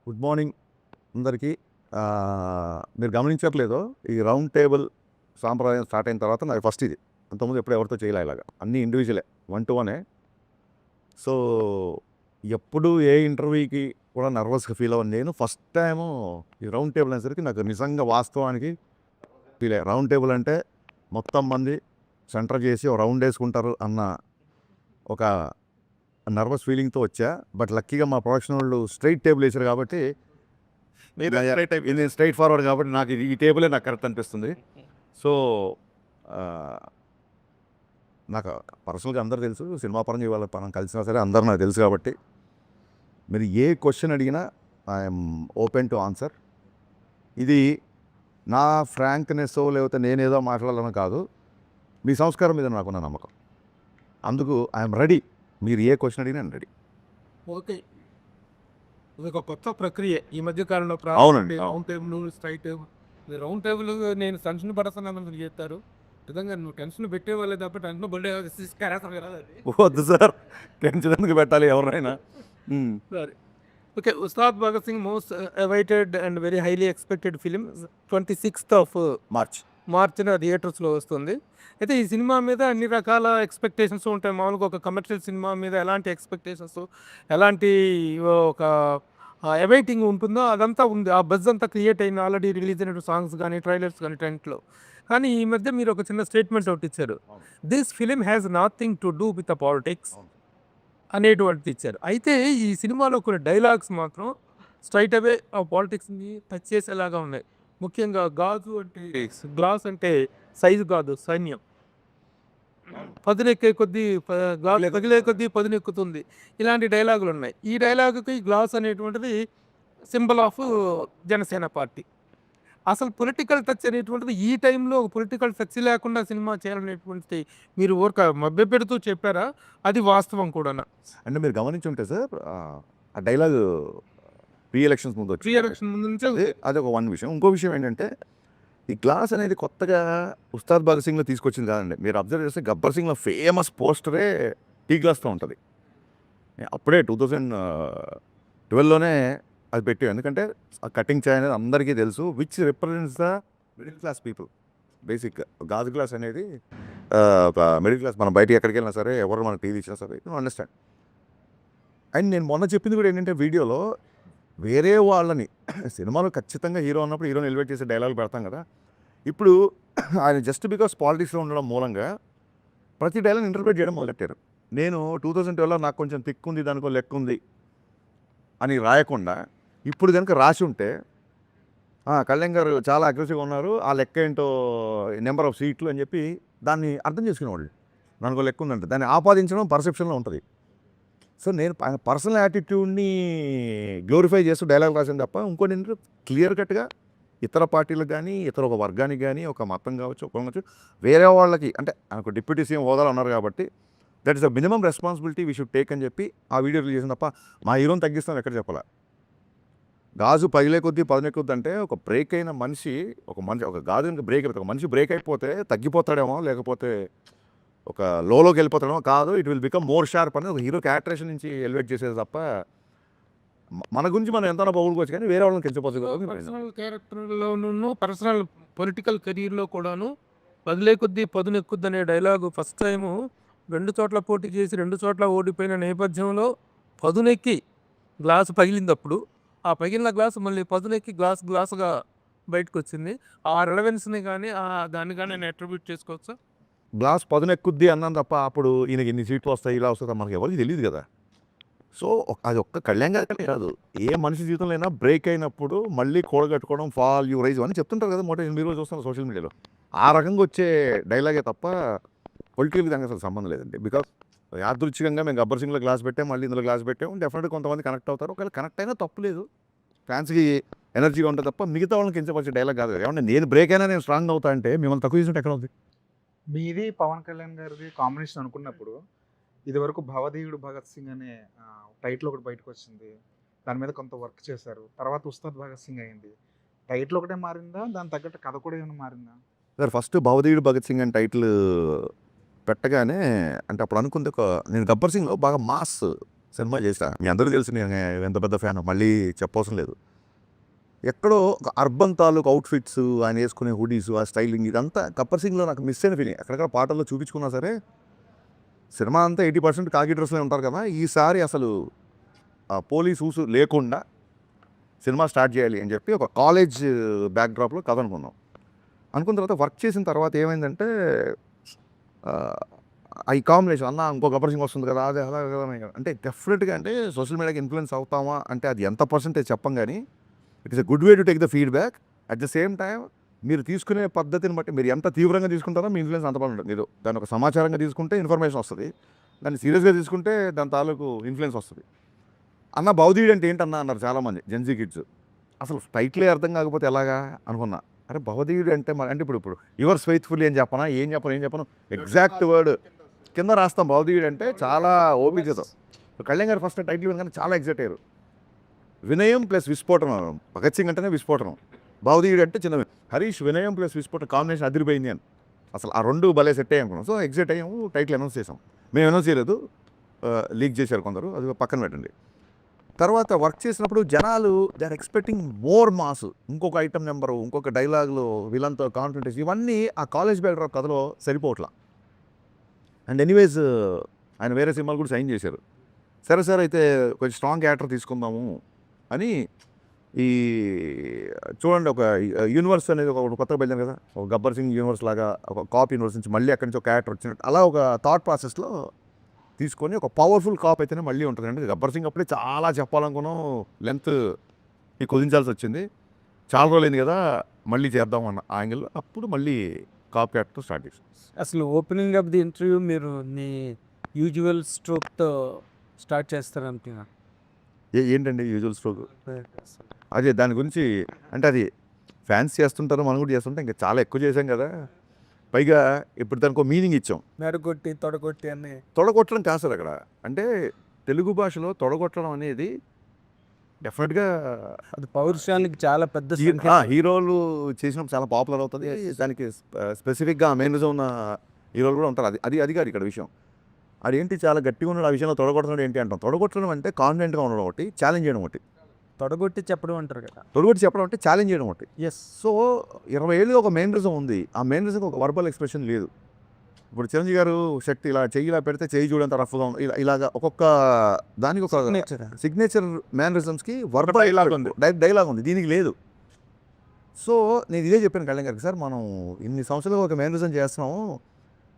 Good morning అందరికీ. మీరు గమనించట్లేదో ఈ రౌండ్ టేబుల్ సాంప్రదాయం స్టార్ట్ అయిన తర్వాత నాకు ఫస్ట్ ఇది. అంతకుముందు ఎప్పుడు ఎవరితో చేయలే ఇలాగా, అన్నీ ఇండివిజువలే, 1-to-1. సో ఎప్పుడు ఏ ఇంటర్వ్యూకి కూడా నర్వస్గా ఫీల్ అవ్వను నేను. ఫస్ట్ టైము ఈ రౌండ్ టేబుల్ అనేసరికి నాకు నిజంగా వాస్తవానికి ఫీల్ అయ్యా. రౌండ్ టేబుల్ అంటే మొత్తం మంది సెంటర్ చేసి ఒక రౌండ్ వేసుకుంటారు అన్న ఒక నర్వస్ ఫీలింగ్తో వచ్చా. బట్ లక్కీగా మా ప్రొడక్షన్ వాళ్ళు స్ట్రైట్ టేబుల్ వేసారు కాబట్టి ఇది స్ట్రైట్ ఫార్వర్డ్ కాబట్టి నాకు ఈ టేబులే నాకు కరెక్ట్ అనిపిస్తుంది. సో నాకు పర్సనల్గా అందరూ తెలుసు, సినిమా పరంగా ఇవాళ మనం కలిసినా సరే అందరూ నాకు తెలుసు కాబట్టి మీరు ఏ క్వశ్చన్ అడిగినా ఐఎమ్ ఓపెన్ టు ఆన్సర్. ఇది నా ఫ్రాంక్నెస్ లేకపోతే నేనేదో మాట్లాడాలని కాదు, మీ సంస్కారం మీద నాకున్న నమ్మకం. అందుకు ఐఎమ్ రెడీ. మీరు ఏ క్వశ్చన్ అడిగినా రెడీ. ఓకే, ఇది ఒక కొత్త ప్రక్రియ ఈ మధ్య కాలంలో. అవునండి. Round table, straight table. Round table నేను టెన్షన్ పడుతున్నాను చేస్తారు. నిజంగా నువ్వు టెన్షన్ పెట్టేవాళ్ళే తప్ప టెన్షన్ పడే వద్దు సార్, టెన్షన్ ఎందుకు పెట్టాలి ఎవరైనా. సరే, okay. Ustaad Bhagat Singh most awaited and very highly expected film 26th మార్చ్న థియేటర్స్లో వస్తుంది. అయితే ఈ సినిమా మీద అన్ని రకాల ఎక్స్పెక్టేషన్స్ ఉంటాయి. మామూలుగా ఒక కమర్షియల్ సినిమా మీద ఎలాంటి ఎక్స్పెక్టేషన్స్, ఎలాంటి ఒక అవైటింగ్ ఉంటుందో అదంతా ఉంది. ఆ బజ్ అంతా క్రియేట్ అయింది ఆల్రెడీ రిలీజ్ అయిన సాంగ్స్ కానీ, ట్రైలర్స్ కానీ, టెంట్లో. కానీ ఈ మధ్య మీరు ఒక చిన్న స్టేట్మెంట్ ఒకటి ఇచ్చారు, this film has nothing to do with the politics అనేటువంటిది ఇచ్చారు. అయితే ఈ సినిమాలో కొన్ని డైలాగ్స్ మాత్రం స్ట్రైట్ అవే ఆ పాలిటిక్స్ని టచ్ చేసేలాగా ఉన్నాయి. ముఖ్యంగా గాజు అంటే గ్లాస్ అంటే సైజు కాదు, సైన్యం. పదునెక్కే కొద్దీ పగిలే కొద్దీ పదునెక్కుతుంది. ఇలాంటి డైలాగులు ఉన్నాయి. ఈ డైలాగుకి గ్లాస్ అనేటువంటిది సింబల్ ఆఫ్ జనసేన పార్టీ. అసలు పొలిటికల్ టచ్ అనేటువంటిది ఈ టైంలో పొలిటికల్ టచ్ లేకుండా సినిమా చేయాలనేటువంటి మీరు ఊరక మభ్య పెడుతూ చెప్పారా? అది వాస్తవం కూడా. అంటే మీరు గమనించుంటే సార్, ఆ డైలాగ్ ప్రీ ఎలక్షన్స్ ముందు ప్రీ ఎలక్షన్ ముందు నుంచే అది ఒక విషయం. ఇంకో విషయం ఏంటంటే, ఈ గ్లాస్ అనేది కొత్తగా ఉస్తాద్ భగత్ సింగ్లో తీసుకొచ్చింది కాదండి. మీరు అబ్జర్వ్ చేస్తే గబ్బర్ సింగ్లో ఫేమస్ పోస్టరే టీ గ్లాస్తో ఉంటుంది. అప్పుడే 2012లోనే అది పెట్టాం. ఎందుకంటే ఆ కటింగ్ చాయ్ అనేది అందరికీ తెలుసు, which represents the middle class people. Basic గాజు గ్లాస్ అనేది మిడిల్ క్లాస్. మనం బయటికి ఎక్కడికి వెళ్ళినా సరే, ఎవరు మన టీవీ ఇచ్చినా సరే, యూ అండర్స్టాండ్. అండ్ నేను మొన్న చెప్పింది కూడా ఏంటంటే, వీడియోలో వేరే వాళ్ళని సినిమాలో ఖచ్చితంగా హీరో ఉన్నప్పుడు హీరోని ఎలివేట్ చేసే డైలాగులు పెడతాం కదా. ఇప్పుడు ఆయన జస్ట్ బికాస్ పాలిటిక్స్లో ఉండడం మూలంగా ప్రతి డైలాగ్ ఇంటర్ప్రిట్ చేయడం మొదలెట్టారు. నేను 2012లో నాకు కొంచెం తిక్కు ఉంది, దానికో లెక్క ఉంది అని రాయకుండా ఇప్పుడు కనుక రాసి ఉంటే, కళ్యాణ్ గారు చాలా అగ్రెసివ్గా ఉన్నారు, ఆ లెక్క ఏంటో నెంబర్ ఆఫ్ సీట్లు అని చెప్పి దాన్ని అర్థం చేసుకునేవాళ్ళు. దానికో లెక్క ఉందంటే దాన్ని ఆపాదించడం పర్సెప్షన్లో ఉంటుంది. సో నేను పర్సనల్ యాటిట్యూడ్ని గ్లోరిఫై చేస్తూ డైలాగ్ రాసాను తప్ప ఇంకోటి ఏంటంటే, క్లియర్ కట్గా ఇతర పార్టీలకు కానీ, ఇతర ఒక వర్గానికి కానీ, ఒక మతం కావచ్చు, ఒక కావచ్చు, వేరే వాళ్ళకి అంటే ఒక డిప్యూటీ సీఎం హోదాలో ఉన్నారు కాబట్టి that is the minimum responsibility we should take అని చెప్పి ఆ వీడియో రిలీజ్ చేసిన తప్ప మా హీరోని తగ్గిస్తాం ఎక్కడ చెప్పాలా. గాజు పగిలే కొద్దీ పదునెక్కుద్ది అంటే, ఒక బ్రేక్ అయిన మనిషి, ఒక గాజు బ్రేక్ అయిపోతే, ఒక మనిషి బ్రేక్ అయిపోతే తగ్గిపోతాడేమో, లేకపోతే ఒక లోకి వెళ్ళిపోతాడేమో కాదు, it will become more sharp అనేది ఒక హీరో క్యారెక్టరేషన్ నుంచి ఎలివేట్ చేసేది తప్ప మన గురించి మనం ఎంత పొగుడుకోవచ్చు కానీ వేరే వాళ్ళని కించపోతుంది. పర్సనల్ క్యారెక్టర్లోనూ పర్సనల్ పొలిటికల్ కెరీర్లో కూడాను పదిలే కొద్దీ పదునెక్కుద్ది అనే డైలాగు ఫస్ట్ టైము 2 చోట్ల పోటీ చేసి 2 చోట్ల ఓడిపోయిన నేపథ్యంలో పదునెక్కి గ్లాసు పగిలినప్పుడు ఆ పగిలిన గ్లాసు మళ్ళీ పదునెక్కి గ్లాసుగా బయటకు వచ్చింది. ఆ రెలవెన్స్ని కానీ దాన్ని కానీ నేను అట్రిబ్యూట్ చేసుకోవచ్చా? గ్లాస్ పదునెక్కుద్ది అన్నాను తప్ప అప్పుడు ఈయనకి ఇన్ని సీట్లు వస్తాయి, ఇలా వస్తుంది మనకి ఎవరికి తెలియదు కదా. సో అది ఒక్క కళ్యాణ్ గారికనే కాదు, ఏ మనిషి జీవితంలో అయినా బ్రేక్ అయినప్పుడు మళ్ళీ కూడగట్టుకోవడం, ఫాల్ యూ రైజ్ అని చెప్తుంటారు కదా. మీరు రోజు చూస్తున్నారు సోషల్ మీడియాలో, ఆ రకంగా వచ్చే డైలాగే తప్ప పొలిటికల్ దానికి అసలు సంబంధం లేదండి. బికాస్ యాదృచ్ఛికంగా మేము గబ్బర్ సింగ్లో గ్లాస్ పెట్టాం, మళ్ళీ ఇందులో గ్లాస్ పెట్టాం, డెఫినెట్గా కొంతమంది కనెక్ట్ అవుతారు. ఒకవేళ కనెక్ట్ అయినా తప్పు లేదు, ఫ్యాన్స్కి ఎనర్జీగా ఉంటుంది తప్ప మిగతా వాళ్ళకి కించపరిచే డైలాగ్ కాదు. ఏమన్నా నేను బ్రేక్ అయినా నేను స్ట్రాంగ్ అవుతా అంటే మిమ్మల్ని తక్కువ చేసినట్టు ఎక్కడ ఉంది? మీది పవన్ కళ్యాణ్ గారిది కాంబినేషన్ అనుకున్నప్పుడు ఇదివరకు భవదీయుడు భగత్ సింగ్ అనే టైటిల్ ఒకటి బయటకు వచ్చింది. దాని మీద కొంత వర్క్ చేశారు. తర్వాత ఉస్తాద్ భగత్ సింగ్ అయింది. టైటిల్ ఒకటే మారిందా, దాని తగ్గట్టు కథ కూడా ఏమైనా మారిందా? సార్ ఫస్ట్ భవదీయుడు భగత్ సింగ్ అని టైటిల్ పెట్టగానే అంటే అప్పుడు అనుకుంది నేను గబ్బర్ సింగ్లో బాగా మాస్ సినిమా చేసా. మీ అందరికీ తెలుసు నేను ఎంత పెద్ద ఫ్యాన్, మళ్ళీ చెప్పవసరం లేదు. ఎక్కడో ఒక అర్బన్ తాలూకు అవుట్ఫిట్స్, ఆయన వేసుకునే హుడీస్, ఆ స్టైలింగ్ ఇదంతా గబ్బర్ సింగ్లో నాకు మిస్ అయిన ఫీలింగ్. ఎక్కడెక్కడ పాటల్లో చూపించుకున్నా సరే సినిమా అంతా 80% కాకి డ్రెస్లో ఉంటారు కదా, ఈసారి అసలు ఆ పోలీస్ ఊసు లేకుండా సినిమా స్టార్ట్ చేయాలి అని చెప్పి ఒక కాలేజ్ బ్యాక్డ్రాప్లో కథ అనుకున్న తర్వాత వర్క్ చేసిన తర్వాత ఏమైందంటే ఈ కాంబినేషన్ అన్న ఇంకో గబ్బర్ సింగ్ వస్తుంది కదా, అదే అలా అంటే డెఫినెట్గా అంటే సోషల్ మీడియాకి ఇన్ఫ్లుయెన్స్ అవుతామా అంటే అది ఎంత పర్సెంటేజ్ చెప్పం, కానీ it is a good way to take the feedback. At the same time మీరు తీసుకునే పద్ధతిని బట్టి మీరు ఎంత తీవ్రంగా తీసుకుంటారో మీ ఇన్ఫ్లుయెన్స్ అంత బాగుంటుంది. మీరు దాన్ని ఒక సమాచారంగా తీసుకుంటే ఇన్ఫర్మేషన్ వస్తుంది, దాన్ని సీరియస్గా తీసుకుంటే దాని తాలూకు ఇన్ఫ్లుయెన్స్ వస్తుంది. అన్న భౌదీయుడు అంటే ఏంటన్నా అన్నారు చాలామంది జెన్జీ కిడ్స్. అసలు టైటిలే అర్థం కాకపోతే ఎలాగా అనుకున్నా. అరే భౌదీయుడు అంటే అంటే ఇప్పుడు యువర్స్ ఫెయిత్ఫుల్లీ అని చెప్పనా, ఏం చెప్పను ఎగ్జాక్ట్ వర్డ్ కింద రాస్తాం. భౌదీయుడు అంటే చాలా ఓపికతో. కళ్యాణ్ గారు ఫస్ట్ టైటిల్ వినగానే చాలా ఎగ్జైట్ అయ్యారు. వినయం ప్లస్ విస్ఫోటనం. భగత్ సింగ్ అంటేనే విస్ఫోటనం, భౌదీయుడు అంటే చిన్న. హరీష్ వినయం ప్లస్ విస్ఫోటనం కాంబినేషన్ అదిరిపోయింది అని అసలు ఆ రెండు భలే సెట్ అయ్యాయి అనుకున్నాం. సో ఎగ్జైట్ అయ్యాము, టైటిల్ అనౌన్స్ చేసాం. మేము అనౌన్స్ చేయలేదు, లీక్ చేశారు కొందరు, అది పక్కన పెట్టండి. తర్వాత వర్క్ చేసినప్పుడు జనాలు they are expecting more mass, ఇంకొక ఐటమ్ నెంబరు, ఇంకొక డైలాగులు, విలన్తో కాన్ఫిడెన్స్, ఇవన్నీ ఆ కాలేజ్ బ్యాక్డ్రాప్ కథలో సరిపోవట్లా. అండ్ ఎనీవేస్ ఆయన వేరే సినిమాలు కూడా సైన్ చేశారు. సరే సార్ అయితే కొంచెం స్ట్రాంగ్ యాక్టర్ తీసుకుందాము అని ఈ చూడండి ఒక యూనివర్స్ అనేది ఒక కొత్తగా వెళ్ళాను కదా, ఒక గబ్బర్ సింగ్ యూనివర్స్ లాగా ఒక కాప్ యూనివర్స్ నుంచి మళ్ళీ అక్కడి నుంచి ఒక క్యారెక్టర్ వచ్చినట్టు అలా ఒక థాట్ ప్రాసెస్లో తీసుకొని ఒక పవర్ఫుల్ కాప్ అయితేనే మళ్ళీ ఉంటుంది. అంటే గబ్బర్ సింగ్ అప్పుడే చాలా చెప్పాలనుకున్నాం, లెంత్ కుదించాల్సి వచ్చింది. చాలా రోజులైంది కదా, మళ్ళీ చేద్దాం అన్న యాంగిల్, అప్పుడు మళ్ళీ కాప్ క్యారెక్టర్ స్టార్ట్ చేసాం. అసలు ఓపెనింగ్ ఆఫ్ ది ఇంటర్వ్యూ మీరు నీ యూజువల్ స్ట్రోక్తో స్టార్ట్ చేస్తారంటున్నా. ఏంటండి యూజువల్ స్ట్రోక్? అదే దాని గురించి అంటే అది ఫ్యాన్స్ చేస్తుంటారు, మనం కూడా చేస్తుంటాం, ఇంకా చాలా ఎక్కువ చేసాం కదా. పైగా ఇప్పుడు దానికి ఒక మీనింగ్ ఇచ్చాం. మెడగొట్టి తొడగొట్టి అని. తొడగొట్టడం కాదు సార్ అక్కడ. అంటే తెలుగు భాషలో తొడగొట్టడం అనేది డెఫినెట్గా అది పౌరుషానికి చాలా పెద్ద హీరోలు చేసినప్పుడు చాలా పాపులర్ అవుతుంది. దానికి స్పెసిఫిక్గా మెయిన్గా ఉన్న హీరోలు కూడా ఉంటారు. అది కాదు ఇక్కడ విషయం. అదేంటి చాలా గట్టిగా ఉన్నాడు, ఆ విషయంలో తొడగొట్టడం ఏంటి అంటాం. తొడగొట్టడం అంటే కాన్ఫిడెంట్గా ఉండడం ఒకటి, ఛాలెంజ్ చేయడం ఒకటి. తొడగొట్టి చెప్పడం అంటారు కదా, తొడగొట్టి చెప్పడం అంటే ఛాలెంజ్ చేయడం ఒకటి. ఎస్. సో 20 ఏళ్ళుగా ఒక మెయిన్రిజం ఉంది, ఆ మెయిన్రిజంకి ఒక వర్బల్ ఎక్స్ప్రెషన్ లేదు. ఇప్పుడు చిరంజీవి గారు శక్తి ఇలా చెయ్యి ఇలా పెడితే చెయ్యి చూడంత రఫ్గా ఉంది, ఇలాగా ఒక్కొక్క దానికి ఒక సిగ్నేచర్ మేనరిజమ్స్కి వర్బల్ డైలాగ్ ఉంది, దీనికి లేదు. సో నేను ఇదే చెప్పాను కళ్యాణ్ గారికి, సార్ మనం ఇన్ని సంవత్సరాలుగా ఒక మేనరిజం చేస్తున్నాము,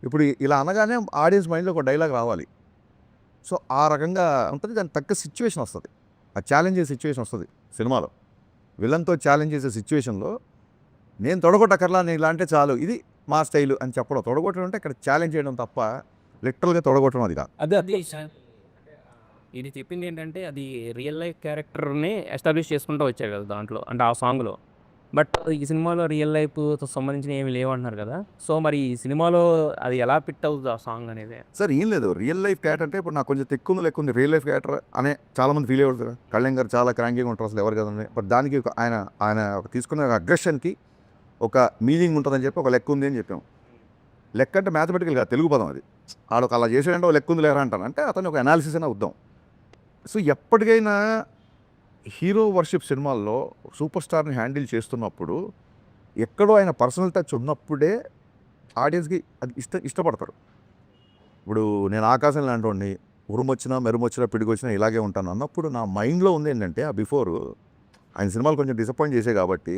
ఇప్పుడు ఇలా అనగానే ఆడియన్స్ మైండ్లో ఒక డైలాగ్ రావాలి. సో ఆ రకంగా ఉంటుంది, దానికి తగ్గ సిచ్యువేషన్ వస్తుంది, ఆ ఛాలెంజ్ చేసే సిచ్యువేషన్ వస్తుంది సినిమాలో. విలన్తో ఛాలెంజ్ చేసే సిచ్యువేషన్లో నేను తొడగొట్టకర్లా, నేను ఇలా అంటే చాలు, ఇది మా స్టైలు అని చెప్పడం. తొడగొట్టడం అంటే ఇక్కడ ఛాలెంజ్ చేయడం తప్ప లిటరల్గా తొడగొట్టడం అది కాదు. అదే ఇది చెప్పింది ఏంటంటే అది రియల్ లైఫ్ క్యారెక్టర్ని ఎస్టాబ్లిష్ చేసుకుంటూ వచ్చారు కదా దాంట్లో, అంటే ఆ సాంగ్లో. బట్ ఈ సినిమాలో రియల్ లైఫ్తో సంబంధించిన ఏమి లేవంటున్నారు కదా, సో మరి ఈ సినిమాలో అది ఎలా ఫిట్ అవుతుంది ఆ సాంగ్ అనేది? సార్ ఏం లేదు, రియల్ లైఫ్ క్యారెక్టర్ అంటే ఇప్పుడు నాకు కొంచెం తెక్కుంది లెక్కుంది రియల్ లైఫ్ క్యారెక్టర్ అనే చాలామంది ఫీల్ అయ్యారు. కళ్యాణ్ గారు చాలా క్రాంకీగా ఉంటారు, అసలు ఎవరు కదండి. బట్ దానికి ఆయన తీసుకున్న అగ్రెషన్కి ఒక మీనింగ్ ఉంటుందని చెప్పి ఒక లెక్క ఉంది అని చెప్పాం. లెక్క అంటే మ్యాథమెటికల్ కాదు, తెలుగు పదం అది. ఆడొక అలా చేసాడంటే ఒక లెక్క ఉంది లేరా అంటాను, అంటే అతను ఒక అనాలిసిస్ అయినా వద్దాం. సో ఎప్పటికైనా హీరో వర్షిప్ సినిమాల్లో సూపర్ స్టార్ని హ్యాండిల్ చేస్తున్నప్పుడు ఎక్కడో ఆయన పర్సనల్ టచ్ ఉన్నప్పుడే ఆడియన్స్కి అది ఇష్టపడతారు. ఇప్పుడు నేను ఆకాశం లాంటి వాడిని, ఉరుమొచ్చినా మెరుమొచ్చినా పిడిగొచ్చినా ఇలాగే ఉంటాను అన్నప్పుడు నా మైండ్లో ఉంది ఏంటంటే, ఆ బిఫోర్ ఆయన సినిమాలు కొంచెం డిసప్పాయింట్ చేసే కాబట్టి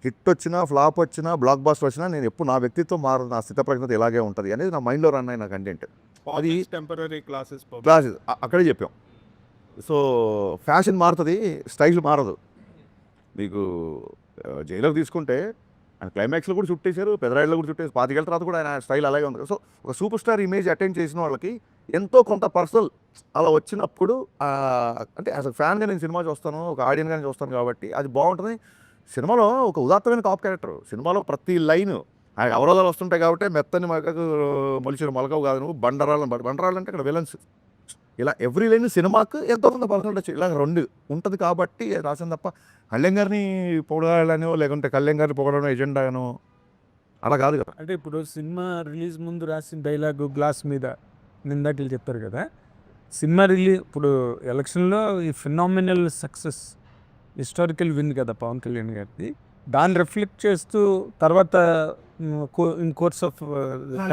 హిట్ వచ్చినా ఫ్లాప్ వచ్చినా బ్లాక్ బాస్టర్ వచ్చినా నేను ఎప్పుడు నా వ్యక్తిత్వం మారదు, నా స్థితప్రజ్ఞత ఇలాగే ఉంటుంది అనేది నా మైండ్లో రన్ అయిన కంటెంట్. అది టెంపరీ క్లాసెస్ అక్కడే చెప్పాం. సో ఫ్యాషన్ మారుతుంది, స్టైల్ మారదు. మీకు జైలర్ తీసుకుంటే ఆయన క్లైమాక్స్లో కూడా చుట్టేశారు, పెదరాయిలో కూడా చుట్టేసి 25 ఏళ్ళ తర్వాత కూడా ఆయన స్టైల్ అలాగే ఉంది. సో ఒక సూపర్ స్టార్ ఇమేజ్ అటెండ్ చేసిన వాళ్ళకి ఎంతో కొంత పర్సనల్ అలా వచ్చినప్పుడు అంటే యాజ్ అ ఫ్యాన్గా నేను సినిమా చూస్తాను, ఒక ఆడియన్గా చూస్తాను కాబట్టి అది బాగుంటుంది. సినిమాలో ఒక ఉదాత్తమైన కాప్ క్యారెక్టర్, సినిమాలో ప్రతి లైన్ అవరోధాలు వస్తుంటాయి కాబట్టి మెత్తని మగకు మొలిచిన మొలకవు కాదు నువ్వు, బండరాళ్ళంటే ఇక్కడ విలన్స్, ఇలా ఎవ్రీ లైన్ సినిమాకు ఎంతో కొంత పర్సనల్ టచ్ ఇలా రెండు ఉంటుంది కాబట్టి రాసింది తప్ప కళ్యాణ్ గారిని పొగడాలనో లేకుంటే కళ్యాణ్ గారిని పొగడనో ఎజెండానో అలా కాదు కదా. అంటే ఇప్పుడు సినిమా రిలీజ్ ముందు రాసిన డైలాగు గ్లాస్ మీద నిందాకలు చెప్పారు కదా, సినిమా ఇప్పుడు ఎలక్షన్లో ఈ ఫినామినల్ సక్సెస్ హిస్టారికల్ విన్ కదా పవన్ కళ్యాణ్ గారిది, దాన్ని రిఫ్లెక్ట్ చేస్తూ తర్వాత ఇన్ కోర్స్ ఆఫ్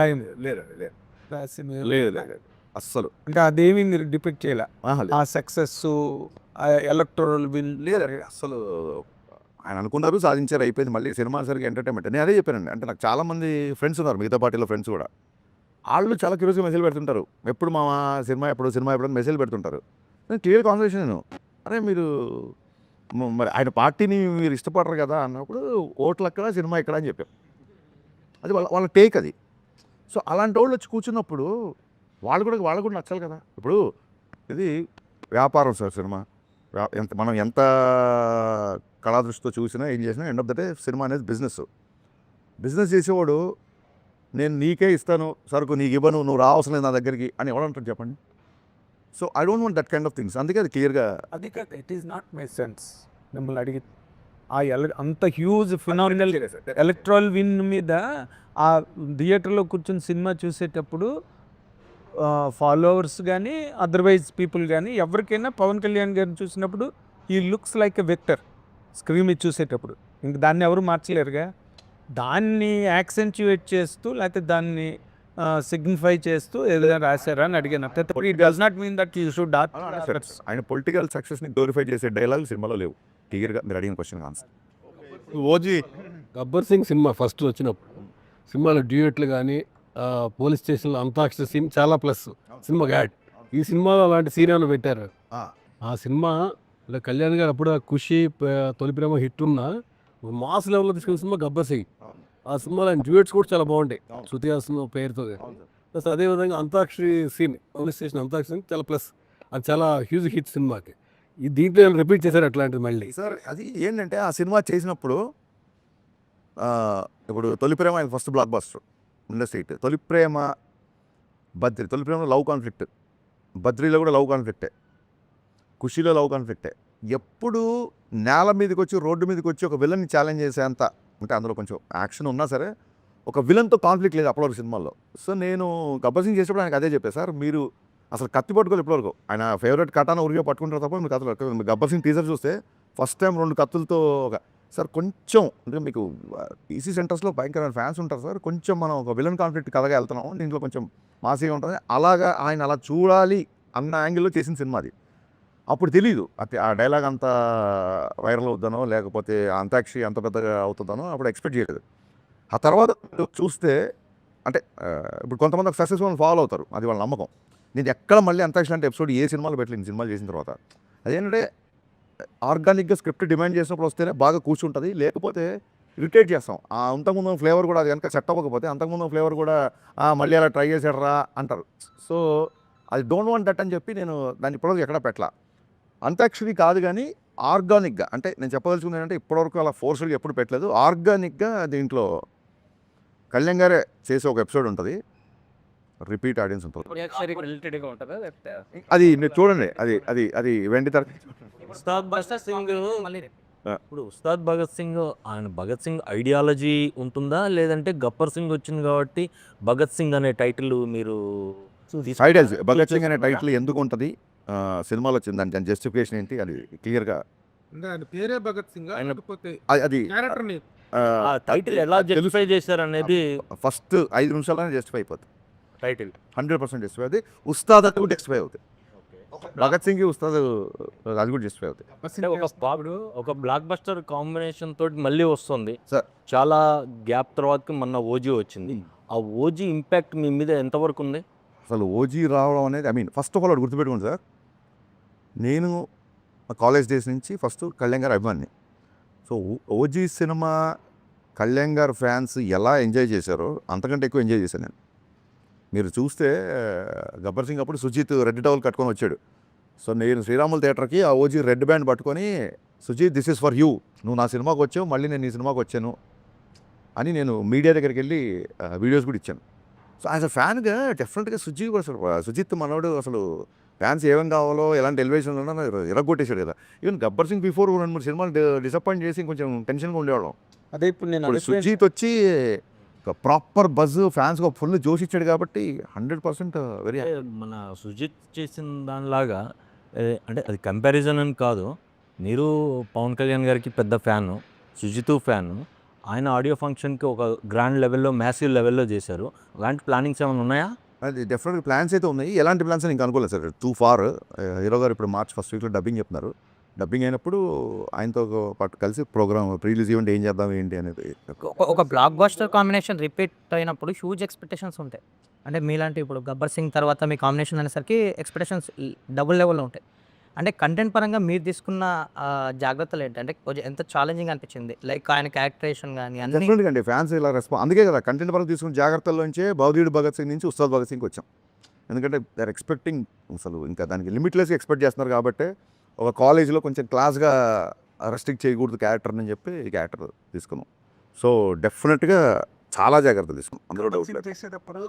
టైం లేదు లేదు లేదు అస్సలు అంటే అదేమి మీరు డిపెక్ట్ చేయాలి లేదు. ఆ సక్సెస్ ఎలక్టోరల్ విన్ లేదండి అసలు ఆయన అనుకున్నారు సాధించారు అయిపోయింది. మళ్ళీ సినిమా సరిగ్గా ఎంటర్టైన్మెంట్ నేను అదే చెప్పానండి. అంటే నాకు చాలామంది ఫ్రెండ్స్ ఉన్నారు, మిగతా పార్టీలో ఫ్రెండ్స్ కూడా. వాళ్ళు చాలా క్యూరియస్గా మెసేజ్ పెడుతుంటారు, ఎప్పుడు మా సినిమా ఎప్పుడు మెసేజ్ పెడుతుంటారు. నేను క్లియర్ కాన్వర్సేషన్ నేను, అరే మీరు మరి ఆయన పార్టీని మీరు ఇష్టపడరు కదా అన్నప్పుడు ఓట్లు అక్కడ సినిమా ఇక్కడ అని చెప్పాం. అది వాళ్ళ టేక్ అది. సో అలాంటి వాళ్ళు వచ్చి కూర్చున్నప్పుడు వాళ్ళకు కూడా నచ్చాలి కదా. ఇప్పుడు ఇది వ్యాపారం సార్ సినిమా. మనం ఎంత కళాదృష్టితో చూసినా ఏం చేసినా end of the day cinema అనేది బిజినెస్ చేసేవాడు నేను నీకే ఇస్తాను సరుకు, నీకు ఇవ్వను, నువ్వు రావసరం లేదు నా దగ్గరికి అని ఎవడంటారు చెప్పండి. So I don't want that kind of things. అందుకే అది క్లియర్గా అది కాదు, it is not my sense. మిమ్మల్ని అడిగి అంత హ్యూజ్ ఫినామినల్ ఎలక్ట్రల్ విన్ మీద ఆ థియేటర్లో కూర్చొని సినిమా చూసేటప్పుడు ఫాలోవర్స్ కానీ అదర్వైజ్ పీపుల్ కానీ ఎవరికైనా పవన్ కళ్యాణ్ గారిని చూసినప్పుడు ఈ looks like a vector screen మీద చూసేటప్పుడు. ఇంక దాన్ని ఎవరు మార్చలేరుగా. దాన్ని యాక్సెంచుయేట్ చేస్తూ లేకపోతే దాన్ని సిగ్నిఫై చేస్తూ ఏదైనా రాశారా అని అడిగాను. It does not mean that you should ఆయన పొలిటికల్ సక్సెస్ని గ్లోరిఫై చేసే డైలాగ్ సినిమాలో లేవు. క్లియర్గా మీరు అడిగిన question answer. OG Gabbar Singh cinema first వచ్చినప్పుడు సినిమాలో డ్యూయెట్లు కానీ పోలీస్ స్టేషన్లో అంతాక్షరి సీన్ చాలా ప్లస్ సినిమా యాడ్. ఈ సినిమాలో అలాంటి సీన్ ఏమైనా పెట్టారు? ఆ సినిమా కళ్యాణ్ గారు అప్పుడు ఖుషి తొలి ప్రేమ హిట్ ఉన్న మాస్ లెవెల్లో తీసుకున్న సినిమా గబ్బర్ సింగ్. ఆ సినిమాలో ఆయన డ్యూయెట్స్ కూడా చాలా బాగుంటాయి శృతి హాసన్ పేరుతో. ప్లస్ అదేవిధంగా antakshari scene police station antakshari scene చాలా ప్లస్, అది చాలా హ్యూజ్ హిట్ సినిమాకి. ఈ దీంట్లో ఏమైనా రిపీట్ చేశారు అట్లాంటిది మళ్ళీ? సార్ అది ఏంటంటే ఆ సినిమా చేసినప్పుడు ఇప్పుడు తొలి ప్రేమ ఆయన first block buster industry hit. తొలి ప్రేమ బద్రి, తొలి ప్రేమలో లవ్ కాన్ఫ్లిక్ట్, బద్రీలో కూడా లవ్ కాన్ఫ్లిక్టే, ఖుషీలో లవ్ కాన్ఫ్లిక్టే. ఎప్పుడు నేల మీదకి వచ్చి రోడ్డు మీదకి వచ్చి ఒక విలన్ని ఛాలెంజ్ చేసేంత, అంటే అందులో కొంచెం యాక్షన్ ఉన్నా సరే ఒక విలన్తో కాన్ఫ్లిక్ట్ లేదు అప్పటివరకు సినిమాల్లో. సో నేను గబ్బర్ సింగ్ చేసేప్పుడు ఆయనకు అదే చెప్పాను, సార్ మీరు అసలు కత్తి పట్టుకోవాలి ఇప్పటివరకు. ఆయన ఫేవరెట్ కటాన ఉరిగా పట్టుకుంటారు తప్ప మీరు కత్తులు. గబ్బర్ సింగ్ టీజర్ చూస్తే ఫస్ట్ టైం 2 కత్తులతో సార్ కొంచెం అంటే మీకు ఈసీ సెంటర్స్లో భయంకరమైన ఫ్యాన్స్ ఉంటారు సార్, కొంచెం మనం ఒక విలన్ కాన్ఫ్లిక్ట్ కథగా వెళ్తున్నాం, దీంట్లో కొంచెం మాసీగా ఉంటుంది, అలాగా ఆయన అలా చూడాలి అన్న యాంగిల్లో చేసిన సినిమా అది. అప్పుడు తెలీదు ఆ డైలాగ్ అంత వైరల్ అవుతానో లేకపోతే అంతాక్షరి అంత పెద్దగా అవుతుందానో అప్పుడు ఎక్స్పెక్ట్ చేయలేదు. ఆ తర్వాత చూస్తే అంటే ఇప్పుడు కొంతమంది ఒక సక్సెస్ఫుల్ ఫాలో అవుతారు, అది వాళ్ళ నమ్మకం. నేను ఎక్కడ మళ్ళీ అంతాక్షరి అంటే ఎపిసోడ్ ఏ సినిమాలో పెట్టలేదు సినిమాలు చేసిన తర్వాత. అదేంటంటే ఆర్గానిక్గా స్క్రిప్ట్ డిమాండ్ చేసినప్పుడు వస్తేనే బాగా కూర్చుంటుంది, లేకపోతే ఇరిటేట్ చేస్తాం. అంతకుముందు ఫ్లేవర్ కూడా అది కనుక సెట్ అవ్వకపోతే అంతకుముందు ఫ్లేవర్ కూడా మళ్ళీ అలా ట్రై చేశారా అంటారు. సో అది డోంట్ వాంట్ దట్ అని చెప్పి నేను దాన్ని ఇప్పటివరకు ఎక్కడ పెట్టలా. అంతాక్షరి కాదు కానీ ఆర్గానిక్గా, అంటే నేను చెప్పదలుచుకుంది ఏంటంటే ఇప్పటివరకు అలా ఫోర్స్డ్గా ఎప్పుడు పెట్టలేదు. ఆర్గానిక్గా దీంట్లో కళ్యాణ్ గారే చేసే ఒక ఎపిసోడ్ ఉంటుంది, రిపీట్ ఆడియన్స్ ఉంటుంది. రిలేటెడ్గా ఉంటుందా? అది మీరు చూడండి, అది అది అది వెండి తర ఉస్తాద్ భగత్ సింగ్ ఇప్పుడు ఉస్తాద్ భగత్ సింగ్ ఆయన భగత్ సింగ్ ఐడియాలజీ ఉంటుందా, లేదంటే గబ్బర్ సింగ్ వచ్చింది కాబట్టి భగత్ సింగ్ అనే టైటిల్ మీరు ఐడియాస్ భగత్ సింగ్ అనే టైటిల్ ఎందుకు ఉంటుంది సినిమాలో వచ్చింది, దాని జస్టిఫికేషన్ ఏంటి అది క్లియర్గా అంటే ఆయన పేరే భగత్ సింగ్ లేకపోతే అది క్యారెక్టర్ నేమ్? ఆ టైటిల్ ఎలా జస్టిఫై చేశారు అనేది ఫస్ట్ 5 నిమిషాల్లోనే జస్టిఫై అయిపోతుంది. టైటిల్ 100% జస్టిఫై అవుతుంది. ఉస్తాద్ అది కూడా జస్టిఫై అవుతుంది. భగత్ సింగ్ ఉస్తాద్ అది కూడా జస్టిఫై అవుతుంది. అంటే ఒక బ్లాక్ బస్టర్ కాంబినేషన్ తోటి మళ్ళీ వస్తుంది సార్. చాలా గ్యాప్ తర్వాత మొన్న ఓజీ వచ్చింది. ఆ ఓజీ ఇంపాక్ట్ మీ మీద ఎంతవరకు ఉంది? అసలు ఓజీ రావడం అనేది ఫస్ట్ ఆఫ్ ఆల్ అది గుర్తుపెట్టుకోండి సార్, నేను కాలేజ్ డేస్ నుంచి ఫస్ట్ కళ్యాణ్ గారు అభిమాని. సో ఓజీ సినిమా కళ్యాణ్ గారు ఫ్యాన్స్ ఎలా ఎంజాయ్ చేశారో అంతకంటే ఎక్కువ ఎంజాయ్ చేశాను నేను. మీరు చూస్తే గబ్బర్ సింగ్ అప్పుడు సుజిత్ రెడ్ టవల్ కట్టుకొని వచ్చాడు. సో నేను శ్రీరాములు థియేటర్కి ఆ ఓజీ రెడ్ బ్యాండ్ పట్టుకొని, Sujeeth this is for you, నువ్వు నా సినిమాకి వచ్చావు, మళ్ళీ నేను నీ సినిమాకి వచ్చాను అని నేను మీడియా దగ్గరికి వెళ్ళి వీడియోస్ కూడా ఇచ్చాను. సో యాజ్ అ ఫ్యాన్గా డెఫినెట్గా సుజిత్ మనోడు అసలు ఫ్యాన్స్ ఏమేం కావాలో ఎలాంటి ఎలివేషన్ ఉన్నా ఇరగొట్టేశాడు కదా. ఈవెన్ గబ్బర్ సింగ్ బిఫోర్ 2-3 సినిమాలు డిసప్పాయింట్ చేసి కొంచెం టెన్షన్గా ఉండేవాళ్ళం. అదే ఇప్పుడు నేను ఇప్పుడు సుజిత్ వచ్చి ఒక ప్రాపర్ బజ్ ఫ్యాన్స్కి ఒక ఫుల్ జోష్ ఇచ్చాడు కాబట్టి 100% వెరీ అంటే మన సుజిత్ చేసిన దానిలాగా అంటే అది కంపారిజన్ అని కాదు. మీరు పవన్ కళ్యాణ్ గారికి పెద్ద ఫ్యాను, సుజిత్ ఫ్యాను. ఆయన ఆడియో ఫంక్షన్కి ఒక గ్రాండ్ లెవెల్లో, మ్యాసివ్ లెవెల్లో చేశారు. అలాంటి ప్లానింగ్స్ ఏమైనా ఉన్నాయా? అది డెఫినెట్గా ప్లాన్స్ అయితే ఉన్నాయి. ఎలాంటి ప్లాన్స్ అని ఇంకా అనుకోలేదు సార్. Two far. హీరో గారు ఇప్పుడు మార్చ్ ఫస్ట్ వీక్లో డబ్బింగ్ చెప్తున్నారు. డబ్బింగ్ అయినప్పుడు ఆయనతో పాటు కలిసి ప్రోగ్రామ్ రిలీజ్ ఈవెంట్ ఏం చేద్దాం ఏంటి అనేది. ఒక బ్లాక్ బస్టర్ కాంబినేషన్ రిపీట్ అయినప్పుడు హ్యూజ్ ఎక్స్పెక్టేషన్స్ ఉంటాయి. అంటే మీలాంటి ఇప్పుడు గబ్బర్ సింగ్ తర్వాత మీ కాంబినేషన్ అనేసరికి ఎక్స్పెక్టేషన్స్ డబుల్ లెవెల్లో ఉంటాయి. అంటే కంటెంట్ పరంగా మీరు తీసుకున్న జాగ్రత్తలు ఏంటి? అంటే కొంచెం ఎంత ఛాలెంజింగ్ అనిపించింది? లైక్ ఆయన క్యారెక్టరేషన్ కానీ అన్ని డెఫినెట్గా అండి ఫ్యాన్స్ ఇలా అందుకే కదా కంటెంట్ పరంగా తీసుకున్న జాగ్రత్తల్లోంచే భవదీయుడు భగత్ సింగ్ నుంచి ఉస్తాద్ భగత్ సింగ్కి వచ్చాం. ఎందుకంటే దే ఆర్ ఎక్స్పెక్టింగ్, అసలు ఇంకా దానికి లిమిట్లెస్గా ఎక్స్పెక్ట్ చేస్తున్నారు కాబట్టి ఒక కాలేజీలో కొంచెం క్లాస్గా రెస్ట్రిక్ట్ చేయకూడదు క్యారెక్టర్ అని చెప్పి ఈ క్యారెక్టర్ తీసుకున్నాం. సో డెఫినెట్గా చాలా జాగ్రత్తలు తీసుకున్నాం, అందులో డౌట్ లేదు. చేసేటప్పుడు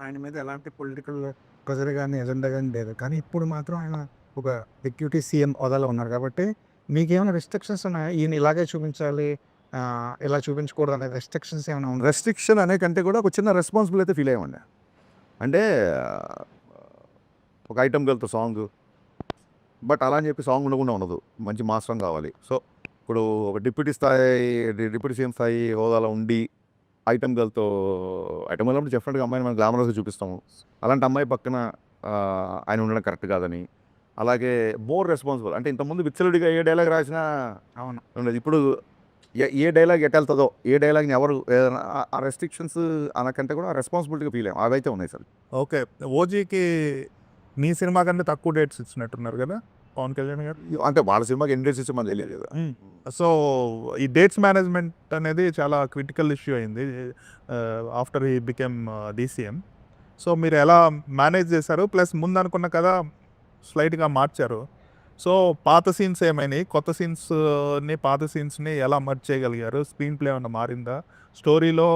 ఆయన మీద ఎలాంటి పొలిటికల్ ప్రెజర్ కానీ ఎజెండా కానీ లేదు. కానీ ఇప్పుడు మాత్రం ఆయన ఒక డిప్యూటీ సీఎం హోదాలో ఉన్నారు కాబట్టి మీకేమైనా రెస్ట్రిక్షన్స్ ఉన్నాయా? ఈయన ఇలాగే చూపించాలి, ఇలా చూపించకూడదు అనే రెస్ట్రిక్షన్స్ ఏమైనా ఉన్నాయి? రెస్ట్రిక్షన్ అనే కంటే కూడా ఒక చిన్న రెస్పాన్సిబుల్ అయితే ఫీల్ అయ్యామండి. అంటే ఒక ఐటమ్ గర్ల్తో సాంగ్, బట్ అలా అని చెప్పి సాంగ్ ఉండకుండా ఉండదు, మంచి మాస్ సాంగ్ కావాలి. సో ఇప్పుడు ఒక డిప్యూటీ సీఎం స్థాయి హోదాలో ఉండి ఐటమ్ గర్ల్తో ఐటమ్ గర్ల్ అంటే డెఫినెట్గా అమ్మాయిని మనం గ్లామరస్గా చూపిస్తాము. అలాంటి అమ్మాయి పక్కన ఆయన ఉండడం కరెక్ట్ కాదని. అలాగే మోర్ రెస్పాన్సిబుల్ అంటే ఇంతకుముందు విచ్చలుడిగా ఏ డైలాగ్ రాసినా అవును. ఉండదు. ఇప్పుడు ఏ డైలాగ్ ఎటెళ్తుందో, ఏ డైలాగ్ని ఎవరు ఏదైనా ఆ రెస్ట్రిక్షన్స్ అనకంటే కూడా రెస్పాన్సిబిలిటీగా ఫీల్ అయ్యాం. అవైతే ఉన్నాయి సార్. ఓకే. ఓజీకి మీ సినిమా కంటే తక్కువ డేట్స్ ఇచ్చినట్టున్నారు కదా పవన్ కళ్యాణ్ గారు. అంటే వాళ్ళ సినిమాకి ఎన్ని డేట్స్ ఇస్తే మనకు తెలియదు కదా. సో ఈ డేట్స్ మేనేజ్మెంట్ అనేది చాలా క్రిటికల్ ఇష్యూ అయింది after he became DCM. So మీరు ఎలా మేనేజ్ చేశారు? ప్లస్ ముందు అనుకున్న కదా స్లైట్గా మార్చారు. సో పాత సీన్స్ ఏమైనాయి, కొత్త సీన్స్ని పాత సీన్స్ని ఎలా మర్చ్ చేయగలిగారు? స్క్రీన్ ప్లే ఏమన్నా మారిందా? స్టోరీలో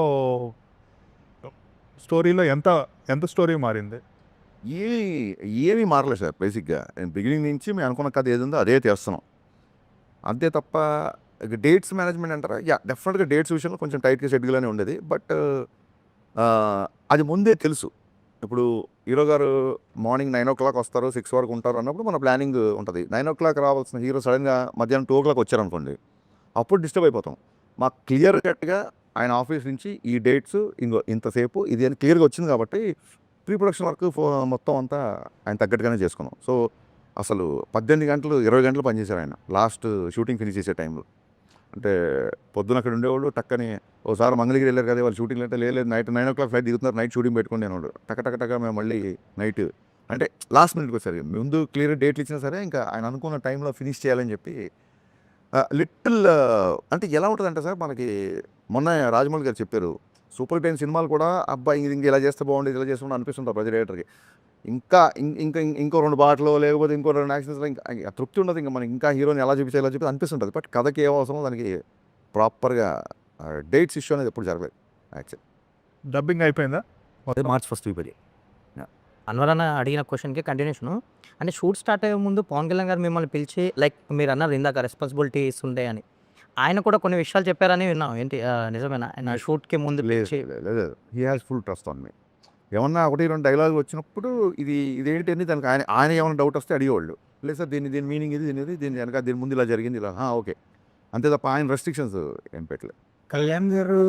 ఎంత స్టోరీ మారింది? ఏమీ మారలేదు సార్. బేసిక్గా బిగినింగ్ నుంచి మేము అనుకున్న కథ ఏది ఉందో అదే చేస్తున్నాం, అంతే తప్ప డేట్స్ మేనేజ్మెంట్ అంటారా? డెఫినెట్గా డేట్స్ విషయంలో కొంచెం టైట్గా షెడ్యూల్గానే ఉండేది. బట్ అది ముందే తెలుసు. ఇప్పుడు హీరో గారు మార్నింగ్ 9 o'clock వస్తారు, 6 వరకు ఉంటారు అన్నప్పుడు మన ప్లానింగ్ ఉంటుంది. 9 o'clock రావాల్సిన హీరో సడన్గా మధ్యాహ్నం 2 o'clock వచ్చారనుకోండి, అప్పుడు డిస్టర్బ్ అయిపోతాం. మాకు క్లియర్ కట్గా ఆయన ఆఫీస్ నుంచి ఈ డేట్స్ ఇంతసేపు ఇది అని క్లియర్గా వచ్చింది కాబట్టి ప్రీ ప్రొడక్షన్ వర్క్ మొత్తం అంతా ఆయన తగ్గట్టుగానే చేసుకున్నాం. సో అసలు 18 గంటలు 20 గంటలు పనిచేశారు ఆయన లాస్ట్ షూటింగ్ ఫినిష్ చేసే టైంలో. అంటే పొద్దున అక్కడ ఉండేవాళ్ళు, టక్కని ఒకసారి మంగళగిరి వెళ్ళారు కదా వాళ్ళు షూటింగ్ అంటే లేదు నైట్ 9 o'clock ఫ్లైట్ దిగుతున్నారు, నైట్ షూటింగ్ పెట్టుకుని నేను టక మేము మళ్ళీ నైట్ అంటే లాస్ట్ మినిట్కి వచ్చారు. ముందు క్లియర్ డేట్లు ఇచ్చినా సరే ఇంకా ఆయన అనుకున్న టైంలో ఫినిష్ చేయాలని చెప్పి లిటిల్ అంటే ఎలా ఉంటుందంటే సార్ మనకి మొన్న రాజమౌళి గారు చెప్పారు, సూపర్ 10 సినిమాలు కూడా అబ్బాయి ఇంక ఇలా చేస్తే బాగుండేది, ఇలా చేస్తే అనిపిస్తుంటారు ప్రతి డైరెక్టర్కి. ఇంకో 2 పాటలు లేకపోతే ఇంకో 2 యాక్షన్స్లో ఇంకా తృప్తి ఉండదు. ఇంకా మనకి ఇంకా హీరోని ఎలా చూపించాలి ఇలా చెప్పి అనిపిస్తుంటుంది. బట్ కథకి ఏ అవసరం దానికి ప్రాపర్గా డేట్స్ ఇష్యూ అనేది ఎప్పుడు జరగలేదు. యాక్చువల్ డబ్బింగ్ అయిపోయిందా? March first week. అన్వర్ అన్న అడిగిన క్వశ్చన్కి కంటిన్యూషను. అంటే షూట్ స్టార్ట్ అయ్యే ముందు పవన్ కళ్యాణ్ గారు మిమ్మల్ని పిలిచి లైక్ మీరు అన్నారు ఇందాక రెస్పాన్సిబిలిటీస్ ఉండే అని, ఆయన కూడా కొన్ని విషయాలు చెప్పారని విన్నాం. ఏంటి నిజమేనా? ఆయన షూట్కి ముందు పిలిచి లేదు, he has full trust on me. ఏమన్నా 1-2 డైలాగ్ వచ్చినప్పుడు ఇదేంటి అని దానికి ఆయన ఏమైనా డౌట్ వస్తే అడిగేవాళ్ళు. లేదు సార్ దీని మీనింగ్ దీని వెనక దీని ముందు ఇలా జరిగింది ఇలా ఓకే, అంతే తప్ప ఆయన రెస్ట్రిక్షన్స్ ఏం పెట్టలేదు. కళ్యాణ్ గారు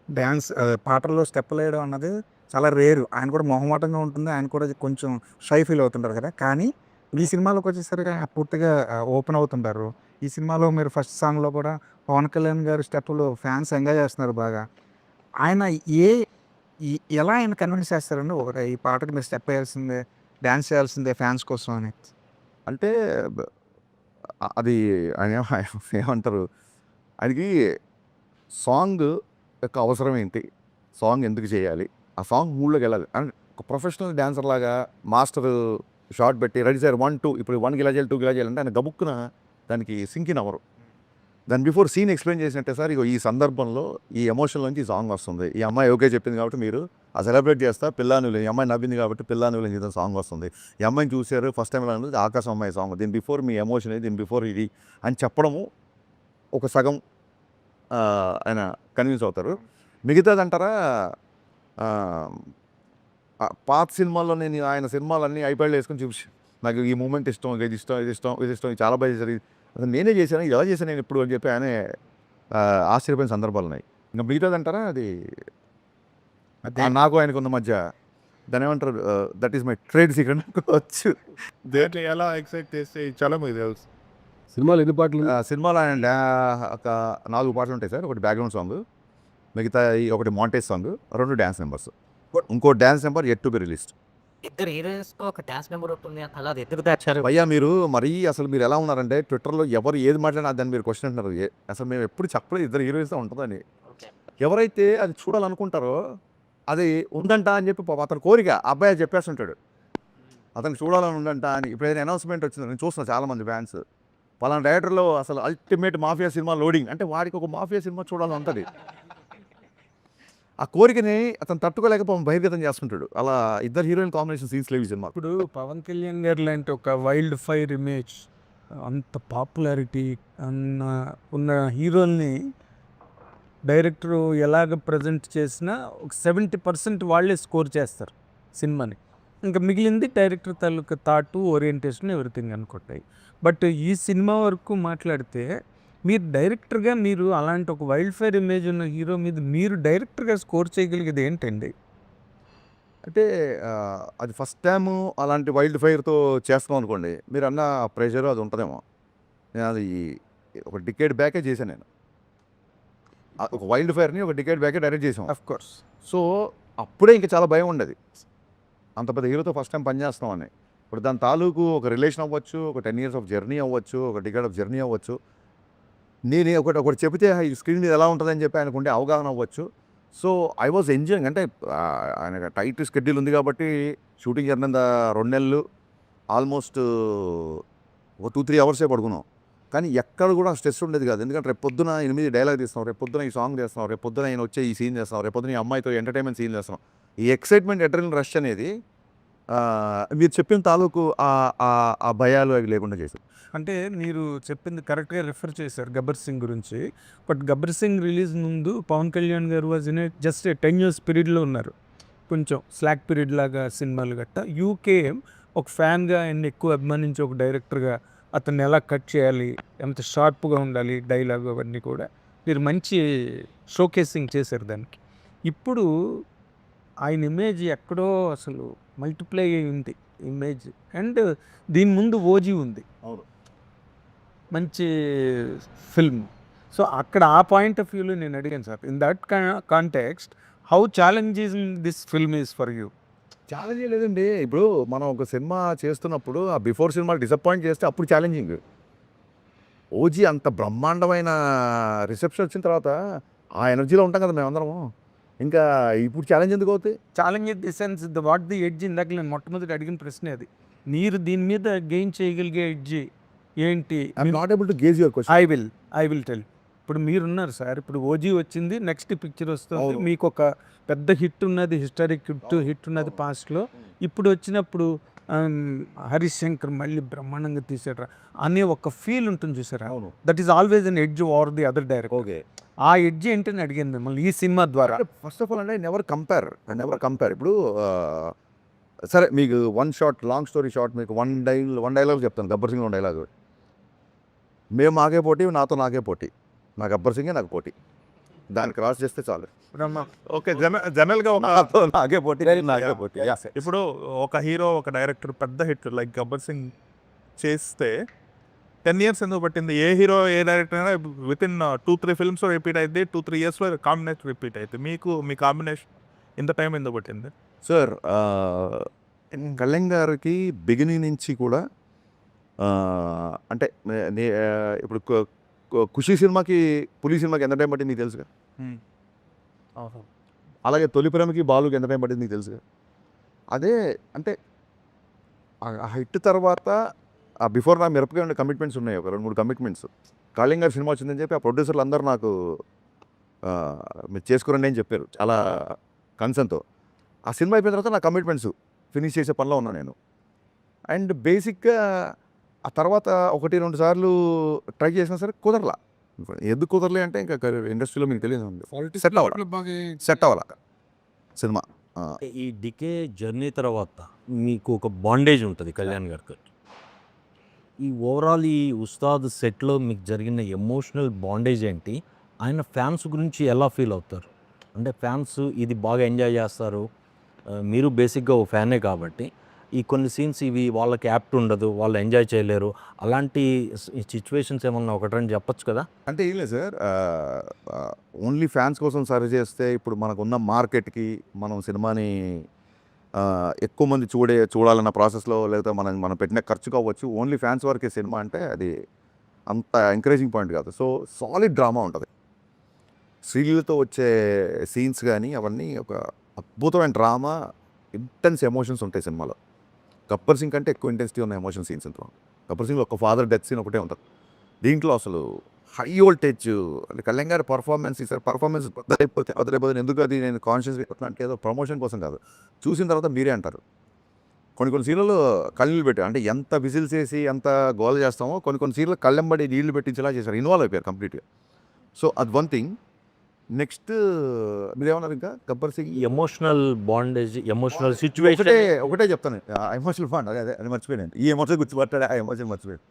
డ్యాన్స్ పాటల్లో స్టెప్పులు వేయడం అన్నది చాలా రేరు. ఆయన కూడా మొహమాటంగా ఉంటుంది, ఆయన కూడా కొంచెం షై ఫీల్ అవుతుంటారు కదా. కానీ ఈ సినిమాలోకి వచ్చేసరికి ఆయన పూర్తిగా ఓపెన్ అవుతుంటారు. ఈ సినిమాలో మీరు ఫస్ట్ సాంగ్లో కూడా పవన్ కళ్యాణ్ గారు స్టెప్పులు ఫ్యాన్స్ ఎంజాయ్ చేస్తున్నారు బాగా. ఆయన ఎలా ఆయన కన్విన్స్ చేస్తారండి ఒకటి ఈ పాటకి మీరు స్టెప్ వేయాల్సిందే, డ్యాన్స్ చేయాల్సిందే ఫ్యాన్స్ కోసం అని? అంటే అది ఆయన ఏమంటారు, ఆయనకి సాంగ్ యొక్క అవసరం ఏంటి, సాంగ్ ఎందుకు చేయాలి, ఆ సాంగ్ మూడ్లోకి వెళ్ళాలి. అండ్ ఒక ప్రొఫెషనల్ డ్యాన్సర్ లాగా మాస్టర్ షార్ట్ పెట్టి రెడీ సార్ 1 2 ఇప్పుడు 1 ఇలా చేయాలి 2 ఇలా చేయాలంటే ఆయన గబుక్కున దానికి సింకిన్ అవ్వరు. దాని బిఫోర్ సీన్ ఎక్స్ప్లెయిన్ చేసినట్టే సార్ ఇగో ఈ సందర్భంలో ఈ ఎమోషన్ నుంచి సాంగ్ వస్తుంది, ఈ అమ్మాయి ఓకే చెప్పింది కాబట్టి మీరు ఆ సెలబ్రేట్ చేస్తా పిల్లానులు, ఈ అమ్మాయి నవ్వింది కాబట్టి పిల్లానులు అని సాంగ్ వస్తుంది, ఈ అమ్మాయిని చూశారు ఫస్ట్ టైం అనేది ఆకాశం అమ్మాయి సాంగ్, దీని బిఫోర్ మీ ఎమోషన్ దీని బిఫోర్ ఇది అని చెప్పడము ఒక సగం ఆయన కన్విన్స్ అవుతారు. మిగతాదంటారా పాత సినిమాల్లో నేను ఆయన సినిమాలన్నీ ఐప్యాడ్లో వేసుకొని చూపించి నాకు ఈ మూమెంట్ ఇష్టం, ఇది ఇష్టం, ఇది ఇష్టం, ఇది ఇష్టం, ఇది చాలా బాగా చేశారు, అసలు నేనే చేశాను, ఇది ఎలా చేశాను నేను ఇప్పుడు అని చెప్పి ఆయనే ఆశ్చర్యపోయిన సందర్భాలు ఉన్నాయి. ఇంకా మిగతాదంటారా అది నాకు ఆయనకు ఉన్న మధ్య దాని ఏమంటారు, that is my trade secret వచ్చు. దేంట్లో ఎలా ఎక్సైట్ చేస్తే చాలా మీకు తెలుసు. సినిమాలు ఎన్ని పాటలు సినిమాలో ఆయన ఒక 4 పాటలు ఉంటాయి సార్. ఒకటి బ్యాక్గ్రౌండ్ సాంగ్, మిగతా ఒకటి మాంటేజ్ సాంగ్, 2 డ్యాన్స్ నెంబర్స్, ఇంకో dance number at to be released. ఇద్దరు హీరోయిన్స్తో ఒక డాన్స్ నెంబర్ ఉంటుంది అలా అది ఎందుకు తెచ్చారు? భయ్యా మీరు మరీ అసలు మీరు ఎలా ఉన్నారంటే ట్విట్టర్లో ఎవరు ఏది మాట్లాడినా దాన్ని మీరు క్వశ్చన్ అంటున్నారు. అసలు మేము ఎప్పుడు చెప్పలేదు ఇద్దరు హీరోయిన్స్ ఉంటుందని. ఎవరైతే అది చూడాలనుకుంటారో అది ఉందంట అని చెప్పి అతని కోరిక అబ్బాయి చెప్పేస్తుంటాడు, అతను చూడాలని ఉందంట అని. ఇప్పుడు ఏదైనా అనౌన్స్మెంట్ వచ్చింది, నేను చూస్తున్నా చాలామంది ఫ్యాన్స్ పలానా డైరెక్టర్లో అసలు అల్టిమేట్ మాఫియా సినిమా లోడింగ్ అంటే వాడికి ఒక మాఫియా సినిమా చూడాలని ఉంటుంది. ఆ కోరికని అతను తట్టుకోలేకపోతే బహిర్గతం చేస్తుంటాడు. అలా ఇద్దరు హీరోయిన్ కాంబినేషన్ సీన్స్ లేవు ఈ సినిమా. ఇప్పుడు పవన్ కళ్యాణ్ గారు లాంటి ఒక వైల్డ్ ఫైర్ ఇమేజ్, అంత పాపులారిటీ ఉన్న హీరోల్ని డైరెక్టర్ ఎలాగ ప్రజెంట్ చేసినా ఒక 70% వాళ్ళే స్కోర్ చేస్తారు సినిమాని. ఇంకా మిగిలింది డైరెక్టర్ తాలూకా థాటు, ఓరియంటేషన్, ఎవ్రీథింగ్ అనుకుంటాయి. బట్ ఈ సినిమా వరకు మాట్లాడితే మీరు డైరెక్టర్గా మీరు అలాంటి ఒక వైల్డ్ ఫైర్ ఇమేజ్ ఉన్న హీరో మీద మీరు డైరెక్టర్గా స్కోర్ చేయగలిగేది ఏంటండి? అంటే అది ఫస్ట్ టైం అలాంటి వైల్డ్ ఫైర్తో చేస్తాం అనుకోండి, మీరు అన్న ప్రెషర్ అది ఉంటుందేమో. నేను అది ఒక డికేడ్ బ్యాకే చేశాను నేను. ఒక వైల్డ్ ఫైర్ని ఒక డికేడ్ బ్యాకే డైరెక్ట్ చేసాం. Of course. సో అప్పుడే ఇంకా చాలా భయం ఉండేది, అంత పెద్ద హీరోతో ఫస్ట్ టైం పనిచేస్తామని. ఇప్పుడు దాని తాలూకు ఒక రిలేషన్ అవ్వచ్చు, ఒక 10 years ఆఫ్ జర్నీ అవ్వచ్చు, ఒక డికేడ్ ఆఫ్ జర్నీ అవ్వచ్చు. నేను ఒకటి చెబితే ఈ స్క్రీన్ మీద ఎలా ఉంటుందని చెప్పి ఆయనకు ఉండే అవగాహన అవ్వచ్చు. So I was enjoying. అంటే ఆయన టైట్ షెడ్యూల్ ఉంది కాబట్టి షూటింగ్ జరిగిన 2 నెలలు ఆల్మోస్ట్ ఒక 2-3 అవర్సే పడుకున్నాం. కానీ ఎక్కడ కూడా స్ట్రెస్ ఉండేది కాదు. ఎందుకంటే రేపు పొద్దున 8 డైలాగ్ తీస్తున్నాం, రేపు పొద్దున ఈ సాంగ్ చేస్తున్నాం, రేపు పొద్దున ఆయన వచ్చే ఈ సీన్ చేస్తున్నాం, రేపు పొద్దున ఈ అమ్మాయితో ఎంటర్టైన్మెంట్ సీన్ చేస్తున్నాం. ఈ ఎక్సైట్మెంట్, అడ్రినల్ రష్ అనేది మీరు చెప్పిన తాలూకు ఆ భయాలు అవి లేకుండా చేశారు. అంటే మీరు చెప్పింది కరెక్ట్గా రిఫర్ చేశారు గబ్బర్ సింగ్ గురించి. బట్ గబ్బర్ సింగ్ రిలీజ్ ముందు పవన్ కళ్యాణ్ గారు వాజ్ ఇన్ జస్ట్ 10 years పీరియడ్లో ఉన్నారు. కొంచెం స్లాక్ పీరియడ్ లాగా సినిమాలు గట్ట. యూకే ఒక ఫ్యాన్గా ఆయన ఎక్కువ అభిమానించి ఒక డైరెక్టర్గా అతన్ని ఎలా కట్ చేయాలి, ఎంత షార్ప్గా ఉండాలి డైలాగ్, అవన్నీ కూడా మీరు మంచి షోకేసింగ్ చేశారు దానికి. ఇప్పుడు ఆయన ఇమేజ్ ఎక్కడో అసలు మల్టిప్లై అయి ఉంది ఇమేజ్. అండ్ దీని ముందు ఓజీ ఉంది, అవును, మంచి ఫిల్మ్. సో అక్కడ ఆ పాయింట్ ఆఫ్ వ్యూలో నేను అడిగాను sir, in that context how challenging this film is for you? Challenge లేదండి. ఇప్పుడు మనం ఒక సినిమా చేస్తున్నప్పుడు ఆ బిఫోర్ సినిమా డిసప్పాయింట్ చేస్తే అప్పుడు ఛాలెంజింగ్. ఓజీ అంత బ్రహ్మాండమైన రిసెప్షన్ వచ్చిన తర్వాత ఆ ఎనర్జీలో ఉంటాం కదా మేమందరము. ఇంకా ఇప్పుడు ఛాలెంజ్ ఎందుకు అవుతాయి? Challenge in the sense what the edge, ఇందాక నేను మొట్టమొదటి అడిగిన ప్రశ్నే అది. మీరు దీని మీద గెయిన్ చేయగలిగే ఎడ్జ్ ఏంటి? I'm not able to gauge your question. I will tell. ఇప్పుడు మీరున్నారు సార్, ఇప్పుడు ఓజీ వచ్చింది, నెక్స్ట్ పిక్చర్ వస్తుంది, అవును. మీకు ఒక పెద్ద హిట్ ఉన్నది, హిస్టారిక్ హిట్ ఉన్నది పాస్ట్లో. ఇప్పుడు వచ్చినప్పుడు హరీష్ శంకర్ మళ్ళీ బ్రహ్మాండంగా తీసాడు అనే ఒక ఫీల్ ఉంటుంది చూసారా? అవును. That is always an edge over the other director. Okay, ఆ ఎడ్జ్ ఏంటని అడిగాను మిమ్మల్ని ఈ సినిమా ద్వారా. ఫస్ట్ ఆఫ్ ఆల్ అంటే నెవర్ కంపేర్. ఇప్పుడు సరే మీకు లాంగ్ స్టోరీ షార్ట్, మీకు వన్ డైలాగ్ చెప్తాను. గబ్బర్ సింగ్ 1 డైలాగ్. మేము మాకే పోటీ, నాకే పోటీ, నా గబ్బర్ సింగే నాకు పోటీ, దాన్ని క్రాస్ చేస్తే చాలు. ఓకే, జనరల్గా నాకే పోటీ, నాకే పోటీ. ఇప్పుడు ఒక హీరో, ఒక డైరెక్టర్ పెద్ద హిట్ లైక్ గబ్బర్ సింగ్ చేస్తే 10 years ఎందుకు పట్టింది? ఏ హీరో, ఏ డైరెక్టర్ అయినా విత్ ఇన్ 2-3 films రిపీట్ అయితే 2-3 yearsలో కాంబినేషన్ రిపీట్ అయితే మీ కాంబినేషన్ ఇంత టైం ఎందుకు పట్టింది? సార్ కళ్యాణ్ గారికి బిగినింగ్ నుంచి కూడా అంటే ఇప్పుడు ఖుషి సినిమాకి, పులి సినిమాకి ఎంత టైం పట్టింది నీకు తెలుసుగా. అలాగే తొలి ప్రేమకి, బాలుకి ఎంత టైం పట్టింది నీకు తెలుసుగా. అదే అంటే ఆ హిట్ తర్వాత ఆ బిఫోర్ నా మిరపకాయ ఉండే కమిట్మెంట్స్ ఉన్నాయి, ఒక 2-3 కమిట్మెంట్స్. కళ్యాణ్ గారి సినిమా వచ్చిందని చెప్పి ఆ ప్రొడ్యూసర్లు అందరూ నాకు మీరు చేసుకురండి అని చెప్పారు చాలా కన్సర్న్తో. ఆ సినిమా అయిపోయిన తర్వాత నా కమిట్మెంట్స్ ఫినిష్ చేసే పనిలో ఉన్నాను నేను. అండ్ బేసిక్గా ఆ తర్వాత 1-2 సార్లు ట్రై చేసినా సరే కుదరలా. ఎందుకు కుదరలే అంటే ఇంకా ఇండస్ట్రీలో మీకు తెలియదు సెట్ అవ్వాలి సెట్ అవ్వాలి సినిమా. ఈ డికే జర్నీ తర్వాత మీకు ఒక బాండేజ్ ఉంటుంది కళ్యాణ్ గారికి. ఈ ఓవరాల్ ఈ ఉస్తాద్ సెట్లో మీకు జరిగిన ఎమోషనల్ బాండేజ్ ఏంటి? ఆయన ఫ్యాన్స్ గురించి ఎలా ఫీల్ అవుతారు? అంటే ఫ్యాన్స్ ఇది బాగా ఎంజాయ్ చేస్తారు, మీరు బేసిక్గా ఓ ఫ్యానే కాబట్టి ఈ కొన్ని సీన్స్ ఇవి వాళ్ళకి యాప్ట్ ఉండదు, వాళ్ళు ఎంజాయ్ చేయలేరు, అలాంటి సిచ్యువేషన్స్ ఏమన్నా ఒకటి రెండు చెప్పొచ్చు కదా? అంటే ఏం లేదు సార్, ఓన్లీ ఫ్యాన్స్ కోసం సర్వ్ చేస్తే ఇప్పుడు మనకున్న మార్కెట్కి మనం సినిమాని ఎక్కువ మంది చూడాలన్న ప్రాసెస్లో లేకపోతే మనం పెట్టిన ఖర్చు కావచ్చు, ఓన్లీ ఫ్యాన్స్ వరకే సినిమా అంటే అది అంత ఎంకరేజింగ్ పాయింట్ కాదు. సో సాలిడ్ డ్రామా ఉంటుంది, స్త్రీలతో వచ్చే సీన్స్ కానీ అవన్నీ ఒక అద్భుతమైన డ్రామా, ఇంటెన్స్ ఎమోషన్స్ ఉంటాయి సినిమాలో. గబ్బర్ సింగ్ కంటే ఎక్కువ ఇంటెన్సిటీ ఉన్న ఎమోషన్ సీన్స్ ఇంట్లో. గబ్బర్ సింగ్లో ఒక ఫాదర్ డెత్ సీన్ ఒకటే ఉంటుంది, దీంట్లో అసలు హై వోల్టేజ్. అంటే కళ్యాణ్ గారి పర్ఫార్మెన్స్ ఈసారి పర్ఫార్మెన్స్ వదిలేకపోతే ఎందుకు అది నేను కాన్షియస్ అంటే ఏదో ప్రమోషన్ కోసం కాదు, చూసిన తర్వాత మీరే అంటారు. కొన్ని సీన్లలో కళ్ళు పెట్టారు, అంటే ఎంత విజిల్స్ వేసి ఎంత గోల్ చేస్తామో కొన్ని సీన్లు కళ్ళెంబడి నీళ్లు పెట్టించేలా చేశారు, ఇన్వాల్వ్ అయిపోయారు కంప్లీట్గా. సో అది వన్ థింగ్. నెక్స్ట్ మీరేమన్నారు ఇంకా Gabbar Singh emotional bondage, emotional situation ఒకటే చెప్తాను, ఎమోషనల్ బాండ్ అది మర్చిపోయాను, ఈ ఎమోషన్ గుర్తుపట్టాడు, ఆ ఎమోషన్ మర్చిపోయాను.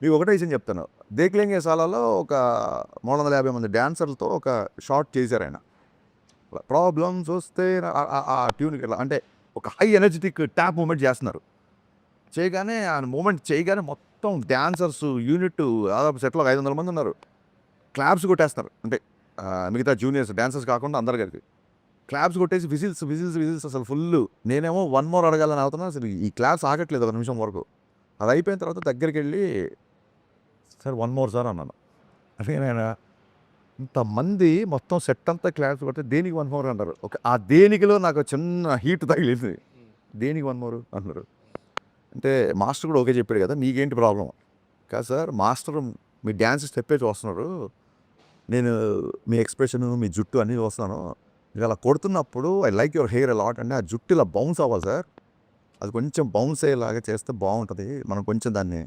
మీకు ఒకటే విషయం చెప్తాను, దేక్లేంగే సాలాలో ఒక 350 మంది డ్యాన్సర్లతో ఒక షార్ట్ చేశారు ఆయన. ప్రాబ్లమ్స్ వస్తే ఆ ట్యూన్కి వెళ్ళా అంటే ఒక హై ఎనర్జెటిక్ ట్యాప్ మూమెంట్ చేస్తున్నారు, చేయగానే ఆ మూమెంట్ చేయగానే మొత్తం డ్యాన్సర్స్ యూనిట్ దాదాపు సెట్లో 500 మంది ఉన్నారు, క్లాప్స్ కొట్టేస్తున్నారు. అంటే మిగతా జూనియర్స్ డ్యాన్సర్స్ కాకుండా అందరు కలిపి క్లాప్స్ కొట్టేసి విజిల్స్ అసలు ఫుల్. నేనేమో 1 more అడగాలని అవుతున్నా, అసలు ఈ క్లాప్స్ ఆగట్లేదు ఒక నిమిషం వరకు. అది అయిపోయిన తర్వాత దగ్గరికి వెళ్ళి సార్ 1 more సార్ అన్నాను. అంటే నేను ఇంతమంది మొత్తం సెట్ అంతా క్లాప్స్ కొడితే దేనికి 1 more అంటారు. ఆ దేనికిలో నాకు చిన్న హీట్ తగిలింది, దేనికి 1 more అంటున్నారు. అంటే మాస్టర్ కూడా ఓకే చెప్పాడు కదా, మీకేంటి ప్రాబ్లం కాదు సార్, మాస్టర్ మీ డ్యాన్స్ స్టెప్పే చూస్తున్నారు, నేను మీ ఎక్స్ప్రెషన్ మీ జుట్టు అన్నీ చూస్తున్నాను, ఇక అలా కొడుతున్నప్పుడు I like your hair a lot అంటే ఆ జుట్టు ఇలా బౌన్స్ అవ్వాలి సార్, అది కొంచెం బౌన్స్ అయ్యేలాగా చేస్తే బాగుంటుంది, మనం కొంచెం దాన్ని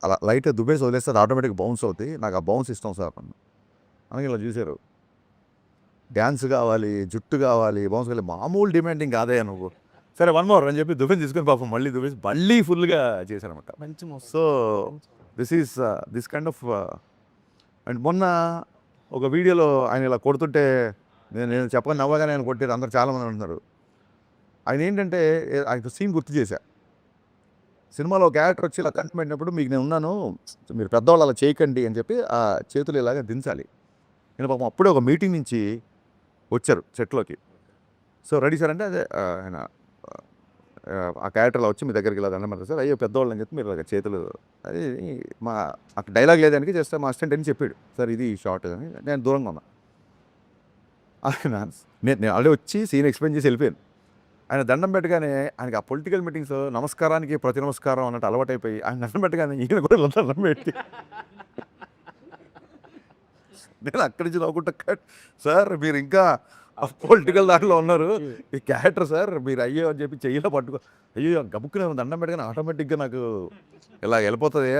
అలా లైట్గా దుబ్బేసి వదిలేస్తే అది ఆటోమేటిక్గా బౌన్స్ అవుతుంది, నాకు ఆ బౌన్స్ ఇష్టం సార్ అని ఇలా చూశారు. డ్యాన్స్ కావాలి, జుట్టు కావాలి, బౌన్స్ కావాలి, మామూలు డిమాండింగ్ కాదే నువ్వు, సరే 1 more అని చెప్పి దుబ్బేసి తీసుకొని పాపం మళ్ళీ దుబ్బేసి మళ్ళీ ఫుల్గా చేశారనమాట. So this kind of. And మొన్న ఒక వీడియోలో ఆయన ఇలా కొడుతుంటే నేను చెప్పగానే నవ్వగానే ఆయన కొట్టారు, అందరు చాలామంది అంటున్నారు. ఆయన ఏంటంటే ఆయన సీన్ గుర్తు చేశా, సినిమాలో ఒక క్యారెక్టర్ వచ్చి ఇలా కంటి పెట్టినప్పుడు మీకు నేను ఉన్నాను, మీరు పెద్దవాళ్ళు అలా చేయకండి అని చెప్పి ఆ చేతులు ఇలాగా దించాలి. నేను పాపం అప్పుడే ఒక మీటింగ్ నుంచి వచ్చారు సెట్లోకి. సో రెడీ సార్ అంటే అదే ఆయన ఆ క్యారెక్టర్లో వచ్చి మీ దగ్గరికి ఇలా దండం పెడతారు సార్, అయ్యో పెద్దవాళ్ళు అని చెప్పి మీరు ఇలాగ చేతులు, అది మా అక్కడ డైలాగ్ లేదానికి చేస్తే మా అసిస్టెంట్ అని చెప్పాడు సార్ ఇది షార్ట్ అని. నేను దూరంగా ఉన్నా, నేను ఆల్రెడీ వచ్చి సీన్ ఎక్స్ప్లెయిన్ చేసి వెళ్ళిపోయాను. ఆయన దండం పెట్టగానే ఆయనకి ఆ పొలిటికల్ మీటింగ్స్ నమస్కారానికి ప్రతి నమస్కారం అన్నట్టు అలవాటైపోయి ఆయన దండం పెట్టగానే ఈయన కూడా దండం పెట్టి నేను అక్కడి నుంచి నవ్వుకుంటా, సార్ మీరు ఇంకా పొలిటికల్ దాంట్లో ఉన్నారు, ఈ క్యారెక్టర్ సార్ మీరు అయ్యో అని చెప్పి చెయ్యిలో పట్టుకో, అయ్యో గబుక్కునే దండం పెట్టగానే ఆటోమేటిక్గా నాకు ఇలా వెళ్ళిపోతుంది,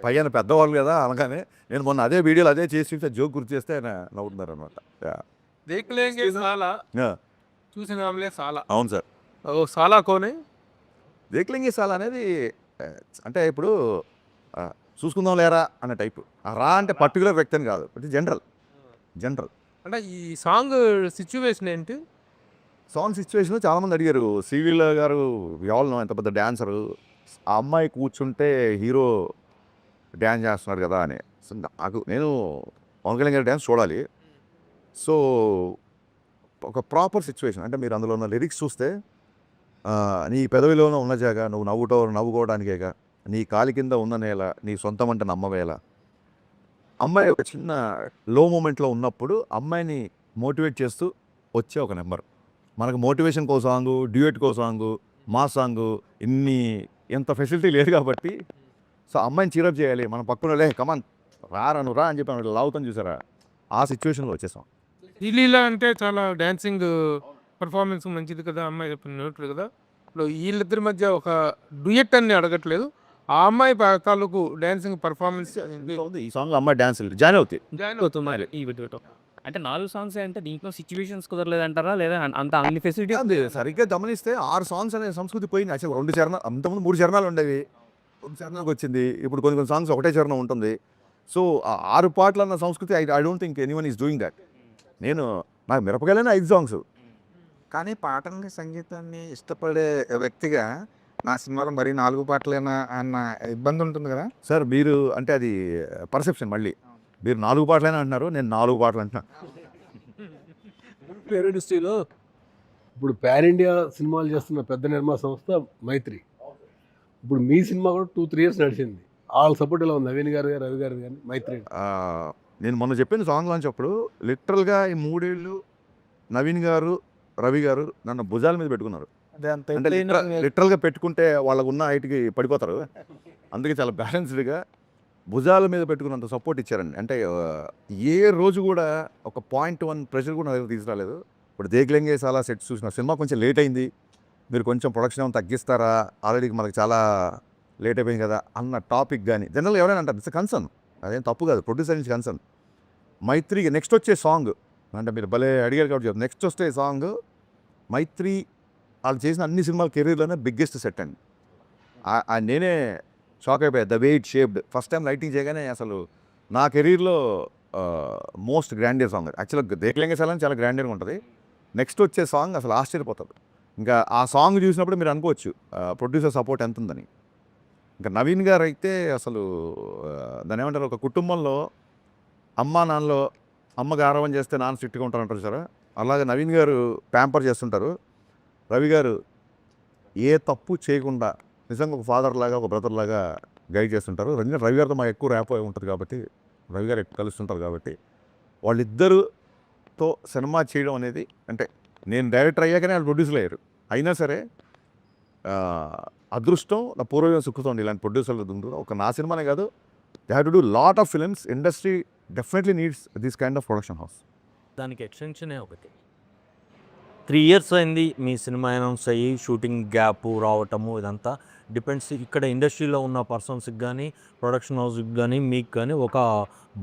పైన పెద్దవాళ్ళు కదా అనగానే నేను మొన్న అదే వీడియోలో అదే చేసి జోక్ గుర్తు చేస్తే ఆయన నవ్వుతున్నారు అనమాట. దేక్లేంగే సాలా చూసిన సాలా. అవును సార్, ఓ సాలా కోనే దేక్లేంగే సాలా అనేది అంటే ఇప్పుడు చూసుకుందాం లేరా అనే టైపు. రా అంటే పర్టికులర్ వ్యక్తి అని కాదు, ఇది జనరల్. అంటే ఈ సాంగ్ సిచ్యువేషన్ ఏంటి? సాంగ్ సిచ్యువేషన్ చాలామంది అడిగారు, శ్రీలీల గారు వివాల్నో ఎంత పెద్ద డ్యాన్సరు, ఆ అమ్మాయి కూర్చుంటే హీరో డ్యాన్స్ చేస్తున్నాడు కదా అని. సో నేను పవన్ కళ్యాణ్ గారి డ్యాన్స్ చూడాలి. సో ఒక ప్రాపర్ సిచ్యువేషన్ అంటే మీరు అందులో ఉన్న లిరిక్స్ చూస్తే నీ పెదవిలోనే ఉన్న జాగ నువ్వు నవ్వుకోవడానికేగా, నీ కాలి కింద ఉన్న నేల నీ సొంతం అంటే నమ్మవేళ. అమ్మాయి ఒక చిన్న లో మూమెంట్లో ఉన్నప్పుడు అమ్మాయిని మోటివేట్ చేస్తూ వచ్చే ఒక నెంబర్. మనకు మోటివేషన్ కో సాంగు, డ్యూయట్ కో సాంగు, మా సాంగు ఎంత ఫెసిలిటీ లేదు కాబట్టి సో అమ్మాయిని చీరప్ చేయాలి, మన పక్కన లే కమాన్ నువ్వు రా అని చెప్పి లావుతాను చూసారా, ఆ సిచ్యువేషన్లో వచ్చేసాం. శ్రీలీల అంటే చాలా డాన్సింగ్ పర్ఫార్మెన్స్ మంచిది కదా, అమ్మాయి చెప్పినట్టు కదా. ఇప్పుడు వీళ్ళిద్దరి మధ్య ఒక డ్యూయట్ అని అడగట్లేదు, ఆ అమ్మాయి తాలూకు డాన్సింగ్ పర్ఫార్మెన్స్ ఈ సాంగ్ అమ్మాయి డాన్స్ జాయిన్ అవుతాయి. జాయిన్ అవుతున్నారు. ఈ వీటితో అంటే 4 సాంగ్స్ అంటే దీంట్లో సిచ్యువేషన్స్ కుదరలేదంటారా? లేదా అంత అన్ని ఫెసిలిటీ అది సరిగ్గా గమనిస్తే 6 సాంగ్స్ అనే సంస్కృతి పోయింది. అసలు 2 చరణాలు, అంతకుముందు 3 చరణాలు ఉండేవి, 2 చరణాలకు వచ్చింది. ఇప్పుడు కొన్ని కొన్ని సాంగ్స్ ఒకటే చరణం ఉంటుంది. సో 6 పాటలు అన్న సంస్కృతి I don't think anyone is doing that. నాకు మిరపకాయలైన 5 సాంగ్స్. కానీ పాటల్ని సంగీతాన్ని ఇష్టపడే వ్యక్తిగా నా సినిమాలో మరీ 4 పాటలేనా అన్న ఇబ్బంది ఉంటుంది కదా. సార్ మీరు అంటే అది పర్సెప్షన్. మళ్ళీ మీరు 4 పాటలైనా అంటున్నారు, నేను 4 పాటలు అంటున్నా. పేరు ఇండస్ట్రీలో ఇప్పుడు పాన్ ఇండియా సినిమాలు చేస్తున్న పెద్ద నిర్మాణ సంస్థ మైత్రి. ఇప్పుడు మీ సినిమా కూడా 2-3 ఇయర్స్ నడిచింది. వాళ్ళ సపోర్ట్ ఎలా ఉంది? నవీన్ గారు, రవి గారు కానీ మైత్రి. నేను మొన్న చెప్పిన సాంగ్ లాంచ్ అప్పుడు లిటరల్గా ఈ 3 ఏళ్ళు నవీన్ గారు, రవి గారు నన్ను భుజాల మీద పెట్టుకున్నారు. అంటే లిటరల్గా పెట్టుకుంటే వాళ్ళకు ఉన్న హైట్కి పడిపోతారు. అందుకే చాలా బ్యాలెన్స్డ్గా భుజాల మీద పెట్టుకున్నంత సపోర్ట్ ఇచ్చారండి. అంటే ఏ రోజు కూడా ఒక 0.1 ప్రెషర్ కూడా నా దగ్గర తీసుకురాలేదు. ఇప్పుడు దేగ్లెంగే చాలా సెట్స్ చూసిన సినిమా కొంచెం లేట్ అయింది, మీరు కొంచెం ప్రొడక్షన్ ఏమైనా తగ్గిస్తారా, ఆల్రెడీ మనకి చాలా లేట్ అయిపోయింది కదా అన్న టాపిక్ కానీ జనరల్ ఎవరైనా అంటారు. ఇట్స్ కన్సర్న్, అదేం తప్పు కాదు, ప్రొడ్యూసర్ నుంచి కన్సర్న్. మైత్రికి నెక్స్ట్ వచ్చే సాంగ్ అంటే మీరు భలే అడిగారు కాబట్టి చెప్తాను. నెక్స్ట్ వచ్చే సాంగ్ మైత్రి వాళ్ళు చేసిన అన్ని సినిమాల కెరీర్లోనే బిగ్గెస్ట్ సెట్ అండి. నేనే షాక్ అయిపోయా. The way it shaped. First time lighting చేయగానే అసలు నా కెరీర్లో మోస్ట్ గ్రాండియర్ సాంగ్. యాక్చువల్గా దేక్లేంగే సాలని చాలా గ్రాండియర్గా ఉంటుంది. నెక్స్ట్ వచ్చే సాంగ్ అసలు ఆశ్చర్యపోతుంది. ఇంకా ఆ సాంగ్ చూసినప్పుడు మీరు అనుకోవచ్చు ప్రొడ్యూసర్ సపోర్ట్ ఎంత ఉందని. ఇంకా నవీన్ గారు అయితే అసలు దాని ఏమంటారు, ఒక కుటుంబంలో నాన్నలో అమ్మ గారాబం చేస్తే నాన్న స్ట్రిక్ట్గా ఉంటారంటారు సార్, అలాగే నవీన్ గారు ప్యాంపర్ చేస్తుంటారు. రవి గారు ఏ తప్పు చేయకుండా నిజంగా ఒక ఫాదర్ లాగా, ఒక బ్రదర్ లాగా గైడ్ చేస్తుంటారు. రవి గారితో మాకు ఎక్కువ ర్యాప్ ఉంటుంది కాబట్టి, రవి గారు ఎక్కువ కలుస్తుంటారు కాబట్టి వాళ్ళిద్దరుతో సినిమా చేయడం అనేది, అంటే నేను డైరెక్టర్ అయ్యాకనే వాళ్ళు ప్రొడ్యూసర్ అయ్యారు. అయినా సరే అదృష్టం నా పూర్వజం సుఖుతుంది ఇలాంటి ప్రొడ్యూసర్లు ఉంది. ఒక నా సినిమానే కాదు, they have to do lot of films. Industry definitely needs this kind of production house. దానికి ఎక్స్టెన్షనే ఒకటి. 3 ఇయర్స్ అయింది మీ సినిమా అనౌన్స్ అయ్యి, షూటింగ్ గ్యాప్ రావటము, ఇదంతా డిపెండ్స్. ఇక్కడ ఇండస్ట్రీలో ఉన్న పర్సన్స్కి కానీ, ప్రొడక్షన్ హౌస్కి కానీ, మీకు కానీ ఒక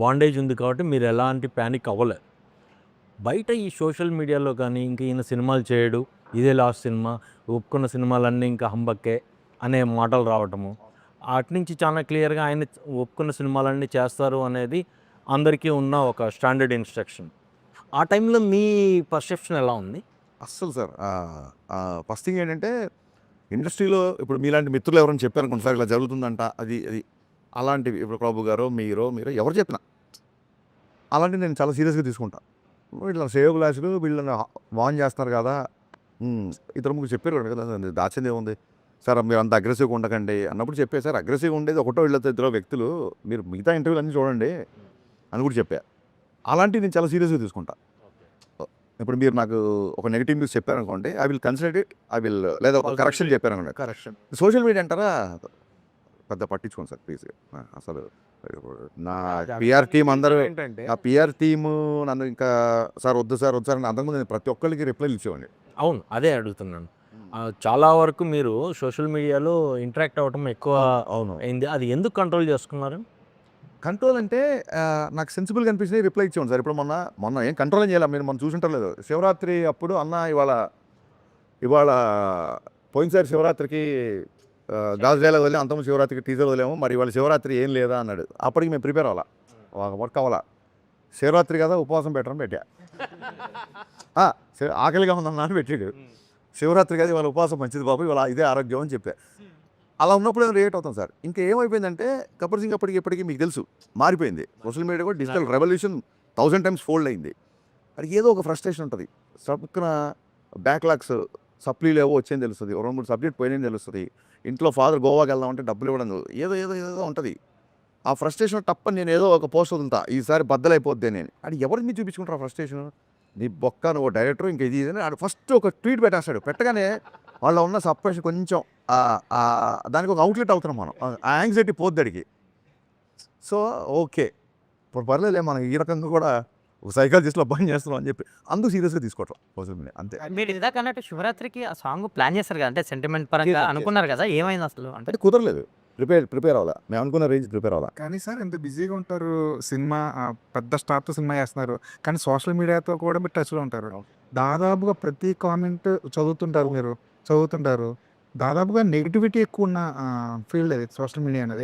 బాండేజ్ ఉంది కాబట్టి మీరు ఎలాంటి ప్యానిక్ అవ్వలేదు. బయట ఈ సోషల్ మీడియాలో కానీ ఇంకా ఈయన సినిమాలు చేయడు, ఇదే లాస్ట్ సినిమా, ఒప్పుకున్న సినిమాలన్నీ ఇంకా హంబక్కే అనే మాటలు రావటము, అటు నుంచి చాలా క్లియర్గా ఆయన ఒప్పుకున్న సినిమాలన్నీ చేస్తారు అనేది అందరికీ ఉన్న ఒక స్టాండర్డ్ ఇన్స్ట్రక్షన్. ఆ టైంలో మీ పర్సెప్షన్ ఎలా ఉంది? అస్సలు సార్ ఫస్ట్ థింగ్ ఏంటంటే, ఇండస్ట్రీలో ఇప్పుడు మీలాంటి మిత్రులు ఎవరైనా చెప్పారు కొన్నిసార్లు ఇలా జరుగుతుందంట, అది అలాంటివి ఇప్పుడు ప్రభు గారో మీరు ఎవరు చెప్పినా అలాంటివి నేను చాలా సీరియస్గా తీసుకుంటాను. వీళ్ళ సేవ్ గ్లాసులు వీళ్ళని వాన్ చేస్తున్నారు కదా, ఇద్దరు ముగ్గురు చెప్పారు కదా, దాచింది ఏముంది సార్, మీరు అంత అగ్రెసివ్గా ఉండకండి అన్నప్పుడు చెప్పారు. సార్ అగ్రెసివ్గా ఉండేది ఒకటో వీళ్ళతో ఇద్దరు వ్యక్తులు, మీరు మిగతా ఇంటర్వ్యూలు అన్నీ చూడండి అని కూడా చెప్పా. అలాంటివి నేను చాలా సీరియస్గా తీసుకుంటాను. ఇప్పుడు మీరు నాకు ఒక నెగిటివ్ న్యూస్ చెప్పారనుకోండి, ఐ విల్ కన్సిడర్ ఇట్, లేదా ఒక కరెక్షన్ చెప్పారనుకోండి, కరెక్షన్. సోషల్ మీడియా అంటారా, పెద్ద పట్టించుకోండి సార్ ప్లీజ్. అసలు నా పిఆర్ టీం అందరూ, నా పిఆర్ టీము నన్ను ఇంకా సార్ వద్దు సార్ అని అంతకుముందు నేను ప్రతి ఒక్కరికి రిప్లైలు ఇచ్చేవాడిని. అవును, అదే అడుగుతున్నాను. చాలా వరకు మీరు సోషల్ మీడియాలో ఇంటరాక్ట్ అవ్వటం ఎక్కువ అవును అయింది, అది ఎందుకు కంట్రోల్ చేసుకున్నారు? కంట్రోల్ అంటే నాకు సెన్సిబుల్గా అనిపించినవి రిప్లై ఇచ్చేవాడు సార్. ఇప్పుడు మొన్న ఏం కంట్రోల్ ఏం చేయాలి, మీరు మనం చూసుంటారు లేదు, శివరాత్రి అప్పుడు అన్న ఇవాళ పోయినసారి శివరాత్రికి గాజు డైలాగ్ వదిలే, అంతకుముందు శివరాత్రికి టీజర్ వదిలేము, మరి ఇవాళ శివరాత్రి ఏం లేదా అన్నాడు. అప్పటికి మేము ప్రిపేర్ అవ్వాలా, వర్క్ అవ్వాలా. శివరాత్రి కదా ఉపవాసం పెట్టడం పెట్టా, ఆకలిగా ఉందన్నా అని పెట్టాడు. శివరాత్రి కదా ఇవాళ ఉపవాసం మంచిది బాబు, ఇవాళ ఇదే ఆరోగ్యం అని చెప్పా. అలా ఉన్నప్పుడు ఏమైనా రియాక్ట్ అవుతాం సార్. ఇంకా ఏమైపోయిందంటే గబ్బర్ సింగ్ ఇప్పటికి మీకు తెలుసు మారిపోయింది. సోషల్ మీడియా కూడా డిజిటల్ రెవల్యూషన్ 1000 times ఫోల్డ్ అయింది. అది ఏదో ఒక ఫ్రస్ట్రేషన్ ఉంటుంది. సబ్కున బ్యాక్లాగ్స్ సప్లీలు ఏవో వచ్చేది తెలుస్తుంది, 2-3 సబ్జెక్ట్ పోయినని తెలుస్తుంది, ఇంట్లో ఫాదర్ గోవాకి వెళ్దామంటే డబ్బులు ఇవ్వడం ఏదో ఉంటుంది. ఆ ఫ్రస్ట్రేషన్ తప్ప నేను ఏదో ఒక పోస్ట్ వదులుతా, ఈసారి బద్దలైపోద్ది నేను. అది ఎవరికి మీరు చూపించుకుంటారు ఆ ఫ్రస్ట్రేషన్? నీ బొక్క నువ్వు డైరెక్టర్ ఇంకా ఇది అని ఫస్ట్ ఒక ట్వీట్ పెట్టేస్తాడు. పెట్టగానే వాళ్ళ ఉన్న సప్రెషన్ కొంచెం దానికి ఒక అవుట్లెట్ అవుతున్నాం మనం, ఆ యాంగ్జైటీ పోద్ది అడిగి. సో ఓకే ఇప్పుడు పర్లేదులే, మనం ఈ రకంగా కూడా ఒక సైకాలజిస్ట్లో పని చేస్తున్నాం అని చెప్పి అందుకు సీరియస్గా తీసుకోవటం సోషల్ మీడియా అంతే. మీరు ఇందాక అన్నట్టు శివరాత్రికి ఆ సాంగ్ ప్లాన్ చేస్తారు కదా, అంటే సెంటిమెంట్ పరంగా అనుకున్నారు కదా, ఏమైంది అసలు? అంటే కుదరలేదు. ప్రిపేర్ అవ్వాలా. మేము అనుకున్న రేంజ్ ప్రిపేర్ అవ్వాలా. కానీ సార్ ఇంత బిజీగా ఉంటారు, సినిమా పెద్ద స్టార్తో సినిమా చేస్తున్నారు, కానీ సోషల్ మీడియాతో కూడా మీరు టచ్లో ఉంటారు. దాదాపుగా ప్రతి కామెంట్ చదువుతుంటారు. దాదాపుగా నెగిటివిటీ ఎక్కువ ఉన్న ఫీల్డ్ అది సోషల్ మీడియా అనేది.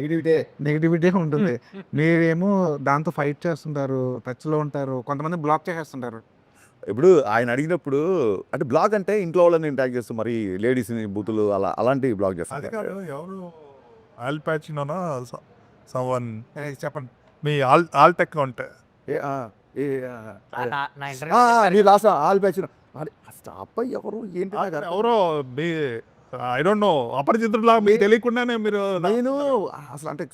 నెగిటివిటీ ఉంటుంది. మీరేమో దాంతో ఫైట్ చేస్తుంటారు, టచ్లో ఉంటారు, కొంతమంది బ్లాక్ చేసేస్తుంటారు. ఇప్పుడు ఆయన అడిగినప్పుడు అంటే బ్లాగ్ అంటే ఇంట్లో వాళ్ళని ట్యాగ్ చేస్తూ మరి లేడీస్ని బూతులు అలాంటి బ్లాగ్ అది చేస్తారు. కాదు, ఎవరు ఆల్ ప్యాచినోనా సమ్వన్ చెప్పండి. మీ ఆల్ట్ అకౌంట్ నా ఇంటర్వ్యూ నీ లాస్ట్ ఆల్ బ్యాచ్ అబ్బాయి ఎవరు ఏంటి నాకు అర్థం ఎవరో మీ ఐ డోంట్ నో అపరిచితులా మీకు తెలియకుండానే మీరు నేను అసలు అంటే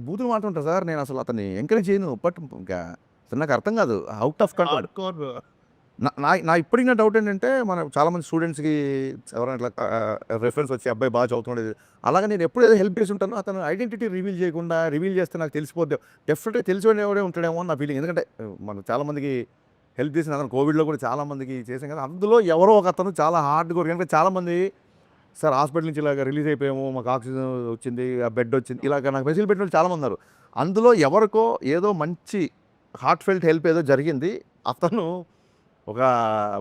బూతులు మాట్లాడుంటా సార్. నేను అసలు అతన్ని ఎంకరేజ్ చేయను. బట్ ఇంకా అసలు నాకు అర్థం కాదు. Out of control. hardcore. నా ఇప్పటికి నా డౌట్ ఏంటంటే మన చాలామంది స్టూడెంట్స్కి ఎవరైనా ఇట్లా రెఫరెన్స్ వచ్చి అబ్బాయి బాగా చదువుతున్నాడు అలాగే నేను ఎప్పుడు ఏదో హెల్ప్ చేసి ఉంటాను. అతను ఐడెంటిటీ రివీల్ చేస్తే నాకు తెలిసిపోద్ది. డెఫినెట్గా తెలిసినవాడే ఉంటాడేమో అని నా ఫీలింగ్. ఎందుకంటే మనం చాలామందికి హెల్ప్ చేసిన అతను కోవిడ్లో కూడా చాలామందికి చేసాం కదా. అందులో ఎవరో ఒక అతను చాలా హార్డ్ కోర్. కనుక చాలామంది సార్ హాస్పిటల్ నుంచి ఇలాగ రిలీజ్ అయిపోయాము, మాకు ఆక్సిజన్ వచ్చింది, ఆ బెడ్ వచ్చింది, ఇలాగ నాకు మెసేజ్ పెట్టిన వాళ్ళు చాలామంది ఉన్నారు. అందులో ఎవరికో ఏదో మంచి హార్ట్ ఫెల్ట్ హెల్ప్ ఏదో జరిగింది. అతను ఒక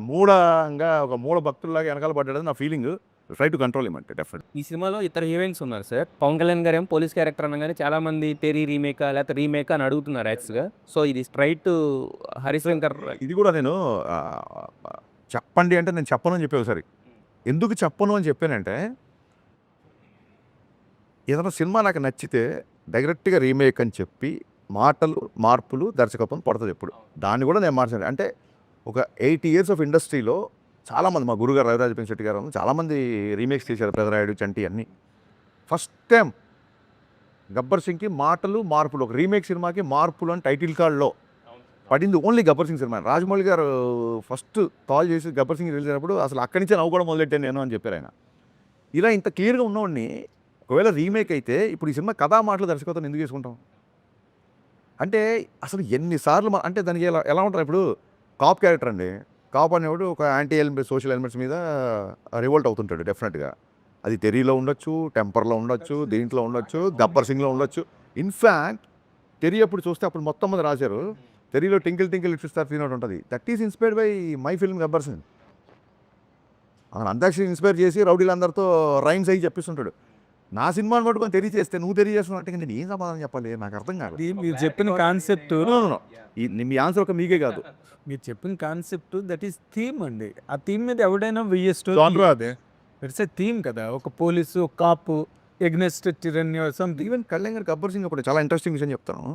మూఢ భక్తుల్లాగా వెనకాల పడ్డాడని నా ఫీలింగ్. ట్రై టు కంట్రోల్ ఇమంటే డెఫినెట్. ఈ సినిమాలో ఇద్దరు హీరోయిన్స్ ఉన్నారు సార్. పవన్ కళ్యాణ్ గారు ఏమో పోలీస్ క్యారెక్టర్ అనగానే చాలా మంది తెరీ రీమేకా లేకపోతే రీమేకా అని అడుగుతున్నారు యాక్చువల్గా. సో ఇది స్ట్రైట్ హరీష్ శంకర్. ఇది కూడా నేను చెప్పండి అంటే నేను చెప్పను అని చెప్పి ఒకసారి. ఎందుకు చెప్పను అని చెప్పానంటే ఏదైనా సినిమా నాకు నచ్చితే డైరెక్ట్గా రీమేక్ అని చెప్పి మాటలు మార్పులు దర్శకత్వం పడుతుంది ఎప్పుడు. దాన్ని కూడా నేను మార్చాను. అంటే ఒక 80 years ఆఫ్ ఇండస్ట్రీలో చాలామంది మా గురుగారు రవిరాజ పెంశెట్టి గారు చాలామంది రీమేక్స్ చేశారు. పెదరాయుడు, చంటి అన్నీ. ఫస్ట్ టైం గబ్బర్ సింగ్కి మాటలు మార్పులు ఒక రీమేక్ సినిమాకి మార్పులు అని టైటిల్ కార్డ్లో పడింది ఓన్లీ గబ్బర్ సింగ్ సినిమా. రాజమౌళి గారు ఫస్ట్ కాల్ చేసి గబ్బర్ సింగ్ రిలీజ్ అయినప్పుడు అసలు అక్కడి నుంచే నవ్వు కూడా మొదలెట్టాను నేను అని చెప్పారు ఆయన. ఇలా ఇంత క్లియర్గా ఉన్నవాడిని ఒకవేళ రీమేక్ అయితే ఇప్పుడు ఈ సినిమా కథా మాటలు దర్శకత్వం ఎందుకు చేసుకుంటాం అంటే అసలు ఎన్నిసార్లు అంటే దానికి ఎలా ఉంటారు. ఇప్పుడు కాప్ క్యారెక్టర్ అండి. కాప్ అనేవాడు ఒక యాంటీ ఎలిమెంట్ సోషల్ ఎలిమెంట్స్ మీద రివోల్ట్ అవుతుంటాడు డెఫినెట్గా. అది తెరీలో ఉండొచ్చు, టెంపర్లో ఉండొచ్చు, దీంట్లో ఉండొచ్చు, గబ్బర్ సింగ్లో ఉండొచ్చు. ఇన్ఫ్యాక్ట్ తెరీ అప్పుడు చూస్తే అప్పుడు మొత్తం మంది రాశారు. తెరీలో twinkle twinkle little star scene ఒకటి ఉంటుంది. That is inspired by my film Gabbar Singh. అతను అంతాక్షరి ఇన్స్పైర్ చేసి రౌడీలందరితో రైమ్స్ అయ్యి చెప్పిస్తుంటాడు. నా సినిమాని పట్టుకొని తెరీ చేస్తే నువ్వు తెరీ చేస్తున్నావు అంటే నేను ఏం సమాధానం చెప్పాలి నాకు అర్థం కాదు. ఇది మీరు చెప్పిన కాన్సెప్ట్, మీ ఆన్సర్ ఒక మీకే కాదు. మీరు చెప్పిన కాన్సెప్ట్ దట్ ఈస్ థీమ్ అండి. ఆ థీమ్ మీద ఎవడైనా Genre అదే. ఇట్స్ ఏ థీమ్ కదా. ఒక పోలీసు, ఒక కాపు, ఎగ్నెస్ట్ టిరన్నీ సంథింగ్. ఈవెన్ కళ్యాణ్ గారు గబ్బర్ సింగ్ అప్పుడు చాలా ఇంట్రెస్టింగ్ విషయం చెప్తాను.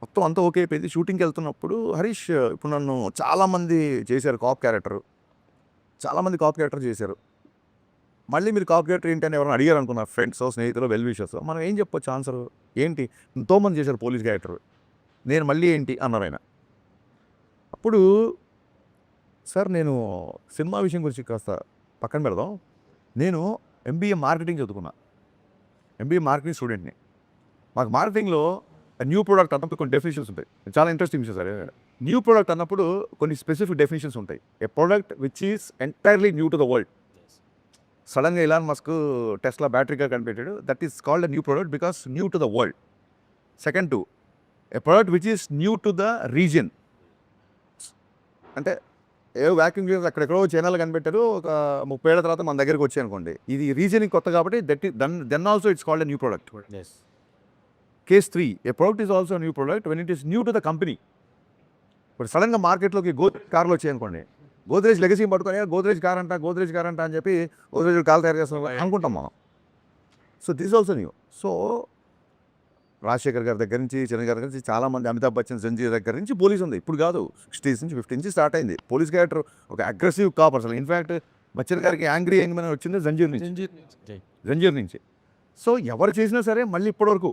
మొత్తం అంతా ఓకే అయిపోయింది. షూటింగ్కి వెళ్తున్నప్పుడు హరీష్ ఇప్పుడు నన్ను చాలామంది చేశారు కాప్ క్యారెక్టర్. చాలామంది కాప్ క్యారెక్టర్ చేశారు. మళ్ళీ మీరు కాప్ క్యారెక్టర్ ఏంటి అని ఎవరైనా అడిగారు అనుకున్నారు, ఫ్రెండ్స్, స్నేహితులు, వెల్ విషర్స్. మనం ఏం చెప్పొచ్చు ఆన్సర్ ఏంటి? ఎంతోమంది చేశారు పోలీస్ క్యారెక్టర్, నేను మళ్ళీ ఏంటి అన్నారు ఆయన. అప్పుడు సార్ నేను సినిమా విషయం గురించి కాస్త పక్కన పెడదాం. నేను MBA మార్కెటింగ్ చదువుకున్నా. MBA మార్కెటింగ్ స్టూడెంట్ని. మాకు మార్కెటింగ్లో న్యూ ప్రోడక్ట్ అన్నప్పుడు కొన్ని డెఫినేషన్స్ ఉంటాయి. చాలా ఇంట్రెస్టింగ్ విషయం సార్. న్యూ ప్రోడక్ట్ అన్నప్పుడు కొన్ని స్పెసిఫిక్ డెఫినేషన్స్ ఉంటాయి. A product which is entirely new to the world. సడన్గా Elon Musk Tesla battery car కనిపెట్టాడు. That is called a new product because new to the world. Second to a product which is new to the region. అంటే a vacuum cleaners అక్కడెక్కడో చైనాలో కనిపెట్టారు, ఒక 30 ఏళ్ల తర్వాత మన దగ్గరికి వచ్చాయి అనుకోండి. ఇది రీజియన్కి కొత్త కాబట్టి then also it's called a new product. Case 3 a product is also new product when it is new to the company. ఇప్పుడు సడన్గా మార్కెట్లోకి గోద్రేజ్ కార్లు వచ్చాయి అనుకోండి. గోద్రేజ్ లెగసీ పట్టుకొని గోద్రేజ్ కార్ అంట అని చెప్పి గోద్రేజ్ కార్ తయారు చేస్తాం అనుకుంటాం మనం. So this also new. So Rajasekhar గారి దగ్గర నుంచి, చిరంజీవి గారి దగ్గర నుంచి, చాలామంది, అమితాబ్ బచ్చన్, సంజయ్ దగ్గర నుంచి పోలీస్ ఉంది. ఇప్పుడు కాదు, 60s నుంచి 50s నుంచి స్టార్ట్ అయింది పోలీస్ క్యారెక్టర్. ఒక అగ్రెసివ్ కాప్ అసలు. ఇన్ఫ్యాక్ట్ బచ్చన్ గారికి యాంగ్రీ యంగ్ మ్యాన్ వచ్చింది జంజీర్ నుంచి. సో ఎవరు చేసినా సరే మళ్ళీ ఇప్పటివరకు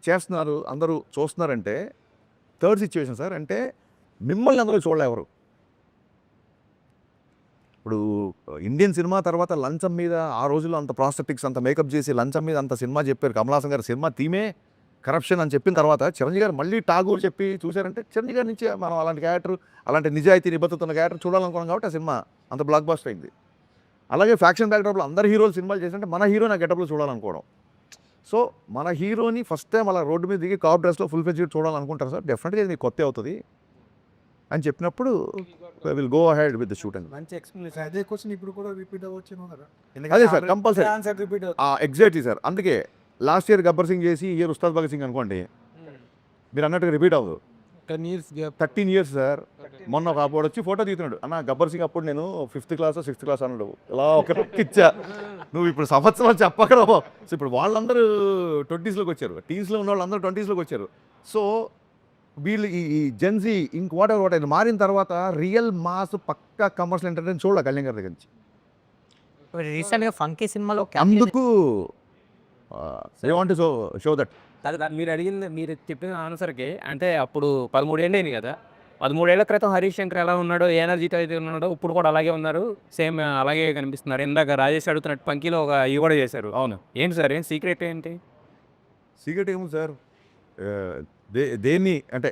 చేస్తున్నారు, అందరూ చూస్తున్నారంటే థర్డ్ సిచ్యువేషన్ సార్. అంటే మిమ్మల్ని అందరూ చూడలే ఎవరు. ఇప్పుడు ఇండియన్ సినిమా తర్వాత లంచం మీద ఆ రోజుల్లో అంత ప్రాస్టెటిక్స్ అంత మేకప్ చేసి లంచం మీద అంత సినిమా చెప్పారు. కమల్ హాసన్ గారు సినిమా థీమే కరప్షన్ అని చెప్పిన తర్వాత చిరంజీవి గారు మళ్ళీ టాగూర్ చెప్పి చూశారంటే చిరంజీవి గారి నుంచి మనం అలాంటి క్యారెక్టర్, అలాంటి నిజాయితీ నిబద్ధత ఉన్న క్యారెక్టర్ చూడాలనుకున్నాం కాబట్టి ఆ సినిమా అంత బ్లాక్ బస్టర్ అయింది. అలాగే ఫ్యాక్షన్ బ్యాక్డ్రాప్లో అందరు హీరోలు సినిమాలు చేసినట్టే మన హీరో నా గెటప్లో చూడాలనుకోవడం. సో మన హీరోని ఫస్ట్ టైం అలా రోడ్డు మీద దిగి కాప్ డ్రెస్లో ఫుల్ ఫెజ్ చూడాలనుకుంటారు సార్, డెఫినెట్గా ఇది మీకు కొత్త అవుతుంది అని చెప్పినప్పుడు will go ahead with the shoot and మంచి ఎక్స్ప్లెనేషన్. అదే క్వశ్చన్ ఇప్పుడు కూడా రిపీట్ అవ్వచ్చు కదా. అదే sir compulsory answer repeat exactly sir. అందుకే లాస్ట్ ఇయర్ గబ్బర్ సింగ్ చేసి ఈ ఇయర్ ఉస్తాద్ భగత్ సింగ్ అనుకోండి, మీరు అన్నట్టుగా రిపీట్ అవ్వదు. 10 years gap. 13 years sir. మొన్న ఒక అప్పుడు వచ్చి ఫోటో తీస్తున్నాడు, అన్న గబ్బర్ సింగ్ అప్పుడు నేను 5th క్లాస్ 6th క్లాస్ అన్నాడు. ఇలా ఒక ఇచ్చా, నువ్వు ఇప్పుడు సంవత్సరాలు చెప్పక్కడ. సో ఇప్పుడు వాళ్ళందరూ 20sలోకి వచ్చారు, టీన్స్లో ఉన్న వాళ్ళందరూ 20sలోకి వచ్చారు. సో వీళ్ళు ఈ జెన్జీ ఇంక వాట్ ఎవర్ మారిన తర్వాత రియల్ మాస్ పక్కా కమర్షియల్ ఎంటర్టైన్మెంట్ చూడాలి కళ్యాణ్ గారి దగ్గర నుంచి. రీసెంట్గా ఫంకీ సినిమాలో అందుకు I want to show that. మీరు అడిగింది, మీరు చెప్పిన ఆన్సర్కి అంటే అప్పుడు 13 ఏళ్ళు అయింది కదా, 13 ఏళ్ల క్రితం హరీష్ శంకర్ ఎలా ఉన్నాడో, ఏ ఎనర్జీతో అయితే ఉన్నాడో ఇప్పుడు కూడా అలాగే ఉన్నారు, సేమ్ అలాగే కనిపిస్తున్నారు. ఇందాక రాజేష్ అడుగుతున్నట్టు పంకీలో ఒక ఇవి కూడా చేశారు. అవును, ఏంటి సార్ ఏం సీక్రెట్ ఏంటి? సీక్రెట్ ఏముంది సార్, దేన్ని అంటే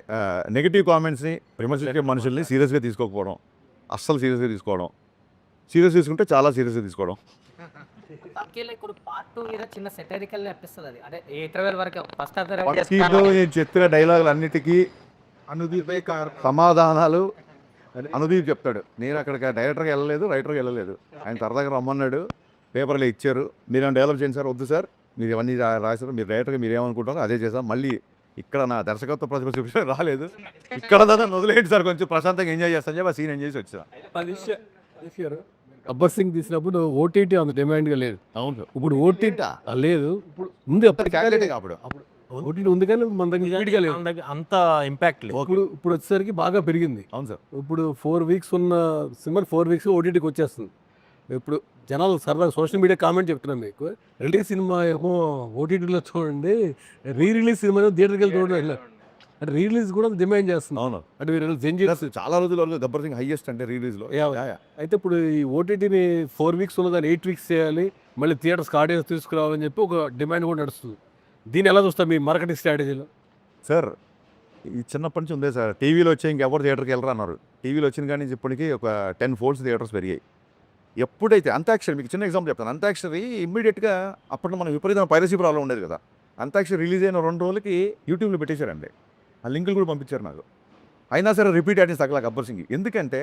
నెగిటివ్ కామెంట్స్ని విమర్శించే మనుషుల్ని సీరియస్గా తీసుకోకపోవడం, అస్సలు సీరియస్గా తీసుకోవడం, సీరియస్ తీసుకుంటే చాలా సీరియస్గా తీసుకోవడం. పంకీలో ఇప్పుడు పార్ట్ 2 మీద చిన్న సెటరికల్ అనిపిస్తుంది. అది అంటే ఇంటర్వెల్ వరకు ఫస్ట్ పంకీలో నేను చెప్పిన డైలాగులు అన్నిటికీ సమాధానాలు అనుదీప్ చెప్తాడు. నేను అక్కడికి డైరెక్టర్గా వెళ్ళలేదు, రైటర్గా వెళ్ళలేదు, ఆయన సరదాగా రమ్మన్నాడు, పేపర్లో ఇచ్చారు, మీరు డెవలప్ చేయండి సార్. వద్దు సార్, మీరు ఇవన్నీ రాశారు, మీరు డైరెక్టర్గా మీరు ఏమనుకుంటారో అదే చేసాం. మళ్ళీ ఇక్కడ నా దర్శకత్వ ప్రతిభ చూపించడం రాలేదు, ఇక్కడ దాన్ని వదిలేయండి సార్, కొంచెం ప్రశాంతంగా ఎంజాయ్ చేస్తాను చెప్పి ఆ సీన్ ఎంజాయ్ చేసి వచ్చా. గబ్బర్ సింగ్ తీసినప్పుడు ఓటీటీ అంత డిమాండ్గా లేదు. అవును, ఇప్పుడు ఓటీటీ లేదు, ఇప్పుడు ఉంది. అప్పుడు ఓటీటీ ఉంది కానీ మన దగ్గర ఇప్పటికే లేదు, అంత ఇంపాక్ట్ లేదు. ఇప్పుడు వచ్చేసరికి బాగా పెరిగింది. అవును సార్. ఇప్పుడు 4 weeks ఉన్న సినిమా 4 weeks ఓటీటీకి వచ్చేస్తుంది. ఇప్పుడు జనాలు సరదాగా సోషల్ మీడియా కామెంట్ చెప్తున్నాను మీకు, రిలీజ్ సినిమా ఏమో ఓటీటీలో చూడండి, రిలీజ్ సినిమా థియేటర్కి వెళ్ళి చూడండి అంటే రిలీజ్ కూడా డిమాండ్ చేస్తుంది. అవును, అంటే మీరు జంజీర్ చాలా రోజుల వరకు గబ్బర్ సింగ్ హైయెస్ట్ అంటే రిలీజ్లో. అయితే ఇప్పుడు ఈ ఓటీటీని 4 weeks ఉన్నదాన్ని 8 weeks చేయాలి, మళ్ళీ థియేటర్స్కి ఆడియన్స్ తీసుకురావాలని చెప్పి ఒక డిమాండ్ కూడా నడుస్తుంది. దీన్ని ఎలా చూస్తారు మీ మార్కెటింగ్ స్ట్రాటజీలో? సార్ ఈ చిన్నప్పటి నుంచి ఉందే సార్, టీవీలో వచ్చే ఇంకెవరు థియేటర్కి వెళ్ళరా అన్నారు. టీవీలో వచ్చిన కానీ ఇప్పటికీ ఒక 10 folds థియేటర్స్ పెరిగాయి. ఎప్పుడైతే అంతాక్షరి, మీకు చిన్న ఎగ్జాంపుల్ చెప్తాను, అంతాక్షరి ఇమ్మీడియట్గా అప్పట్లో మనం విపరీతమైన పైరసీ ప్రాబ్లం ఉండేది కదా, అంతాక్షరి రిలీజ్ అయిన 2 రోజులకి యూట్యూబ్లో పెట్టేశారండి, ఆ లింకులు కూడా పంపించారు నాకు. అయినా సరే రిపీట్ ఆడియన్స్ తగ్గల గబ్బర్ సింగ్. ఎందుకంటే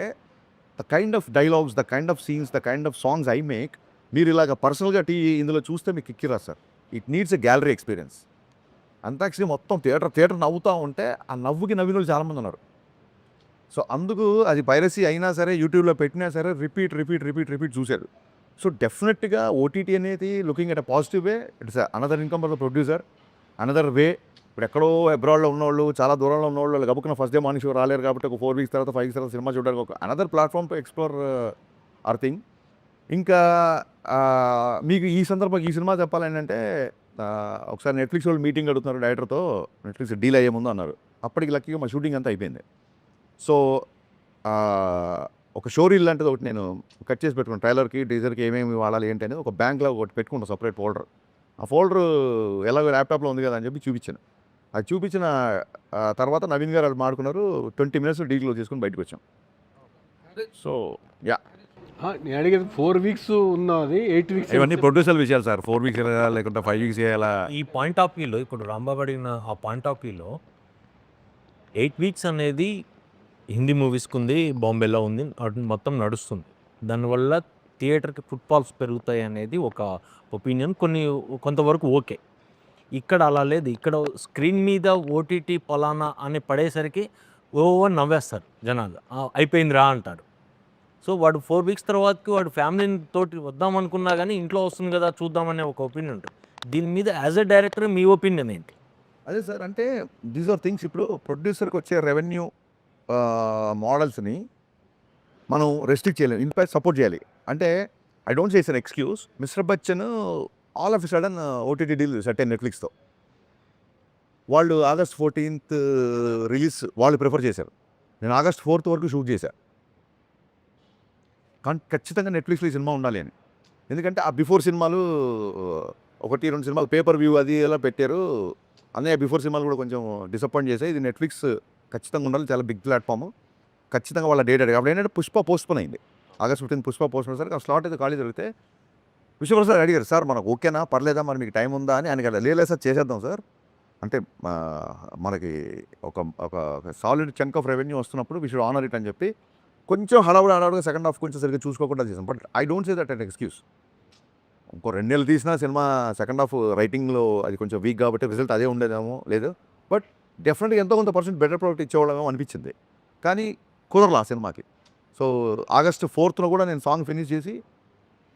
the kind of dialogues, the kind of scenes, the kind of songs I make, మీరు ఇలాగ పర్సనల్గా ఇందులో చూస్తే మీకు ఎక్కిరా sir. It needs a gallery experience. Antakshari మొత్తం థియేటర్ నవ్వుతూ ఉంటే ఆ నవ్వుకి నవ్విన వాళ్ళు చాలామంది ఉన్నారు. సో అందుకు అది పైరసీ అయినా సరే యూట్యూబ్లో పెట్టినా సరే రిపీట్ చూశారు. సో డెఫినెట్గా ఓటీటీ అనేది looking at a positive way, it's another income for the producer, another way. ఇప్పుడు ఎక్కడో అబ్రాడ్లో ఉన్నవాళ్ళు, చాలా దూరంలో ఉన్నవాళ్ళు గబుక్కున ఫస్ట్ డే మార్నింగ్ షో రాలేరు కాబట్టి ఒక 4 weeks తర్వాత 5 weeks తర్వాత సినిమా చూడడానికి ఒక another platform to explore hour thing. ఇంకా మీకు ఈ సందర్భంగా ఈ సినిమా చెప్పాలంటే ఒకసారి నెట్ఫ్లిక్స్ వాళ్ళు మీటింగ్ అడుగుతున్నారు డైరెక్టర్తో, నెట్ఫ్లిక్స్ డీల్ అయ్యే ముందు అన్నారు. అప్పటికి లక్కీగా మా షూటింగ్ అంతా అయిపోయింది. సో ఒక షో రీల్ లాంటిది ఒకటి నేను కట్ చేసి పెట్టుకున్నాను, ట్రైలర్కి టీజర్కి ఏమేమి వాడాలి ఏంటి అనేది ఒక బ్యాంక్లో ఒకటి పెట్టుకుంటాను, సపరేట్ ఫోల్డర్. ఆ ఫోల్డర్ ఎలాగో ల్యాప్టాప్లో ఉంది కదా అని చెప్పి చూపించాను. అది చూపించిన తర్వాత నవీన్ గారు వాళ్ళు మాడుకున్నారు, 20 minutes డీల్ చేసుకుని బయటకు వచ్చాం. సో యా, నేను అడిగేది 4 weeks ఉన్నది 8 weeks ఇవన్నీ ప్రొడ్యూసర్ విషయాలు సార్. 4 weeks చేయాలా లేకుంటే 5 weeks చేయాలా? ఈ పాయింట్ ఆఫ్ వ్యూలో ఇప్పుడు రాంబాబు అడిగిన ఆ పాయింట్ ఆఫ్ వ్యూలో 8 weeks అనేది హిందీ మూవీస్కి ఉంది, బాంబేలో ఉంది, మొత్తం నడుస్తుంది. దానివల్ల థియేటర్కి ఫుట్ఫాల్స్ పెరుగుతాయి అనేది ఒక ఒపీనియన్, కొంతవరకు ఓకే. ఇక్కడ అలా లేదు. ఇక్కడ స్క్రీన్ మీద ఓటీటీ పలానా అని పడేసరికి ఓవర్ నవ్వేస్తారు జనాలు, అయిపోయిందిరా అంటారు. సో వాడు 4 weeks తర్వాతకి వాడు ఫ్యామిలీ తోటి వద్దామనుకున్నా కానీ ఇంట్లో వస్తుంది కదా చూద్దామనే ఒక ఒపీనియన్ ఉంటుంది. దీని మీద as a director me opinion ఏంటి? అదే సార్, అంటే దీస్ ఆర్ థింగ్స్. ఇప్పుడు ప్రొడ్యూసర్కి వచ్చే రెవెన్యూ మోడల్స్ని మనం రెస్ట్రిక్ట్ చేయలేము, ఇన్ఫాక్ట్ సపోర్ట్ చేయాలి. అంటే I don't say it's an excuse. Mister Bachchan all of a sudden OTT deal set అయ్యి నెట్ఫ్లిక్స్తో. వాళ్ళు August 14th రిలీజ్ వాళ్ళు ప్రిఫర్ చేశారు. నేను August 4th వరకు షూట్ చేశాను. కానీ ఖచ్చితంగా నెట్ఫ్లిక్స్లో ఈ సినిమా ఉండాలి అని. ఎందుకంటే ఆ బిఫోర్ సినిమాలు 1-2 సినిమాలు పేపర్ వ్యూ అది ఎలా పెట్టారు, అన్నయ్య బిఫోర్ సినిమాలు కూడా కొంచెం డిసప్పాయింట్ చేశాయి. ఇది నెట్ఫ్లిక్స్ ఖచ్చితంగా ఉండాలి, చాలా బిగ్ ప్లాట్ఫామ్. ఖచ్చితంగా వాళ్ళ డేట్ అడిగి అప్పుడు ఏంటంటే పుష్ప పోస్ట్పోన్ అయింది. August 15th పుష్ప పోస్ట్పోన్ సరికి ఆ స్లాట్ అయితే ఖాళీ జరిగితే విశ్వప్రసాద్ అడిగారు, సార్ మనకు ఓకేనా పర్లేదా మరి మీకు టైం ఉందా అని ఆయన లేదు సార్ చేసేద్దాం సార్ అంటే మనకి ఒక ఒక సాలిడ్ చంక్ ఆఫ్ రెవెన్యూ వస్తున్నప్పుడు వీ షుడ్ ఆనర్ ఇట్ అని చెప్పి కొంచెం హడావుడిగా సెకండ్ హాఫ్ కొంచెం సరిగ్గా చూసుకోకుండా చేసాం. But I don't say that and excuse. ఇంకో 2 నెలలు తీసినా సినిమా సెకండ్ హాఫ్ రైటింగ్లో అది కొంచెం వీక్ కాబట్టి రిజల్ట్ అదే ఉండేదేమో లేదు. బట్ డెఫినెట్గా ఎంతో కొంత పర్సెంట్ బెటర్ ప్రోడక్ట్ ఇచ్చేవాళ్ళమో అనిపించింది. కానీ కుదరలా ఆ సినిమాకి. సో ఆగస్టు 4th కూడా నేను సాంగ్ ఫినిష్ చేసి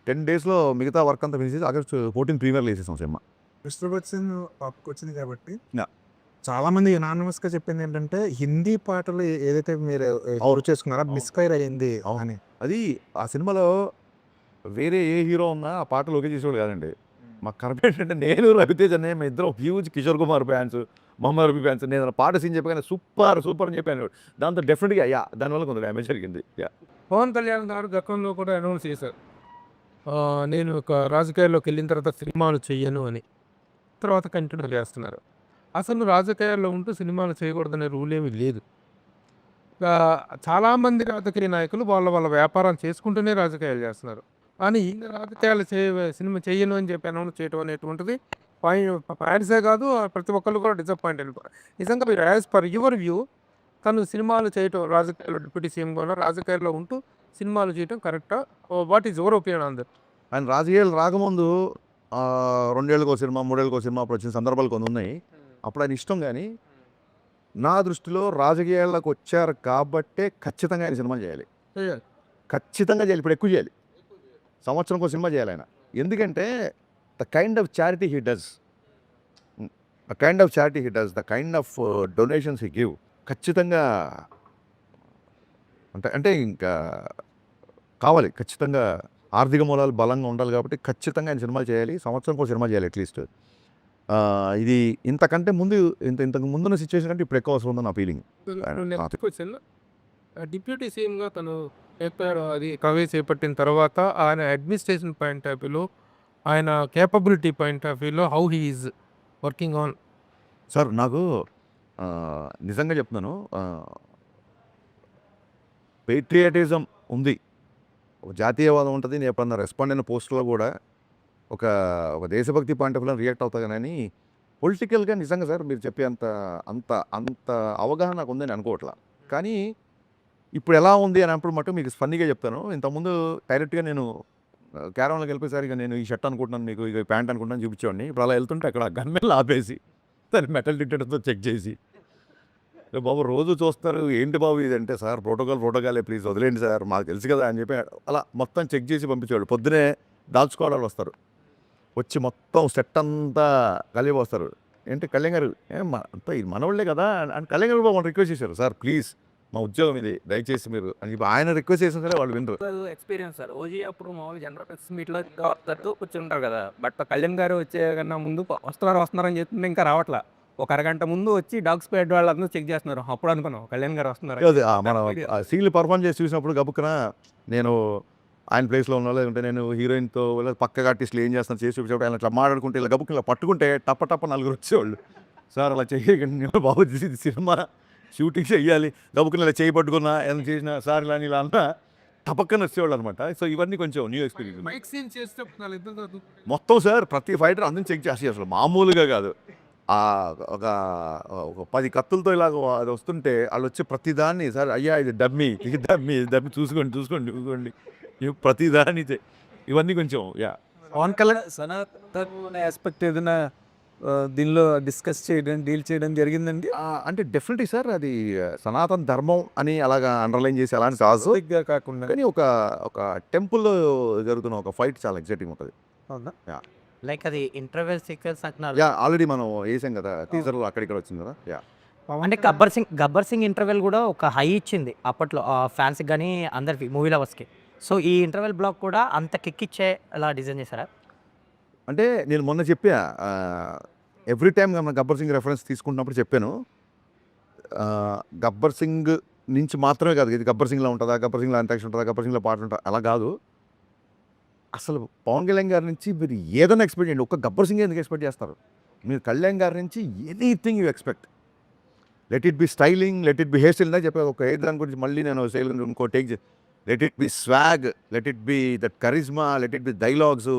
10 daysలో మిగతా వర్క్ అంతా ఫినిష్ చేసి ఆగస్టు 14 ప్రీమియర్లో వేసేసాం సినిమా. మిస్టర్ బచ్చన్ పాప్కి వచ్చింది కాబట్టి Yeah. చాలా మంది గా చెప్పింది ఏంటంటే హిందీ పాటలు ఏదైతే మీరు ఎవరు చేసుకున్నారో మిస్ఫైర్ అయ్యింది అని. అది ఆ సినిమాలో వేరే ఏ హీరో ఉన్నా ఆ పాటలు ఓకే చేసేవాడు కాదండి. మాకు కరెక్ట్ ఏంటంటే నేను రవితేజ్ అనే మా ఇద్దరం huge Kishore Kumar fans, Mohammed Rafi fans. నేను ఆ పాట సీన్ చెప్పగానే సూపర్ అని చెప్పాను. దాంతో డెఫినెట్గా దానివల్ల కొంత డ్యామేజ్ జరిగింది. పవన్ కళ్యాణ్ గారు గతంలో కూడా అనౌన్స్ చేశారు, నేను ఒక రాజకీయాల్లోకి వెళ్ళిన తర్వాత సినిమాలు చెయ్యను అని. తర్వాత కంటిన్యూ చేస్తున్నారు. అసలు రాజకీయాల్లో ఉంటూ సినిమాలు చేయకూడదనే రూల్ ఏమీ లేదు. చాలామంది రాజకీయ నాయకులు వాళ్ళ వ్యాపారాలు చేసుకుంటూనే రాజకీయాలు చేస్తున్నారు. కానీ ఈయన రాజకీయాలు సినిమా చెయ్యను అని చెప్పి అనౌన్స్ చేయడం అనేటువంటిది ఫ్యాన్సే కాదు ప్రతి ఒక్కళ్ళు కూడా డిసప్పాయింట్ అయిపోయారు. నిజంగా మీరు యాజ్ పర్ యువర్ వ్యూ తను సినిమాలు చేయటం, రాజకీయాల్లో డిప్యూటీ సీఎంగా ఉన్న రాజకీయాల్లో ఉంటూ సినిమాలు చేయటం కరెక్టా? What is your opinion on that? ఆయన రాజకీయాలు రాకముందు 2 ఏళ్ళకో సినిమా 3 ఏళ్ళకో సినిమా అప్పుడు వచ్చిన సందర్భాలు కొన్ని ఉన్నాయి. అప్పుడు ఆయన ఇష్టం. కానీ నా దృష్టిలో రాజకీయాల్లోకి వచ్చారు కాబట్టే ఖచ్చితంగా ఆయన సినిమా చేయాలి. ఖచ్చితంగా చేయాలి. ఇప్పుడు ఎక్కువ చేయాలి. సంవత్సరంకో సినిమా చేయాలి ఆయన. ఎందుకంటే the kind of charity he does, the kind of donations he give ఖచ్చితంగా అంటే ఇంకా కావాలి. ఖచ్చితంగా ఆర్థిక మూలాలు బలంగా ఉండాలి కాబట్టి ఖచ్చితంగా ఆయన సినిమాలు చేయాలి. సంవత్సరంకో సినిమా చేయాలి అట్లీస్ట్. ఇది ఇంతకంటే ముందు ఇంతకు ముందున్న సిచ్యువేషన్ కంటే ఇప్పుడు ఎక్కువ అవసరం ఉందని నా ఫీలింగ్. నెక్స్ట్ క్వశ్చన్, డిప్యూటీ సీఎంగా తను చెప్పారు, అది కవే చేపట్టిన తర్వాత ఆయన అడ్మినిస్ట్రేషన్ పాయింట్ ఆఫ్ వ్యూలో, ఆయన కేపబిలిటీ పాయింట్ ఆఫ్ వ్యూలో how he is working on? Sir నాకు నిజంగా చెప్తున్నాను, పేట్రియాటిజం ఉంది, ఒక జాతీయవాదం ఉంటుంది. నేను ఎప్పుడన్నా రెస్పాండ్ అయిన పోస్టులో కూడా ఒక దేశభక్తి పాయింట్ ఆఫ్ వ్యూలో రియాక్ట్ అవుతా. కానీ పొలిటికల్గా నిజంగా సార్ మీరు చెప్పే అంత అవగాహన నాకు ఉందని అనుకోవట్లా. కానీ ఇప్పుడు ఎలా ఉంది అని అప్పుడు మటు మీకు ఫన్నీగా చెప్తాను. ఇంతకుముందు డైరెక్ట్గా నేను క్యారవాన్లోకి వెళ్ళిపోయేసరికి నేను ఈ షర్ట్ అనుకుంటున్నాను, మీకు ఇక ప్యాంట్ అనుకుంటున్నాను చూపించేవాడిని. ఇప్పుడు అలా వెళ్తుంటే అక్కడ గన్మెన్ ఆపేసి దాన్ని మెటల్ డిటెక్టర్తో చెక్ చేసి, బాబు రోజు చూస్తారు ఏంటి బాబు ఇదంటే, సార్ ప్రోటోకాలే ప్లీజ్ వదిలేండి సార్ మాకు తెలుసు కదా అని చెప్పి అలా మొత్తం చెక్ చేసి పంపించేవాడు. పొద్దునే దాల్చుకోవడాలు వస్తారు, వచ్చి మొత్తం సెట్ అంతా కలిపి వస్తారు. ఏంటి కళ్యాణ్ గారు అంతా ఇది మనవాళ్ళే కదా అని కళ్యాణ్ గారు బాబు రిక్వెస్ట్ చేశారు, సార్ ప్లీజ్ మా ఉద్యోగం ఇది దయచేసి మీరు అని చెప్పి ఆయన రిక్వెస్ట్ చేసిన సరే వాళ్ళు వినరు. Experience sir. ఓజీ అప్పుడు మామూలు జనరల్ ప్రెస్ మీట్లో కూర్చుంటారు కదా, బట్ కళ్యాణ్ గారు వచ్చే కన్నా ముందు వస్తున్నారని చెప్తుంటే ఇంకా రావట్లా. ఒక అరగంట ముందు వచ్చి డాగ్ స్క్వాడ్ వాళ్ళందరూ చెక్ చేస్తున్నారు. అప్పుడు అనుకున్నాం కళ్యాణ్ గారు వస్తున్నారు. అది మనం సీన్లు పర్ఫార్మ్ చేసి చూసినప్పుడు గబుక్కున నేను ఆయన ప్లేస్లో ఉన్న లేదంటే నేను హీరోయిన్తో పక్క ఆర్టిస్టులు ఏం చేస్తాను చేసి చూపించేప్పుడు ఆయన ఇట్లా మాట్లాడుకుంటే ఇలా గబుక్కున ఇలా పట్టుకుంటే టప్ప 4 వచ్చేవాళ్ళు. సార్ అలా చేయకండి బాబు, ఇది సినిమా షూటింగ్ చెయ్యాలి, గబుక్కున ఇలా చేయి పట్టుకున్నా ఏదైనా చేసినా సార్ ఇలా అన్నా టపక్కన వచ్చేవాళ్ళు అనమాట. సో ఇవన్నీ కొంచెం న్యూ ఎక్స్పీరియన్స్. మైక్ సీన్ చేస్తే మొత్తం సార్ ప్రతి ఫైటర్ అందరిని చెక్ చేసి అసలు మామూలుగా కాదు. ఒక 10 కత్తులతో ఇలాగ అది వస్తుంటే వాళ్ళు వచ్చి ప్రతిదాన్ని సార్ అయ్యా ఇది డమ్మీ చూసుకోండి ప్రతిదాన్ని ఇవన్నీ కొంచెం పవన్ కళ్యాణ్ సనాతన ఆస్పెక్ట్ ఏదైనా దీనిలో డిస్కస్ చేయడం డీల్ చేయడం జరిగిందండి? అంటే డెఫినెట్లీ సార్ అది సనాతన ధర్మం అని అలాగా అండర్లైన్ చేసి అలాంటి కాదు కాకుండా కానీ ఒక టెంపుల్లో జరుగుతున్న ఒక ఫైట్ చాలా ఎగ్జైటింగ్ ఉంటుంది. అవునా? లైక్ అది ఇంటర్వెల్ సీక్వెన్స్ అంటున్నారు. ఆల్రెడీ మనం వేసాం కదా టీజర్ అక్కడిక్కడ వచ్చింది కదా. అంటే గబ్బర్ సింగ్ ఇంటర్వెల్ కూడా ఒక హై ఇచ్చింది అప్పట్లో ఫ్యాన్స్కి కానీ అందరికి మూవీ లవర్స్కి. సో ఈ ఇంటర్వెల్ బ్లాక్ కూడా అంత కిక్ ఇచ్చే అలా డిజైన్ చేశారా? అంటే నేను మొన్న చెప్పా, ఎవ్రీ టైం మనం గబ్బర్ సింగ్ రెఫరెన్స్ తీసుకుంటున్నప్పుడు చెప్పాను, గబ్బర్ సింగ్ నుంచి మాత్రమే కాదు ఇది గబ్బర్ సింగ్లో ఉంటుందా, గబ్బర్ సింగ్లో అంతాక్షరి ఉంటుందా, గబ్బర్ సింగ్లో పాట ఉంటుందా, అలా కాదు. అసలు పవన్ కళ్యాణ్ గారి నుంచి మీరు ఏదైనా ఎక్స్పెక్ట్ చేయండి. ఒక్క గబ్బర్ సింగ్ ఎందుకు ఎక్స్పెక్ట్ చేస్తారు మీరు? కళ్యాణ్ గారి నుంచి anything you expect. Let it be styling, let it be hair style. చెప్పే ఒక హెయిర్ దాని గురించి మళ్ళీ నేను స్టైల్ ఇంకో take. Let it be swag, let it be that charisma, let it be dialogues,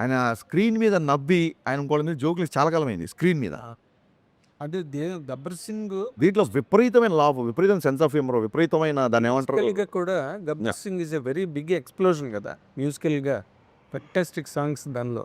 ఆయన స్క్రీన్ మీద నవ్వి ఆయన ఇంకోళ్ళ మీద జోకులు చాలా కాలం అయింది స్క్రీన్ మీద. అంటే గబ్బర్ సింగ్ దీంట్లో విపరీతమైన లాభ, విపరీతమైన సెన్స్ ఆఫ్ హ్యూమర్, విపరీతమైన దాన్ని ఏమంటారు మ్యూజికల్గా కూడా Gabbar Singh is a very big explosion కదా మ్యూజికల్గా. ఫెంటాస్టిక్ సాంగ్స్ దానిలో.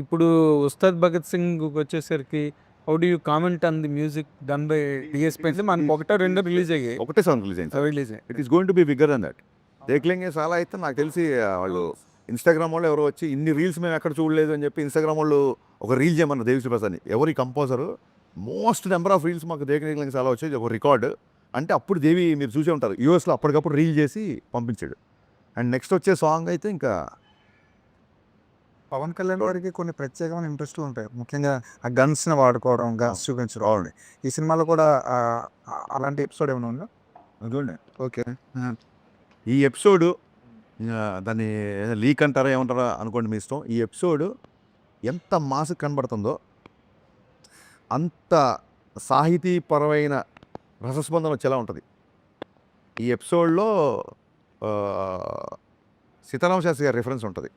ఇప్పుడు ఉస్తాద్ భగత్ సింగ్ వచ్చేసరికి how do you comment on the music done by DSP అంటే మనకు ఒకటో రెండో రిలీజ్ అయ్యాయి. ఒకటే సాంగ్ రిలీజ్ అయింది. రిలీజ్ అయ్యాయి. It is going to be bigger than that. Dekhlenge Saala అయితే నాకు తెలిసి వాళ్ళు ఇన్స్టాగ్రామ్ వాళ్ళు ఎవరో వచ్చి ఇన్ని రీల్స్ మేము ఎక్కడ చూడలేదు అని చెప్పి ఇన్స్టాగ్రామ్ వాళ్ళు ఒక రీల్ చేయమన్నారు దేవిశ్రీ ప్రసాద్ని. ఎవరి composer most number of reels మాకు దేఖ్లేంగే సాలా వచ్చేది ఒక రికార్డ్. అంటే అప్పుడు దేవి మీరు చూసే ఉంటారు యూఎస్లో అప్పటికప్పుడు రీల్ చేసి పంపించాడు. అండ్ నెక్స్ట్ వచ్చే సాంగ్ అయితే ఇంకా పవన్ కళ్యాణ్ గారికి కొన్ని ప్రత్యేకమైన ఇంట్రెస్ట్లు ఉంటాయి. ముఖ్యంగా ఆ గన్స్ని వాడుకోవడం, గన్స్ చూపించడం. అవునండి. ఈ సినిమాలో కూడా అలాంటి ఎపిసోడ్ ఏమైనా ఉందా? చూడండి. ఓకే, ఈ ఎపిసోడు దాన్ని లీక్ అంటారా ఏమంటారా అనుకోండి మీ ఇష్టం. ఈ ఎపిసోడ్ ఎంత మాస్ కనబడుతుందో అంత సాహితీపరమైన రసస్పందన వచ్చేలా ఉంటుంది. ఈ ఎపిసోడ్లో సీతారామ శాస్త్రి గారి రెఫరెన్స్ ఉంటుంది.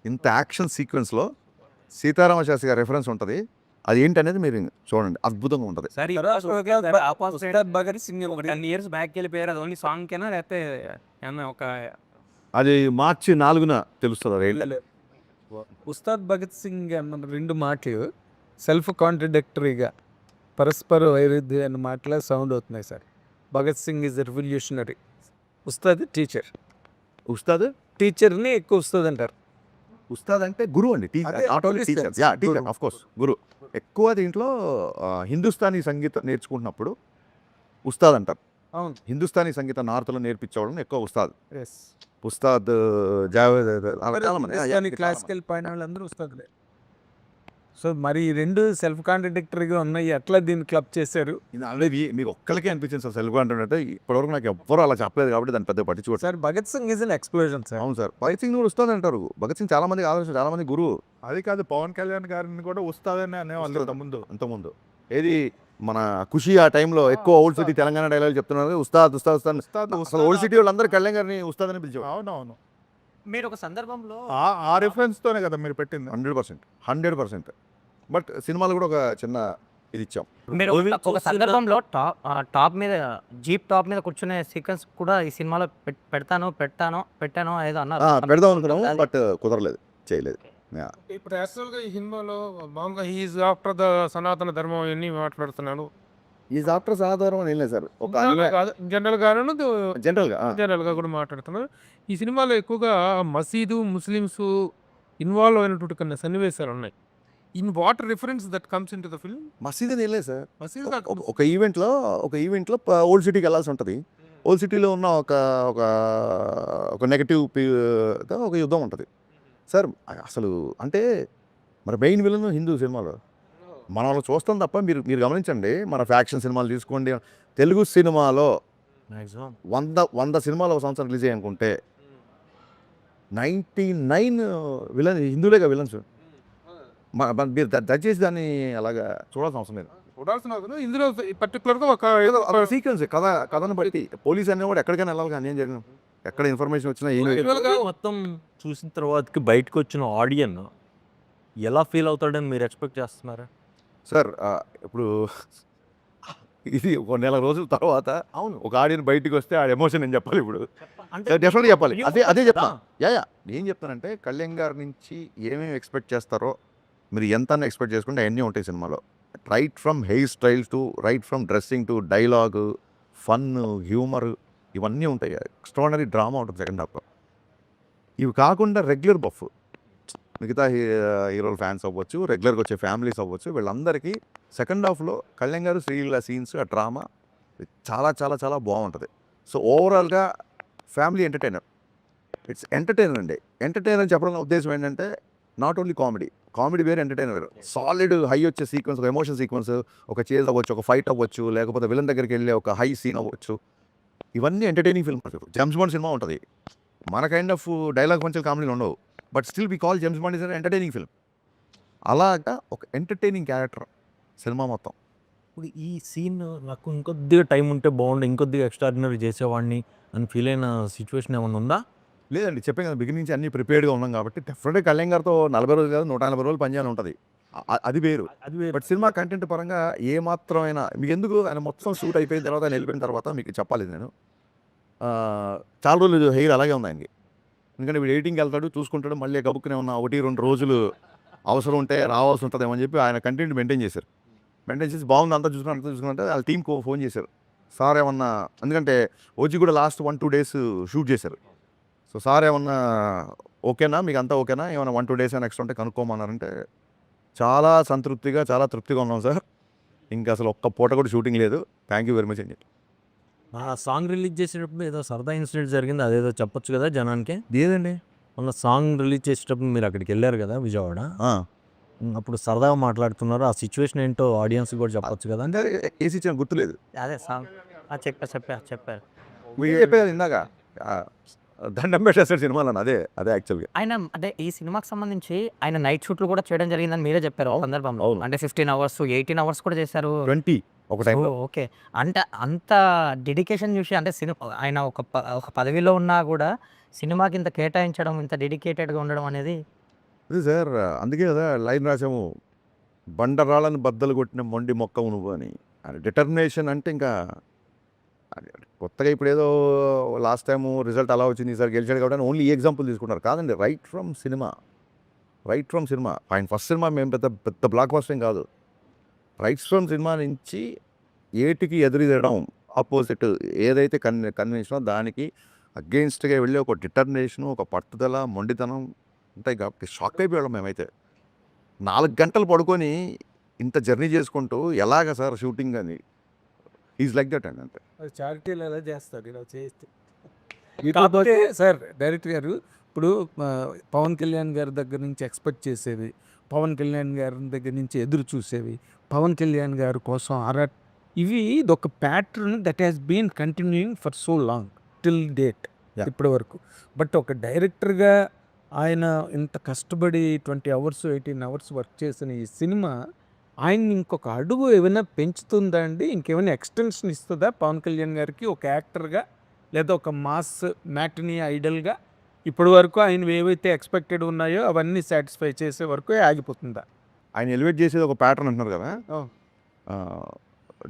ఇంత యాక్షన్ సీక్వెన్స్లో సీతారామ శాస్త్రి గారి రెఫరెన్స్ ఉంటుంది. అది ఏంటనేది మీరు చూడండి, అద్భుతంగా ఉంటుంది. సరే భగత్ సింగ్ ఒక 10 years బ్యాక్ వెళ్ళిపోయారు. అది ఓన్లీ సాంగ్కేనా లేకపోతే ఏమన్నా ఒక అది మార్చి 4న తెలుస్తుంది. అది ఉస్తాద్ భగత్ సింగ్ అన్న రెండు మాటలు సెల్ఫ్ కాంట్రడిక్టరీగా పరస్పర వైరుధ్యమైన మాటలే సౌండ్ అవుతున్నాయి sir. Bhagat Singh is revolutionary, Ustaad teacher. ఉస్తాద్ టీచర్ని ఎక్కువ ఉస్తాద్ అంటారు. ఉస్తాద్ అంటే గురువు అండి. అదే, నాట్ ఓన్లీ టీచర్, గురువు. Teacher of course guru. ఎక్కువ దీంట్లో హిందుస్థానీ సంగీతం నేర్చుకుంటున్నప్పుడు ఉస్తాద్ అంటారు. అవును. హిందుస్థానీ సంగీతం నార్త్లో నేర్పించేవాళ్ళని ఎక్కువ ఉస్తాద్. ఎస్. ఉస్తాద్ జావేద్ అలా చాలా మంది. క్లాసికల్ పైన వాళ్ళందరూ ఉస్తాదులే. సో మరి ఈ రెండు సెల్ఫ్ కాంట్రడిక్టరీగా ఉన్నాయి. ఎట్లా దీన్ని క్లబ్ చేశారు ఇది ఆల్రెడీ మీకు ఒక్కరికే అనిపించింది సార్ సెల్ఫ్ కాంట్రాక్ట్ అంటే. ఇప్పటివరకు నాకు ఎవ్వరూ అలా చెప్పలేదు కాబట్టి దాన్ని పెద్ద పట్టించుకోవచ్చు. Sir? Bhagat Singh is an explosion sir. అవును సార్, భగత్ సింగ్ కూడా ఉస్తాద్ అంటారు. భగత్ సింగ్ చాలా మంది ఆలోచన, చాలా మంది గురువు. అది కాదు, పవన్ కళ్యాణ్ గారిని కూడా ఉస్తాదనే అనేవాళ్ళు అంతకుముందు ఏది మన ఖుషి ఆ టైంలో ఎక్కువ ఓల్డ్ సిటీ తెలంగాణ డైలాగ్ చెప్తున్నారు. ఉస్తాద్ ఉస్తాద్ ఉస్తాద్. అసలు ఓల్డ్ సిటీ వాళ్ళందరూ కళ్యాణ్ గారిని ఉస్తాద్ అని పిలిచేవారు. అవునవును. మీరు ఒక సందర్భంలో ఆ రిఫరెన్స్ తోనే కదా మీరు పెట్టింది. 100%. బట్ సినిమాలో కూడా ఒక చిన్న ఇది ఇచ్చాం. మీరు ఒక సందర్భంలో టాప్ మీద జీప్ టాప్ మీద కూర్చునే సీక్వెన్స్ కూడా ఈ సినిమాలో పెట్టాను ఏదో అన్నారు. పెడదాం అనుకున్నాము బట్ కుదరలేదు, చేయలేదు. ఇప్పుడు యాక్చువల్గా ఈ సినిమాలో మామూలుగా హీఈస్ ఆఫ్టర్ ద సనాతన ధర్మం ఇవన్నీ మాట్లాడుతున్నాడు. ఈ ఆఫ్టర్ సాధారణం ఏం లేదు సార్, ఒక జనరల్గా కూడా మాట్లాడుతున్నారు. ఈ సినిమాలో ఎక్కువగా మసీదు, ముస్లిమ్స్ ఇన్వాల్వ్ అయినటువంటి కొన్ని సన్నివేశాలు ఉన్నాయి. In what reference that comes in to the film? మసీద్ అని వెళ్ళలేదు సార్. మసీద్ ఒక ఈవెంట్లో ఓల్డ్ సిటీకి వెళ్ళాల్సి ఉంటుంది. ఓల్డ్ సిటీలో ఉన్న ఒక నెగటివ్ ఒక యుద్ధం ఉంటుంది సార్. అసలు అంటే మరి మెయిన్ విలన్ హిందూ సినిమాలో మనం అలా చూస్తాం తప్ప మీరు గమనించండి. మన ఫ్యాక్షన్ సినిమాలు తీసుకోండి, తెలుగు సినిమాలో మ్యాక్సిమం 100 సినిమాలు ఒక సంవత్సరం రిలీజ్ అయ్యానుకుంటే 99 విలన్ హిందువులేగా విలన్స్. మీరు దయచేసి దాన్ని అలాగా చూడాల్సిన అవసరం లేదు. చూడాల్సిన అవసరం ఇందులో పర్టికులర్గా ఒక సీక్వెన్స్ కథను బట్టి పోలీస్ అనేవాడు ఎక్కడికైనా వెళ్ళాలి కానీ ఏం జరిగిన ఎక్కడ ఇన్ఫర్మేషన్ వచ్చినా ఏం మొత్తం చూసిన తర్వాతకి బయటకు వచ్చిన ఆడియన్ ఎలా ఫీల్ అవుతాడని మీరు ఎక్స్పెక్ట్ చేస్తున్నారా సార్? ఇప్పుడు ఇది ఒక నెల రోజుల తర్వాత అవును ఒక ఆడియన్ బయటికి వస్తే ఆ ఎమోషన్ నేను చెప్పాలి. ఇప్పుడు డెఫినెట్గా చెప్పాలి. అదే చెప్తాను. నేను చెప్తానంటే కళ్యాణ్ గారి నుంచి ఏమేమి ఎక్స్పెక్ట్ చేస్తారో మీరు ఎంత ఎక్స్పెక్ట్ చేసుకుంటే అవన్నీ ఉంటాయి సినిమాలో. Right from hair style to right from dressing to dialogue, fun, humour ఇవన్నీ ఉంటాయి. ఎక్స్ట్రాడినరీ డ్రామా ఉంటుంది సెకండ్ హాఫ్లో. ఇవి కాకుండా రెగ్యులర్ బఫ్ మిగతా హీరోల ఫ్యాన్స్ అవ్వచ్చు, రెగ్యులర్గా వచ్చే ఫ్యామిలీస్ అవ్వచ్చు, వీళ్ళందరికీ సెకండ్ హాఫ్లో కళ్యాణ్ గారు శ్రీలీల సీన్స్, ఆ డ్రామా చాలా చాలా చాలా బాగుంటుంది. సో ఓవరాల్గా ఫ్యామిలీ ఎంటర్టైనర్. ఇట్స్ ఎంటర్టైనర్ అండి. ఎంటర్టైనర్ అని చెప్పడం ఉద్దేశం ఏంటంటే నాట్ ఓన్లీ కామెడీ వేరే, ఎంటర్టైనర్ వేరు. సాలిడ్ హై వచ్చే సీక్వెన్స్, ఒక ఎమోషన్ సీక్వెన్స్, ఒక చేజ్ అవ్వచ్చు, ఒక ఫైట్ అవ్వచ్చు, లేకపోతే విలన్ దగ్గరికి వెళ్ళే ఒక హై సీన్ అవ్వచ్చు. ఇవన్నీ ఎంటర్టైనింగ్ ఫిల్మ్. జేమ్స్ బాండ్ సినిమా ఉంటుంది, మన కైండ్ ఆఫ్ డైలాగ్ పంచులు కామెడీలు ఉండవు, but still we call James Bond is an entertaining film. అలాగా ఒక ఎంటర్టైనింగ్ క్యారెక్టర్ సినిమా మొత్తం. ఇప్పుడు ఈ సీన్ నాకు ఇంకొద్దిగా టైం ఉంటే బాగుండు, ఇంకొద్దిగా ఎక్స్ట్రాడినరీ చేసేవాడిని అని ఫీల్ అయిన సిచ్యువేషన్ ఏమైనా ఉందా? లేదండి చెప్పాను కదా బిగినింగ్ నుంచి అన్ని ప్రిపేర్డ్గా ఉన్నాం కాబట్టి డెఫినెట్గా కళ్యాణ్ గారితో 40 రోజులు కాదు 140 రోజులు పనిచేయాలని ఉంటుంది. అది వేరు. బట్ సినిమా కంటెంట్ పరంగా ఏ మాత్రమైనా మీకు ఎందుకు ఆయన మొత్తం షూట్ అయిపోయిన తర్వాత ఆయన వెళ్ళిపోయిన తర్వాత మీకు చెప్పాలి నేను చాలా రోజులు హెయిర్ అలాగే ఉంది ఆయనకి. ఎందుకంటే వీడు ఎడిటింగ్కి వెళ్తాడు చూసుకుంటాడు మళ్ళీ గబుక్కునే ఉన్న 1-2 రోజులు అవసరం ఉంటే రావాల్సి ఉంటుందేమో అని చెప్పి ఆయన కంటెంట్ మెయింటైన్ చేశారు. మెయింటైన్ చేసి బాగుంది అంతా చూసుకున్నట్టే వాళ్ళ టీంకి ఫోన్ చేశారు సార్ ఏమన్నా, ఎందుకంటే ఓజీ కూడా లాస్ట్ 1-2 డేస్ షూట్ చేశారు. సో సార్ ఏమన్నా ఓకేనా మీకు అంతా ఓకేనా ఏమైనా 1-2 డేస్ ఏమైనా ఎక్స్ట్రా ఉంటే కనుక్కోమన్నారంటే చాలా సంతృప్తిగా చాలా తృప్తిగా ఉన్నాం సార్. ఇంకా అసలు ఒక్క పూట కూడా షూటింగ్ లేదు. థ్యాంక్ యూ వెరీ మచ్ అని చెప్పి. ఆ సాంగ్ రిలీజ్ చేసేటప్పుడు ఏదో సరదా ఇన్సిడెంట్ జరిగింది అదేదో చెప్పొచ్చు కదా జనానికి. ఏదండి మొన్న సాంగ్ రిలీజ్ చేసేటప్పుడు మీరు అక్కడికి వెళ్ళారు కదా విజయవాడ, అప్పుడు సరదాగా మాట్లాడుతున్నారు. ఆ సిచ్యువేషన్ ఏంటో ఆడియన్స్ కూడా చెప్పొచ్చు కదా. అంటే ఏసీ ఇచ్చిన గుర్తులేదు. అదే సాంగ్ చెప్పారు మీరు చెప్పేది ఇందాక దండం పెట్టేస్తాడు సినిమాలో అదే యాక్చువల్గా. ఆయన అంటే ఈ సినిమాకి సంబంధించి ఆయన నైట్ షూట్లు కూడా చేయడం జరిగిందని మీరే చెప్పారు ఒక సందర్భంలో. అవును. అంటే 15 అవర్స్ 18 అవర్స్ కూడా చేశారు. 20 ఒక టైంలో. ఓకే. అంటే అంత డెడికేషన్ చూసి అంటే ఆయన ఒక పదవిలో ఉన్నా కూడా సినిమాకి ఇంత కేటాయించడం, ఇంత డెడికేటెడ్గా ఉండడం అనేది అదే సార్ అందుకే కదా లైన్ రాసాము, బండరాళ్ళని బద్దలు కొట్టిన మొండి మొక్కవు నువ్వు అని. డిటర్మినేషన్ అంటే ఇంకా కొత్తగా ఇప్పుడు ఏదో లాస్ట్ టైము రిజల్ట్ అలా వచ్చింది ఈసారి గెలిచాడు కాబట్టి ఓన్లీ ఈ ఎగ్జాంపుల్ తీసుకుంటారు కాదండి. రైట్ ఫ్రమ్ సినిమా ఆయన ఫస్ట్ సినిమా మేము పెద్ద బ్లాక్ బస్టింగ్ కాదు. రైట్ ఫ్రమ్ సినిమా నుంచి ఏటికి ఎదురుదడం ఆపోజిట్ ఏదైతే కన్వెన్షనో దానికి అగెయిన్స్ట్గా వెళ్ళి ఒక డిటర్మినేషను ఒక పట్టుదల మొండితనం ఉంటాయి కాబట్టి షాక్ అయిపోయాం మేమైతే. 4 గంటలు పడుకొని ఇంత జర్నీ చేసుకుంటూ ఎలాగ సార్ షూటింగ్ అని ఈజ్ లైక్ దట్ అండి అంతే. చారిటీలు ఎలా చేస్తారు ఇలా చేస్తే. కాకపోతే సార్ డైరెక్టర్ గారు ఇప్పుడు పవన్ కళ్యాణ్ గారి దగ్గర నుంచి ఎక్స్పెక్ట్ చేసేవి, పవన్ కళ్యాణ్ గారి దగ్గర నుంచి ఎదురు చూసేవి, పవన్ కళ్యాణ్ గారి కోసం ఇవి ఇదొక pattern that has been continuing for so long till date ఇప్పటి వరకు. బట్ ఒక డైరెక్టర్గా ఆయన ఇంత కష్టపడి 20 అవర్స్ 18 అవర్స్ వర్క్ చేసిన ఈ సినిమా ఆయన్ని ఇంకొక అడుగు ఏమైనా పెంచుతుందా అండి? ఇంకేమైనా ఎక్స్టెన్షన్ ఇస్తుందా పవన్ కళ్యాణ్ గారికి ఒక యాక్టర్గా, లేదా ఒక మాస్ మ్యాటినీ ఐడల్గా? ఇప్పటి వరకు ఆయన ఏవైతే ఎక్స్పెక్టెడ్ ఉన్నాయో అవన్నీ సాటిస్ఫై చేసే వరకు ఆగిపోతుందా? ఆయన ఎలివేట్ చేసేది ఒక ప్యాటర్న్ అంటున్నారు కదా,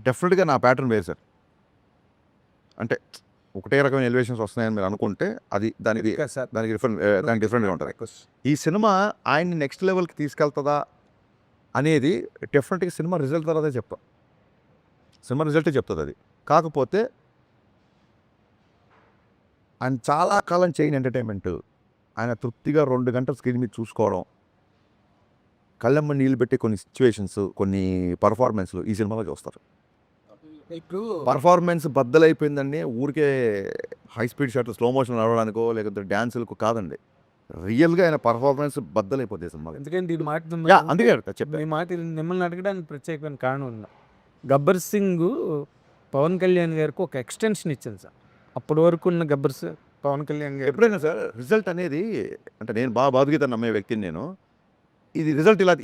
డెఫినెట్గా నా ప్యాటర్న్ వేరు సార్. అంటే ఒకటే రకమైన ఎలివేషన్స్ వస్తున్నాయని మీరు అనుకుంటే అది దానికి డిఫరెంట్గా ఉంటుంది. ఈ సినిమా ఆయన్ని నెక్స్ట్ లెవెల్కి తీసుకెళ్తుందా అనేది డెఫినెట్గా సినిమా రిజల్ట్ తర్వాతే చెప్తాం. సినిమా రిజల్టే చెప్తుంది అది. కాకపోతే ఆయన చాలా కాలం చేయని ఎంటర్టైన్మెంట్ ఆయన తృప్తిగా 2 గంటల స్క్రీన్ మీద చూసుకోవడం, కళ్ళమ్మ నీళ్ళు పెట్టి కొన్ని సిచ్యువేషన్స్ కొన్ని పర్ఫార్మెన్స్లు ఈ సినిమాలో చూస్తారు. ఇప్పుడు పర్ఫార్మెన్స్ బద్దలైపోయిందండి ఊరికే high speed shot slow motion నడవడానికో లేకపోతే డ్యాన్సులకు కాదండి. రియల్గా ఆయన పర్ఫార్మెన్స్ బద్దలైపోతుంది సినిమాకి. ఎందుకంటే ఈ మాట అందుకే చెప్పాను ఈ మాట మిమ్మల్ని అడగడానికి ప్రత్యేకమైన కారణం ఉందా? గబ్బర్ సింగ్ పవన్ కళ్యాణ్ గారికి ఒక ఎక్స్టెన్షన్ ఇచ్చింది సార్. అప్పటి వరకు ఉన్న పవన్ కళ్యాణ్ గారు ఎప్పుడైనా సార్ రిజల్ట్ అనేది అంటే నేను బాధగీత నమ్మే వ్యక్తిని నేను. ఇది రిజల్ట్ ఇలా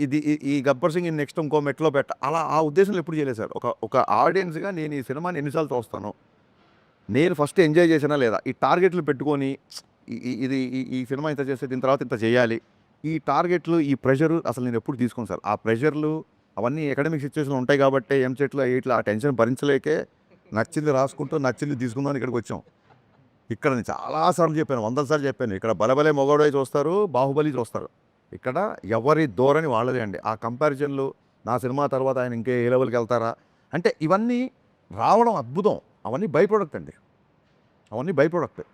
ఈ గబ్బర్ సింగ్ నెక్స్ట్ ఇంకో మెట్లో అలా ఆ ఉద్దేశంలో ఎప్పుడు చేయలేదు సార్. ఒక ఆడియన్స్గా నేను ఈ సినిమాని ఎన్నిసార్లు చూస్తాను, నేను ఫస్ట్ ఎంజాయ్ చేసినా లేదా ఈ టార్గెట్లు పెట్టుకొని ఇది ఈ సినిమా ఇంత చేస్తే దీని తర్వాత ఇంత చేయాలి ఈ టార్గెట్లు ఈ ప్రెషర్ అసలు నేను ఎప్పుడు తీసుకోను సార్. ఆ ప్రెషర్లు అవన్నీ అకాడమిక్ సిచ్యువేషన్లు ఉంటాయి కాబట్టి ఎంసెట్లో ఇట్లా ఆ టెన్షన్ భరించలేకే నచ్చింది రాసుకుంటూ నచ్చింది తీసుకుందాం ఇక్కడికి వచ్చాం. ఇక్కడ నేను చాలాసార్లు చెప్పాను, 100 సార్లు చెప్పాను. ఇక్కడ బలబలే మొగోడై చూస్తారు, బాహుబలి చూస్తారు. ఇక్కడ ఎవరి ధోరణి వాళ్ళదే అండి. ఆ కంపారిజన్లు నా సినిమా తర్వాత ఆయన ఇంకే ఏ లెవెల్కి వెళ్తారా అంటే ఇవన్నీ రావడం అద్భుతం. అవన్నీ బై ప్రోడక్ట్ అండి, అవన్నీ బై ప్రోడక్ట్.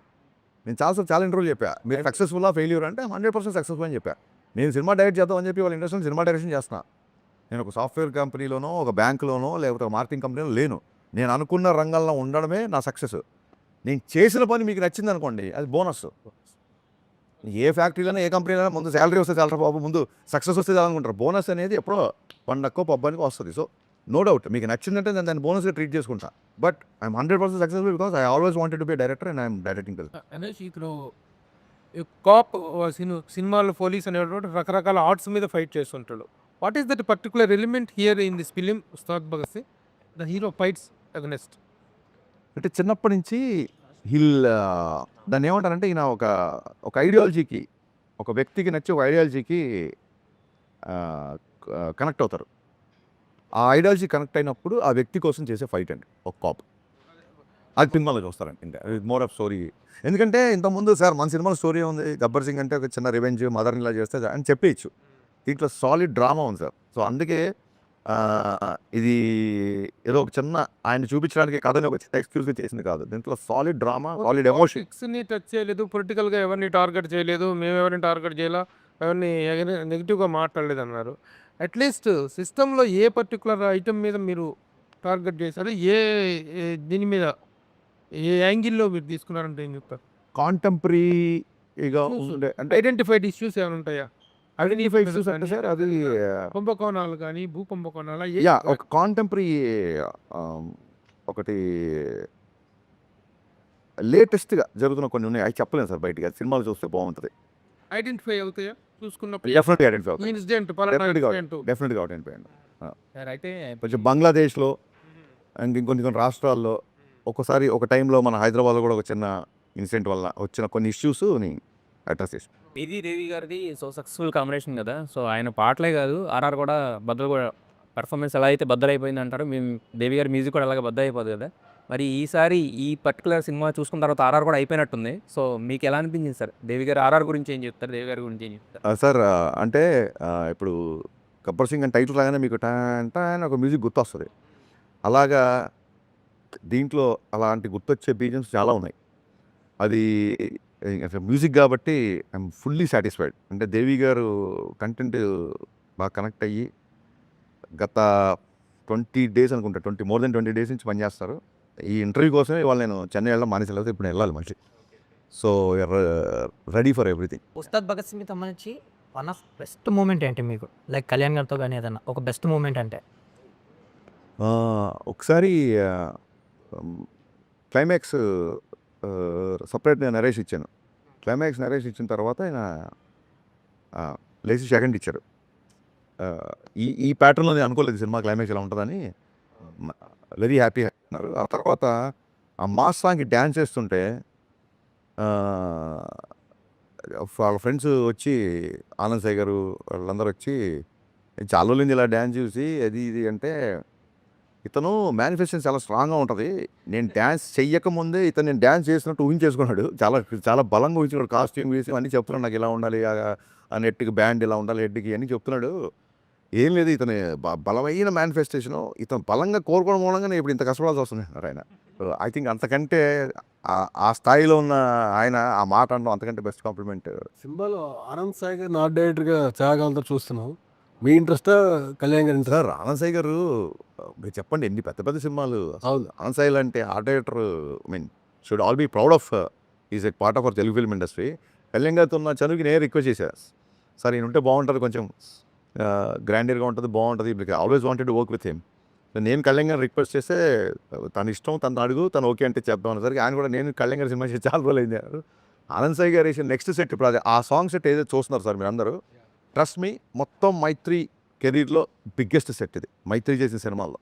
నేను చాలా ఇంటర్వ్యూలు చెప్పా, మీరు సక్సెస్ఫుల్లా ఫెయిల్యూర్ అంటే 100% సక్సెస్ఫుల్ అని చెప్పా. నేను సినిమా డైరెక్ట్ చేద్దామని చెప్పి వాళ్ళ ఇండస్ట్రీలో సినిమా డైరెక్షన్ చేస్తున్నా. నేను ఒక సాఫ్ట్వేర్ కంపెనీలోనో ఒక బ్యాంకులోనో లేకపోతే ఒక మార్కెటింగ్ కంపెనీలో లేను. నేను అనుకున్న రంగంలో ఉండడమే నా సక్సెస్. నేను చేసిన పని మీకు నచ్చింది అనుకోండి అది బోనస్. ఏ ఫ్యాక్టరీలోనే ఏ కంపెనీలో ముందు శాలరీ వస్తే చాలా బాబు, ముందు సక్సెస్ వస్తే చాలనుకుంటారు. బోనస్ అనేది ఎప్పుడో పండక్కో పబ్బానికో వస్తుంది. సో నో డౌట్ మీకు నచ్చిందంటే నేను దాన్ని బోనస్గా ట్రీట్ చేసుకుంటా. But I'm 100% successful because I always wanted to be director and I'm directing. అనేసి ఇక్కడ కాప్ సినిమాలో పోలీస్ అనేటువంటి రకరకాల ఆర్ట్స్ మీద ఫైట్ చేస్తుంటాడు. What is that particular element here in this film Ustaad Bhagat Singh the hero fights against? అంటే చిన్నప్పటి నుంచి హిల్ దాన్ని ఏమంటారంటే ఈయన ఒక ఐడియాలజీకి, ఒక వ్యక్తికి నచ్చి ఒక ఐడియాలజీకి కనెక్ట్ అవుతారు. ఆ ఐడియాలజీ కనెక్ట్ అయినప్పుడు ఆ వ్యక్తి కోసం చేసే ఫైట్ అండి ఒక కాప్. అది సినిమాలో చూస్తారండి. ఇంకా మోర్ ఆఫ్ స్టోరీ. ఎందుకంటే ఇంతకుముందు సార్ మన సినిమాలో స్టోరీ ఉంది, గబ్బర్ సింగ్ అంటే ఒక చిన్న రివెంజ్ మదర్ని ఇలా చేస్తే అని చెప్పేయచ్చు. దీంట్లో సాలిడ్ డ్రామా ఉంది సార్. సో అందుకే ఇది ఏదో ఒక చిన్న ఆయన చూపించడానికి కథని ఒక చిన్న ఎక్స్క్యూజ్గా చేసింది కాదు. దీంట్లో సాలిడ్ డ్రామా, సాలిడ్ ఎమోషన్. పొలిటిక్స్ని టచ్ చేయలేదు, పొలిటికల్గా ఎవరిని టార్గెట్ చేయలేదు, మేము ఎవరిని టార్గెట్ చేయాలా, ఎవరిని నెగిటివ్గా మాట్లాడలేదు అన్నారు. అట్లీస్ట్ సిస్టంలో ఏ పర్టికులర్ ఐటమ్ మీద మీరు టార్గెట్ చేశారు, దీని మీద ఏ యాంగిల్లో మీరు తీసుకున్నారంటే ఏం చెప్తారు? కాంటెంపరీగా ఉండే అంటే ఐడెంటిఫైడ్ ఇష్యూస్ ఏమైనా ఉంటాయా? ఐడెంటిఫైడ్ ఇష్యూస్ అంటే సార్ అది కుంభకోణాలు కానీ భూ కుంభకోణాలు యా ఒక కాంటెంపరీ ఒకటి లేటెస్ట్గా జరుగుతున్న కొన్ని ఉన్నాయి. అవి చెప్పలేను సార్ బయటికి. అది సినిమాలు చూస్తే బాగుంటుంది. ఐడెంటిఫై అవుతాయా చూసుకున్నప్పుడు? డెఫినెట్గా ఐడెంటిఫై అవుతుంది. ఇన్సిడెంట్ డెఫినెట్గా ఐడెంటిఫై అండి. సార్ అయితే కొంచెం బంగ్లాదేశ్లో అండ్ ఇంకొన్ని రాష్ట్రాల్లో ఒక్కోసారి ఒక టైంలో మన హైదరాబాద్లో కూడా ఒక చిన్న ఇన్సిడెంట్ వల్ల వచ్చిన కొన్ని ఇష్యూస్ని అడ్రస్ చేసి ఇది దేవి గారిది సో సక్సెస్ఫుల్ కాంబినేషన్ కదా. సో ఆయన పాటలే కాదు, ఆర్ఆర్ కూడా బద్దలు కూడా పర్ఫార్మెన్స్ ఎలా అయితే బద్దలైపోయింది అంటారో, మేము దేవి గారి మ్యూజిక్ కూడా అలాగే బద్దలైపోదు కదా. మరి ఈసారి ఈ పర్టికులర్ సినిమా చూసుకున్న తర్వాత ఆర్ఆర్ కూడా అయిపోయినట్టుంది. సో మీకు ఎలా అనిపించింది సార్? దేవి గారు ఆర్ఆర్ గురించి ఏం చెప్తారు, దేవి గారి గురించి ఏం చెప్తారు? సార్ అంటే ఇప్పుడు గబ్బర్ సింగ్ అని టైటిల్ లాగానే మీకు టాన్ టాన్ ఒక మ్యూజిక్ గుర్తొస్తుంది. అలాగా దీంట్లో అలాంటి గుర్తొచ్చే బీజిఎమ్స్ చాలా ఉన్నాయి. అది మ్యూజిక్ కాబట్టి ఐఎమ్ ఫుల్లీ సాటిస్ఫైడ్. అంటే దేవి గారు కంటెంట్ బాగా కనెక్ట్ అయ్యి గత 20 days అనుకుంటా, మోర్ దెన్ 20 days నుంచి పనిచేస్తారు. ఈ ఇంటర్వ్యూ కోసమే ఇవాళ నేను చెన్నై వెళ్ళడం మానేసి ఇప్పుడు వెళ్ళాలి మళ్ళీ. So ready for everything. Ustaad Bhagat సింగ్కి సంబంధించి వన్ ఆఫ్ బెస్ట్ మూమెంట్ ఏంటి మీకు? లైక్ కళ్యాణ్ గారితో కానీ ఏదన్నా ఒక బెస్ట్ మూమెంట్ అంటే? ఒకసారి క్లైమాక్స్ సపరేట్ నేను నరేష్ ఇచ్చాను. క్లైమాక్స్ నరేష్ ఇచ్చిన తర్వాత ఆయన లేచి సెకండ్ ఇచ్చారు. ఈ ప్యాటర్న్లో నేను అనుకోలేదు సినిమా క్లైమాక్స్ ఎలా ఉంటుందని. వెరీ హ్యాపీ అన్నారు. ఆ తర్వాత ఆ మాస్ సాంగ్కి డ్యాన్స్ చేస్తుంటే వాళ్ళ ఫ్రెండ్స్ వచ్చి ఆనంద్ సాయి గారు వాళ్ళందరూ వచ్చి చాలా రోజులు ఇలా డ్యాన్స్ చూసి అది ఇది అంటే, ఇతను మేనిఫెస్టేషన్ చాలా స్ట్రాంగ్గా ఉంటుంది. నేను డ్యాన్స్ చెయ్యకముందే ఇతను నేను డ్యాన్స్ చేసినట్టు ఊహించేసుకున్నాడు. చాలా చాలా బలంగా ఊహించుకున్నాడు. కాస్ట్యూమ్ వేసి అన్నీ చెప్తున్నాడు, నాకు ఇలా ఉండాలి, ఆ నెట్కి బ్యాండ్ ఇలా ఉండాలి, హెడ్కి అన్నీ చెప్తున్నాడు. ఏం లేదు, ఇతని బలమైన మేనిఫెస్టేషను. ఇతను బలంగా కోరుకోవడం మూలంగానే ఇప్పుడు ఇంత కష్టపడాల్సి వస్తుంది ఆయన. ఐ థింక్ అంతకంటే ఆ స్థాయిలో ఉన్న ఆయన ఆ మాట అనడం అంతకంటే బెస్ట్ కాంప్లిమెంట్. సినిమాలో ఆనంద్ సాయి గారిని ఆర్ట్ డైరెక్టర్గా చాలా చూస్తున్నాం. మీ ఇంట్రెస్టా కళ్యాణ్ గారి ఇంట్రెస్ట్? సార్ ఆనంద్ సాయి గారు మీరు చెప్పండి ఎన్ని పెద్ద పెద్ద సినిమాలు. అవును. ఆనంద్ సాయి లాంటి art director should all be proud of. Is a part of our Telugu film industry. Kalyan గారితో ఉన్న చనువుకి నేను రిక్వెస్ట్ చేశాను, సార్ ఈయన ఉంటే బాగుంటుంది, కొంచెం గ్రాండీర్గా ఉంటుంది, బాగుంటుంది. Always wanted to work with him. నేను కళ్యాణ్ గారిని రిక్వెస్ట్ చేస్తే తన ఇష్టం, తను అడుగు, తను ఓకే అంటే చెప్తాం అనేసరికి ఆయన కూడా నేను కళ్యాణ్ గారి సినిమా చేసి చాలా రోజులు అయింది. ఆనంద్ సాయి గారు వేసిన నెక్స్ట్ సెట్ ఇప్పుడు ఆ సాంగ్ సెట్ ఏదైతే చూస్తున్నారు సార్ మీరు అందరూ, ట్రస్ట్ మీ, మొత్తం మైత్రి కెరీర్లో బిగ్గెస్ట్ సెట్ ఇది మైత్రి చేసిన సినిమాల్లో.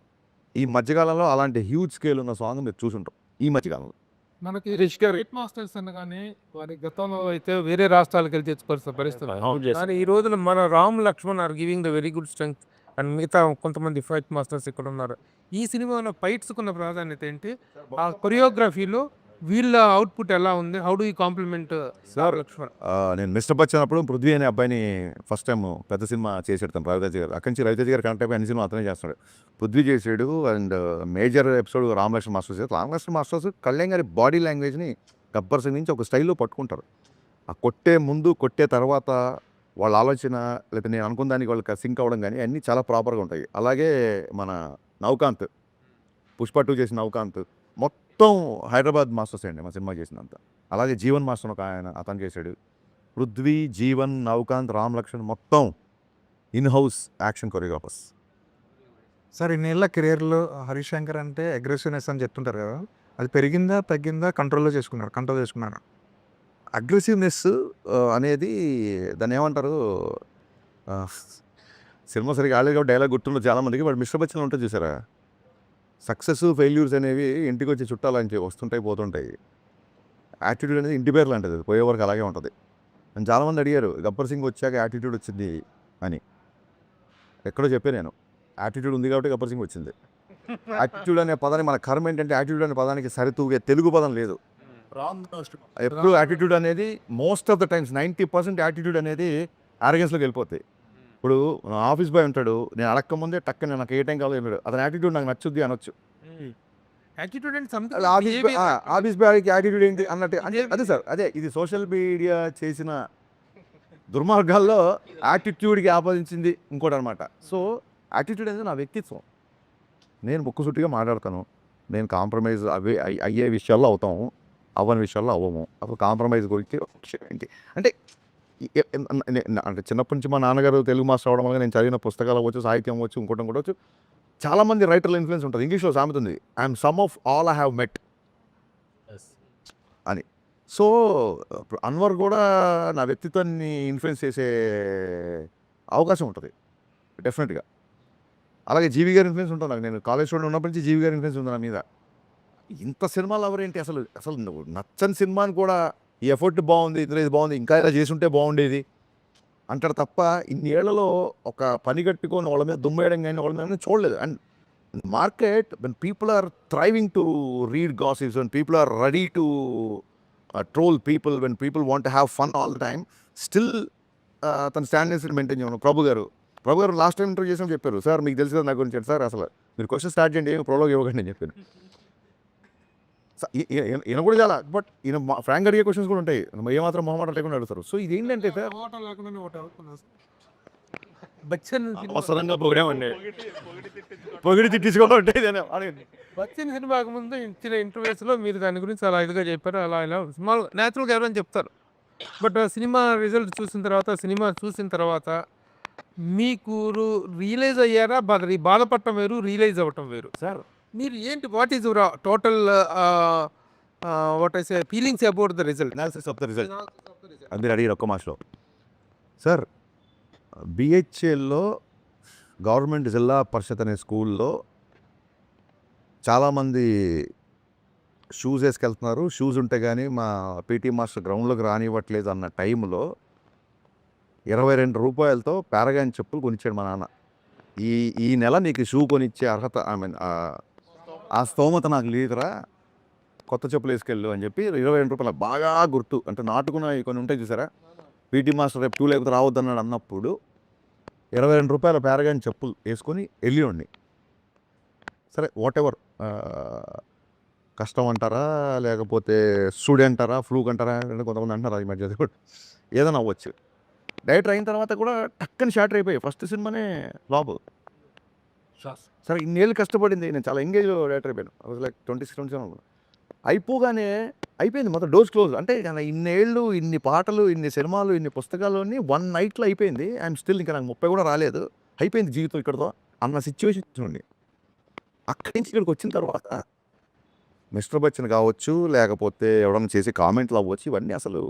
ఈ మధ్యకాలంలో అలాంటి హ్యూజ్ స్కేల్ ఉన్న సాంగ్ మీరు చూసుంటాం ఈ మధ్యకాలంలో. మనకి రేట్ మాస్టర్స్ అనగానే వారి గతంలో అయితే వేరే రాష్ట్రాలకు వెళ్ళి తెచ్చుకోవాల్సిన పరిస్థితి. కానీ ఈ రోజున మన Ram Lakshman are giving the very good strength and మిగతా కొంతమంది ఫైట్ మాస్టర్స్ ఇక్కడ ఉన్నారు. ఈ సినిమాలో ఫైట్స్కి ఉన్న ప్రాధాన్యత ఏంటి? ఆ కొరియోగ్రఫీలో వీళ్ళ అవుట్పుట్ ఎలా ఉంది? How do you compliment sir Lakshman? నేను మిస్టర్ బచ్చన్ అప్పుడు పృథ్వీ అనే అబ్బాయిని ఫస్ట్ టైం పెద్ద సినిమా చేసాడు తను, రవితేజ గారు. అక్కడి నుంచి రవితేజ గారు కనెక్ట్ అయిపోయి అన్ని సినిమా అతనే చేస్తున్నాడు. పృథ్వీ చేసాడు and major episode Ramalakshman masters చేశారు. రామలక్ష్మణ్ మాస్టర్స్ కళ్యాణ్ గారి బాడీ లాంగ్వేజ్ని గబ్బర్ సింగ్ నుంచి ఒక స్టైల్లో పట్టుకుంటారు. ఆ కొట్టే ముందు కొట్టే తర్వాత వాళ్ళ ఆలోచన లేకపోతే నేను అనుకున్న దానికి వాళ్ళకి సింక్ అవ్వడం కానీ అన్నీ చాలా ప్రాపర్గా ఉంటాయి. అలాగే మన నవకాంత్, పుష్ప 2 చేసిన నవకాంత్ మొత్తం హైదరాబాద్ మాస్టర్స్ అండి మా సినిమా చేసినంత. అలాగే జీవన్ మాస్టర్ ఒక ఆయన అతను చేశాడు. పృథ్వీ, జీవన్, నవకాంత్, రామ్ లక్ష్మణ్ మొత్తం in house action choreographers. Sir ఇన్నేళ్ళ కెరియర్లో హరీష్ శంకర్ అంటే అగ్రెసివ్నెస్ అని చెప్తుంటారు కదా, అది పెరిగిందా తగ్గిందా? కంట్రోల్ చేసుకున్నారు. అగ్రెసివ్నెస్ అనేది దాన్ని ఏమంటారు, సినిమా సరిగ్గా ఆడలేదు డైలాగ్ గుర్తుండో చాలామందికి. బట్ మిస్టర్ బచ్చన్ ఉంటుంది చూసారా, సక్సెస్ ఫెయిల్యూర్స్ అనేవి ఇంటికి వచ్చి చుట్టాలని వస్తుంటాయి పోతుంటాయి. యాటిట్యూడ్ అనేది ఇంటి పేరు లాంటిది, అది పోయే వరకు అలాగే ఉంటుంది. అని చాలామంది అడిగారు గబ్బర్ సింగ్ వచ్చాక యాటిట్యూడ్ వచ్చింది అని. ఎక్కడో చెప్పాను నేను, యాటిట్యూడ్ ఉంది కాబట్టి గబ్బర్ సింగ్ వచ్చింది. యాటిట్యూడ్ అనే పదాన్ని మన కర్మ ఏంటంటే యాటిట్యూడ్ అనే పదానికి సరితూగే తెలుగు పదం లేదు. ఎప్పుడు యాటిట్యూడ్ అనేది most of the times 90% attitude అనేది ఆరోగెన్స్లోకి వెళ్ళిపోతాయి. ఇప్పుడు ఆఫీస్ బాయ్ ఉంటాడు, నేను అడక్క ముందే టక్కన నాకు ఏ టైం కావాలో ఏం లేదు, అతని యాటిట్యూడ్ నాకు నచ్చుద్ది అనొచ్చు. యాటిట్యూడ్ అండ్ ఆఫీస్ బాయ్కి యాటిట్యూడ్ ఏంటి అన్నట్టు అదే సార్, అదే ఇది సోషల్ మీడియా చేసిన దుర్మార్గాల్లో యాటిట్యూడ్కి ఆపాదించింది ఇంకోటి అనమాట. సో యాటిట్యూడ్ అనేది నా వ్యక్తిత్వం. నేను ముక్కుసూటిగా మాట్లాడతాను, నేను కాంప్రమైజ్ అయ్యే విషయాల్లో అవుతాము, అవ్వని విషయాల్లో అవ్వము. అప్పుడు కాంప్రమైజ్ గురించి విషయం ఏంటి అంటే అంటే చిన్నప్పటి నుంచి మా నాన్నగారు తెలుగు మాస్టర్ అవడం వల్ల నేను చదివిన పుస్తకాలు అవ్వచ్చు, సాహిత్యం అవ్వచ్చు, ఇంకోటి కూడా వచ్చు. చాలామంది రైటర్ల ఇన్ఫ్లుయెన్స్ ఉంటుంది. ఇంగ్లీష్లో సామెత ఉంది, I'm some of all I have met అని. సో అన్వర్ కూడా నా వ్యక్తిత్వాన్ని ఇన్ఫ్లుయెన్స్ చేసే అవకాశం ఉంటుంది డెఫినెట్గా. అలాగే జీవి గారి ఇన్ఫ్లుయెన్స్ ఉంటుంది నాకు. నేను కాలేజ్ స్టూడెంట్ ఉన్నప్పటి నుంచి జీవి గారి ఇన్ఫ్లుయెన్స్ ఉంది నా మీద. ఇంత సినిమాలు ఎవరేంటి అసలు అసలు నువ్వు నచ్చని సినిమాని కూడా ఈ ఎఫర్ట్ బాగుంది, ఇది బాగుంది, ఇంకా ఇలా చేసుంటే బాగుండేది అంటాడు తప్ప ఇన్ని ఏళ్లలో ఒక పని కట్టుకొని వాళ్ళ మీద దుమ్మేయడం కానీ వాళ్ళ మీద చూడలేదు. And market when people are thriving to read gossips, when people are ready to troll people, when people want to have fun all the time, still తన స్టాండర్డ్స్ మెయింటైన్ చేయను. ప్రభు గారు లాస్ట్ టైం ఇంటర్వ్యూ చేసినప్పుడు చెప్పారు, sir మీకు తెలుసు కదా నా గురించి, సార్ అసలు మీరు క్వశ్చన్ స్టార్ట్ చేయండి, ఏమి ప్రోలోగ్ ఇవ్వకండి అని చెప్పాను. ఈయన కూడా చాలా, బట్ ఈయన ఫ్రాంక్ అడిగే క్వశ్చన్స్ కూడా ఉంటాయి, ఏమాత్రం మొహమాట లేకుండా అడుగుతారు. సో ఇది ఏంటంటే బచ్చన్ అవసరంగా పొగిడామండి, పొగిడి తిట్టించుకోవడం ఉంటాయి. బచ్చన్ సినిమాకు ముందు ఇచ్చిన ఇంటర్వ్యూస్లో మీరు దాని గురించి అలా ఇదిగా చెప్పారు, అలా ఇలా స్మాల్ న్యాచురల్గా ఎవరైనా చెప్తారు. బట్ సినిమా రిజల్ట్ చూసిన తర్వాత మీకు రియలైజ్ అయ్యారా? బాధపడటం వేరు, రియలైజ్ అవ్వటం వేరు. సార్ మీరు ఏంటి, what is your total what I say feelings about the result? Analysis of the result అది అడిగారు ఒక్క మాసలో. సార్ బిహెచ్ఎల్లో గవర్నమెంట్ జిల్లా పరిషత్ అనే స్కూల్లో చాలామంది షూస్ వేసుకెళ్తున్నారు, షూస్ ఉంటే కానీ మా పీటీ మాస్టర్ గ్రౌండ్లోకి రానివ్వట్లేదు అన్న టైంలో 22 రూపాయలతో పారగాన్ చెప్పులు కొనిచ్చాడు మా నాన్న. ఈ నెల నీకు షూ కొనిచ్చే అర్హత, ఐ మీన్ ఆ స్తోమత నాకు లేదురా, కొత్త చెప్పులు వేసుకెళ్ళు అని చెప్పి 22 రూపాయలు బాగా గుర్తు. అంటే నాటుకున్న కొన్ని ఉంటాయి చూసారా, పీటీ మాస్టర్ రేపు 2 లేకపోతే రావద్దన్నాడు అన్నప్పుడు 22 రూపాయల పారగాన్ చెప్పులు వేసుకొని వెళ్ళివ్వండి. సరే వాట్ ఎవర్, కష్టం అంటారా లేకపోతే స్టూడెంట్ అంటారా, ఫ్లూక్ అంటారా, కొంతమంది అంటారా ఈ మధ్య, కూడా ఏదైనా అవ్వచ్చు. డైరెక్టర్ అయిన తర్వాత కూడా టక్కని షార్ట్ అయిపోయాయి. ఫస్ట్ సినిమానే ఫ్లాప్. సరే ఇన్నేళ్ళు కష్టపడింది, నేను చాలా ఎంగేజ్ డైరెక్టర్ అయిపోయాను. లైక్ 26-27 అయిపోగానే అయిపోయింది మొత్తం, డోర్స్ క్లోజ్. అంటే ఇన్నేళ్ళు, ఇన్ని పాటలు, ఇన్ని సినిమాలు, ఇన్ని పుస్తకాలని 1 నైట్లో అయిపోయింది. ఐఎమ్ స్టిల్ ఇంకా నాకు 30 కూడా రాలేదు, అయిపోయింది జీవితం ఇక్కడతో అన్న సిచ్యువేషన్ చూడండి. అక్కడి నుంచి ఇక్కడికి వచ్చిన తర్వాత మిస్టర్ బచ్చన్ కావచ్చు, లేకపోతే ఎవడన్నా చేసే కామెంట్లు అవ్వచ్చు, ఇవన్నీ అసలు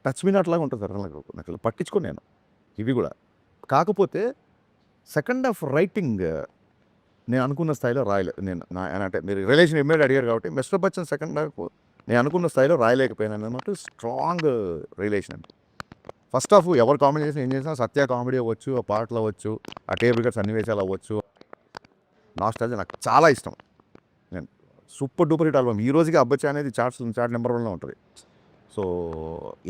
టచ్ మీ నాట్లాగా ఉంటుంది సార్. నాకు పట్టించుకోను నేను ఇవి కూడా. కాకపోతే సెకండ్ హాఫ్ రైటింగ్ నేను అనుకున్న స్థాయిలో రాయలేదు. అంటే మీరు రిలేషన్ ఇమ్మేడ్ అడిగారు కాబట్టి మిస్టర్ బచ్చన్ సెకండ్ హాఫ్ నేను అనుకున్న స్థాయిలో రాయలేకపోయాను అన్నమాట. స్ట్రాంగ్ రిలేషన్ అండి. ఫస్ట్ హాఫ్ ఎవరు కామెడీ చేసినా ఏం చేసినా, సత్య కామెడీ అవ్వచ్చు, ఆ పాటలు అవ్వచ్చు, ఆ టేబుల్ కట్ సన్నివేశాలు అవ్వచ్చు, నాస్టాల్జియా నాకు చాలా ఇష్టం. నేను సూపర్ డూపర్ హిట్ ఆల్బమ్. ఈ రోజుకి అబ్బచ్చా అనేది చార్ట్ నెంబర్ 1లో ఉంటుంది. సో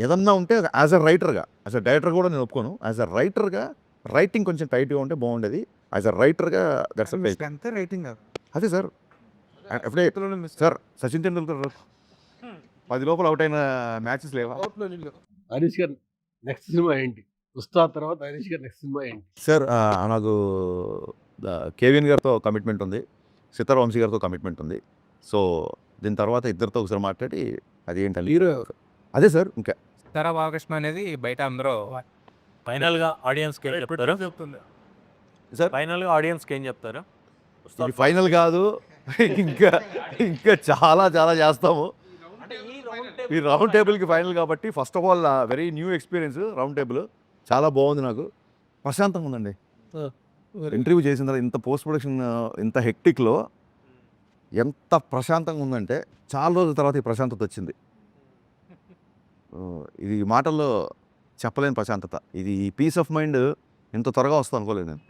ఏదన్నా ఉంటే యాజ్ అ రైటర్గా, యాజ్ అ డైరెక్టర్ కూడా నేను ఒప్పుకోను, యాజ్ అ రైటర్గా రైటింగ్ కొంచెం టైట్గా ఉంటే బాగుండేది. యాజ్ అ రైటర్గా దట్స్ రైటింగ్ అదే సార్. ఎప్పుడే సార్ సచిన్ టెండూల్కర్ 10 లోపల అవుట్ అయిన మ్యాచెస్ లేవా? హరీష్ గారు నెక్స్ట్ సినిమా ఏంటి? ఉస్తాద్ తర్వాత హరీష్ గారు నెక్స్ట్ సినిమా ఏంటి? సార్ నాకు కేవిఎన్ గారితో కమిట్మెంట్ ఉంది, సితార్ వంశీ గారితో కమిట్మెంట్ ఉంది. సో దీని తర్వాత ఇద్దరితో ఒకసారి మాట్లాడి అది ఏంటంటే హీరో అదే సార్. ఇంకా సరా బాలకృష్ణ అనేది బయట అందరూ ఫైనల్గా ఆడియన్స్కి ఏం చెప్తారు సార్? ఫైనల్గా ఆడియన్స్కి ఏం చెప్తారు? ఇది ఫైనల్ కాదు, ఇంకా ఇంకా చాలా చాలా చేస్తాము. ఈ రౌండ్ టేబుల్కి ఫైనల్ కాబట్టి first of all very new experience. Round table చాలా బాగుంది, నాకు ప్రశాంతంగా ఉందండి. ఇంటర్వ్యూ చేసిన తర్వాత ఇంత పోస్ట్ ప్రొడక్షన్ ఇంత హెక్టిక్లో ఎంత ప్రశాంతంగా ఉందంటే చాలా రోజుల తర్వాత ఈ ప్రశాంతత వచ్చింది. ఇది మాటల్లో చెప్పలేని ప్రశాంతత. ఇది ఈ పీస్ ఆఫ్ మైండ్ ఇంత త్వరగా వస్తుంది అనుకోలేదు నేను.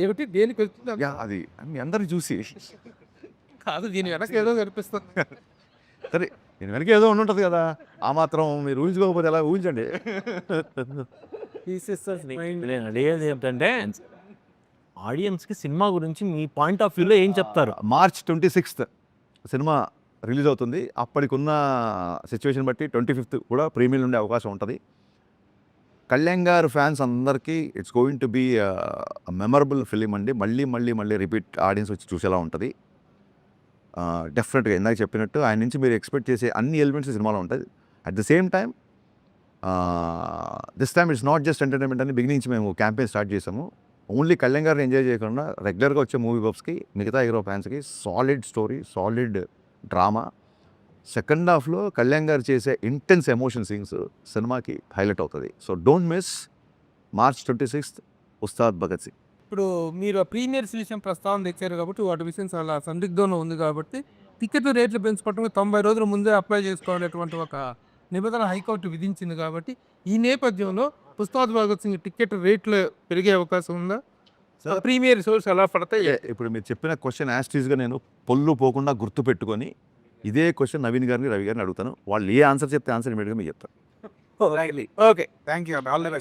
ఏమిటి దేనికి వెళ్తుంది యా, అది మీ అందరిని చూసి కాదు, దీని వెనక ఏదో కనిపిస్తుంది. సరే దీని వెనక ఏదో ఉండి ఉంటుంది కదా, ఆ మాత్రం మీరు ఊహించుకోకపోతే ఎలా ఊహించండి. నేను అడిగేది ఏమిటంటే ఆడియన్స్కి సినిమా గురించి మీ పాయింట్ ఆఫ్ వ్యూలో ఏం చెప్తారు? మార్చ్ 26th సినిమా రిలీజ్ అవుతుంది. అప్పటికున్న సిచ్యువేషన్ బట్టి 25th కూడా ప్రీమియర్ ఉండే అవకాశం ఉంటుంది. కళ్యాణ్ గారు ఫ్యాన్స్ అందరికీ it's going to be memorable film అండి. మళ్ళీ మళ్ళీ మళ్ళీ రిపీట్ ఆడియన్స్ వచ్చి చూసేలా ఉంటుంది. డెఫినెట్గా ఇందాక చెప్పినట్టు ఆయన నుంచి మీరు ఎక్స్పెక్ట్ చేసే అన్ని ఎలిమెంట్స్ సినిమాలో ఉంటుంది. At the same time this time it's not just entertainment అని బిగినింగ్ నుంచి మేము క్యాంపెయిన్ స్టార్ట్ చేసాము. ఓన్లీ కళ్యాణ్ గారిని ఎంజాయ్ చేయకుండా రెగ్యులర్గా వచ్చే మూవీ బబ్స్కి, మిగతా హీరో ఫ్యాన్స్కి solid story, solid drama. Second హాఫ్లో కళ్యాణ్ గారు చేసే ఇంటెన్స్ ఎమోషన్ సీన్స్ సినిమాకి హైలైట్ అవుతుంది. So don't miss March 26th Ustaad Bhagat Singh. ఇప్పుడు మీరు ఆ ప్రీమియర్ విషయం ప్రస్తావన తెచ్చారు కాబట్టి వాటి విషయం చాలా సందిగ్ధంలో ఉంది కాబట్టి టికెట్ రేట్లు పెంచుకోవటం 90 రోజుల ముందే అప్లై చేసుకోవాలనేటువంటి ఒక నిబంధన హైకోర్టు విధించింది కాబట్టి ఈ నేపథ్యంలో ఉస్తాద్ భగత్ సింగ్ టికెట్ రేట్లు పెరిగే అవకాశం ఉందా? ప్రీమియర్ షోస్ ఎలా పడతాయి? ఇప్పుడు మీరు చెప్పిన క్వశ్చన్ యాస్టీస్గా నేను పొల్లు పోకుండా గుర్తుపెట్టుకొని ఇదే క్వశ్చన్ నవీన్ గారిని, రవి గారిని అడుగుతాను. వాళ్ళు ఏ ఆన్సర్ చెప్తే ఆన్సర్ ఇమీడియట్గా మీకు చెప్తాను. Okay, thank you, all the best.